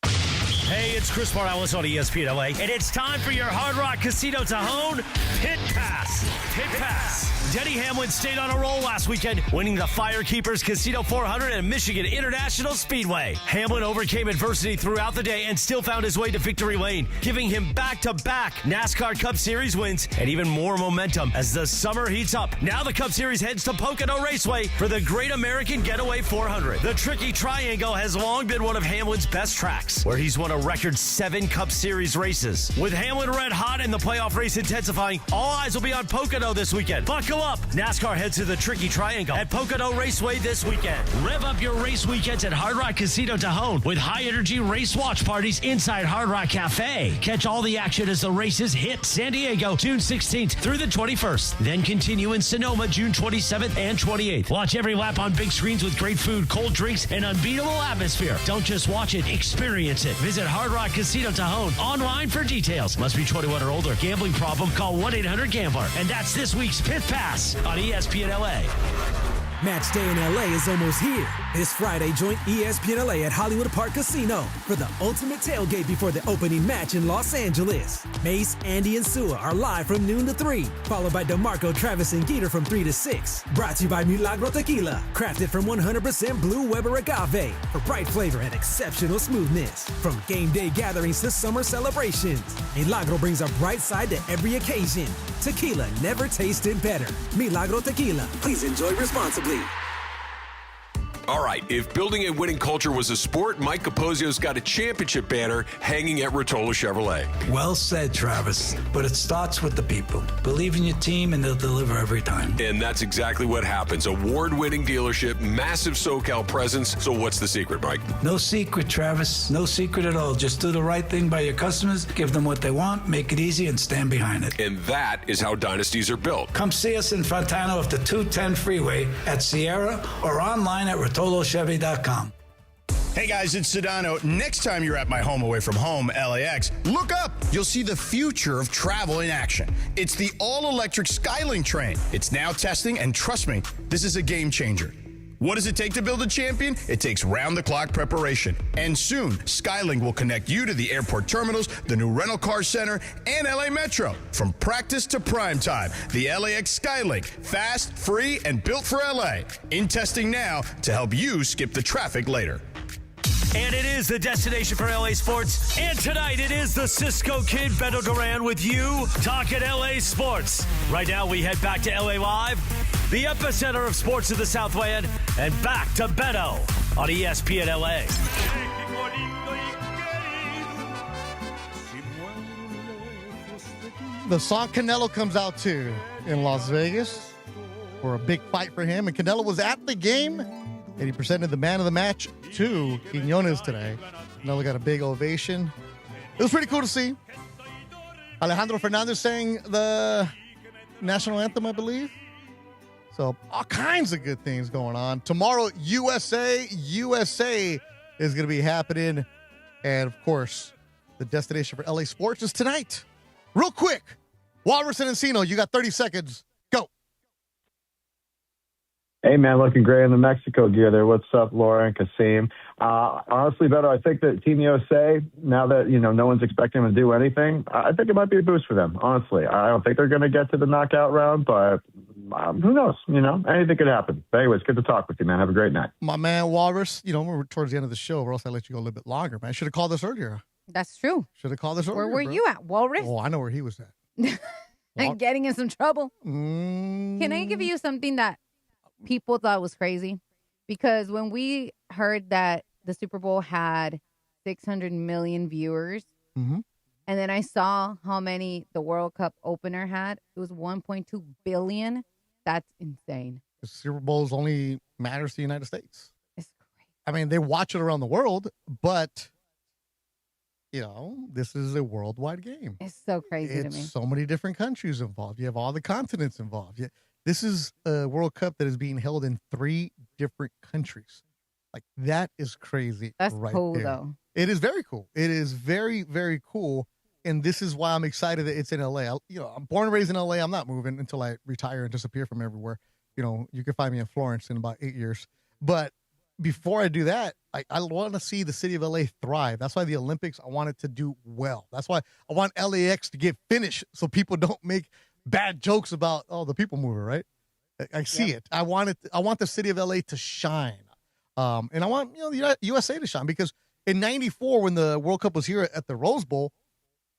Hey, it's Chris Morales on ESPN LA, and it's time for your Hard Rock Casino Tajon Pit Pass. Pit Pass. Denny Hamlin stayed on a roll last weekend, winning the Firekeepers Casino 400 at Michigan International Speedway. Hamlin overcame adversity throughout the day and still found his way to victory lane, giving him back-to-back NASCAR Cup Series wins and even more momentum as the summer heats up. Now the Cup Series heads to Pocono Raceway for the Great American Getaway 400. The Tricky Triangle has long been one of Hamlin's best tracks, where he's won a record 7 Cup Series races. With Hamlin red hot and the playoff race intensifying, all eyes will be on Pocono this weekend. Buckle up. NASCAR heads to the Tricky Triangle at Pocono Raceway this weekend. Rev up your race weekends at Hard Rock Casino Tajon with high-energy race watch parties inside Hard Rock Cafe. Catch all the action as the races hit San Diego June 16th through the 21st. Then continue in Sonoma June 27th and 28th. Watch every lap on big screens with great food, cold drinks, and unbeatable atmosphere. Don't just watch it, experience it. Visit Hard Rock Casino Tajon online for details. Must be 21 or older. Gambling problem? Call 1-800-GAMBLER. And that's this week's Pit Pass on ESPN LA. Match day in LA is almost here. This Friday, join ESPN LA at Hollywood Park Casino for the ultimate tailgate before the opening match in Los Angeles. Mace, Andy, and Sua are live from noon to 3, followed by DeMarco, Travis, and Geeter from 3 to 6. Brought to you by Milagro Tequila, crafted from 100% Blue Weber agave for bright flavor and exceptional smoothness. From game day gatherings to summer celebrations, Milagro brings a bright side to every occasion. Tequila never tasted better. Milagro Tequila. Please enjoy responsibly. All right, if building a winning culture was a sport, Mike Capozio's got a championship banner hanging at Rotolo Chevrolet. Well said, Travis. But it starts with the people. Believe in your team and they'll deliver every time. And that's exactly what happens. Award-winning dealership, massive SoCal presence. So what's the secret, Mike? No secret, Travis. No secret at all. Just do the right thing by your customers, give them what they want, make it easy, and stand behind it. And that is how dynasties are built. Come see us in Fontana off the 210 freeway at Sierra or online at RotoloChevy.com. Hey guys, it's Sedano. Next time you're at my home away from home, LAX, look up. You'll see the future of travel in action. It's the all-electric Skylink train. It's now testing, and trust me, this is a game changer. What does it take to build a champion? It takes round-the-clock preparation. And soon, Skylink will connect you to the airport terminals, the new rental car center, and LA Metro. From practice to prime time, the LAX Skylink. Fast, free, and built for LA. In testing now to help you skip the traffic later. And it is the destination for LA sports. And tonight it is the Cisco Kid, Beto Duran, with you talking LA sports. Right now we head back to LA Live, the epicenter of sports in the Southland, and back to Beto on ESPN LA. The song Canelo comes out to in Las Vegas for a big fight for him. And Canelo was at the game, and he presented the man of the match to Quiñones today. Canelo got a big ovation. It was pretty cool to see. Alejandro Fernandez sang the national anthem, I believe. So all kinds of good things going on. Tomorrow, USA is going to be happening. And, of course, the destination for LA sports is tonight. Real quick, Walrus and Encino, you got 30 seconds. Go. Hey, man, looking great in the Mexico gear there. What's up, Laura and Kasim? Honestly, Beto, I think that Team USA, now that, no one's expecting them to do anything, I think it might be a boost for them, honestly. I don't think they're going to get to the knockout round, but who knows? Anything could happen. But anyways, good to talk with you, man. Have a great night. My man, Walrus, we're towards the end of the show, or else I let you go a little bit longer, man. I should have called this earlier. That's true. Should have called this earlier. Where were you at, Walrus? Oh, I know where he was at. And getting in some trouble. Can I give you something that people thought was crazy? Because when we heard that the Super Bowl had 600 million viewers, and then I saw how many the World Cup opener had, it was 1.2 billion. That's insane. The Super Bowls only matters to the United States. It's crazy. I mean, they watch it around the world, but this is a worldwide game. It's so crazy to me. So many different countries involved. You have all the continents involved. This is a World Cup that is being held in 3 different countries. Like, that is crazy. That's right cool, there. though. It is very cool. It is very, very cool. And this is why I'm excited that it's in LA. I'm born and raised in LA. I'm not moving until I retire and disappear from everywhere. You can find me in Florence in about 8 years. But before I do that, I want to see the city of LA thrive. That's why the Olympics, I want it to do well. That's why I want LAX to get finished so people don't make bad jokes about, the people mover, right? I see it. I want the city of LA to shine. And I want, the USA to shine, because in 94, when the World Cup was here at the Rose Bowl,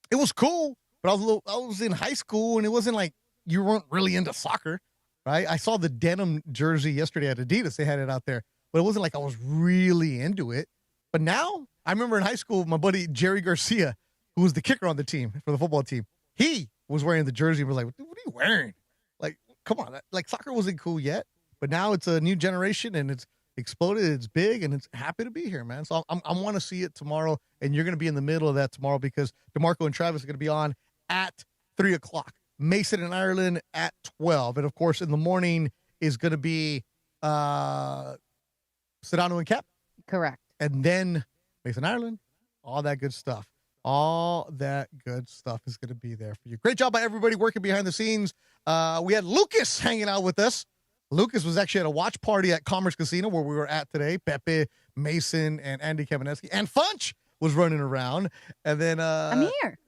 it was cool, but I was in high school, and it wasn't like you weren't really into soccer, right? I saw the denim jersey yesterday at Adidas. They had it out there, but it wasn't like I was really into it. But now, I remember in high school, my buddy Jerry Garcia, who was the kicker on the team for the football team, he was wearing the jersey and was like, what are you wearing? Like, come on. Like, soccer wasn't cool yet, but now it's a new generation, and it's exploded. It's big, and it's happy to be here, man. So I want to see it tomorrow, and you're going to be in the middle of that tomorrow, because DeMarco and Travis are going to be on at 3 o'clock. Mason and Ireland at 12. And, of course, in the morning is going to be Sedano and Cap. Correct. And then Mason Ireland, all that good stuff. All that good stuff is going to be there for you. Great job by everybody working behind the scenes. We had Lucas hanging out with us. Lucas was actually at a watch party at Commerce Casino where we were at today. Pepe, Mason, and Andy Kamenetsky. And Funch was running around. And then I'm here.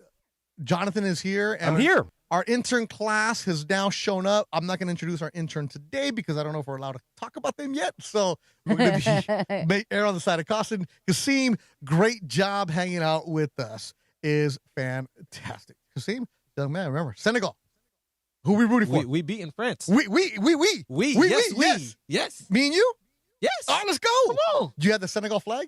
Jonathan is here. And I'm here. Our intern class has now shown up. I'm not going to introduce our intern today because I don't know if we're allowed to talk about them yet. So we're going to be air on the side of caution. Kasim, great job hanging out with us. Is fantastic. Kasim, young man, remember, Senegal. Who we rooting for? We beat in France. We. Yes. Me and you? Yes. All right, let's go. Come on. Do you have the Senegal flag?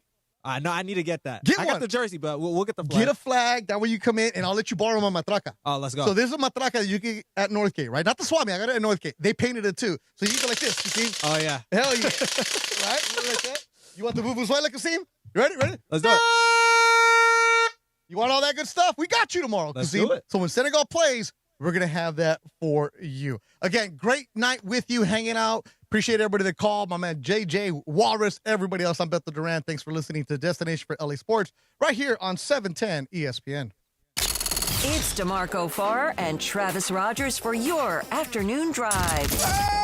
No, I need to get that. Get I one. got the jersey, but we'll get the flag. Get a flag. That way you come in, and I'll let you borrow my matraca. Oh, let's go. So there's a matraca that you can get at Northgate, right? Not the Swami. I got it at Northgate. They painted it too. So you go like this, Kasim. Oh, yeah. Hell yeah. Right? Like that. You want the vuvuzela, Kasim? You ready? Let's do it. You want all that good stuff? We got you tomorrow, Let's Kasim. do it. So when Senegal plays, we're going to have that for you. Again, great night with you, hanging out. Appreciate everybody that called. My man JJ, Walrus, everybody else. I'm Beto Duran. Thanks for listening to Destination for LA Sports right here on 710 ESPN. It's DeMarco Farr and Travis Rogers for your afternoon drive.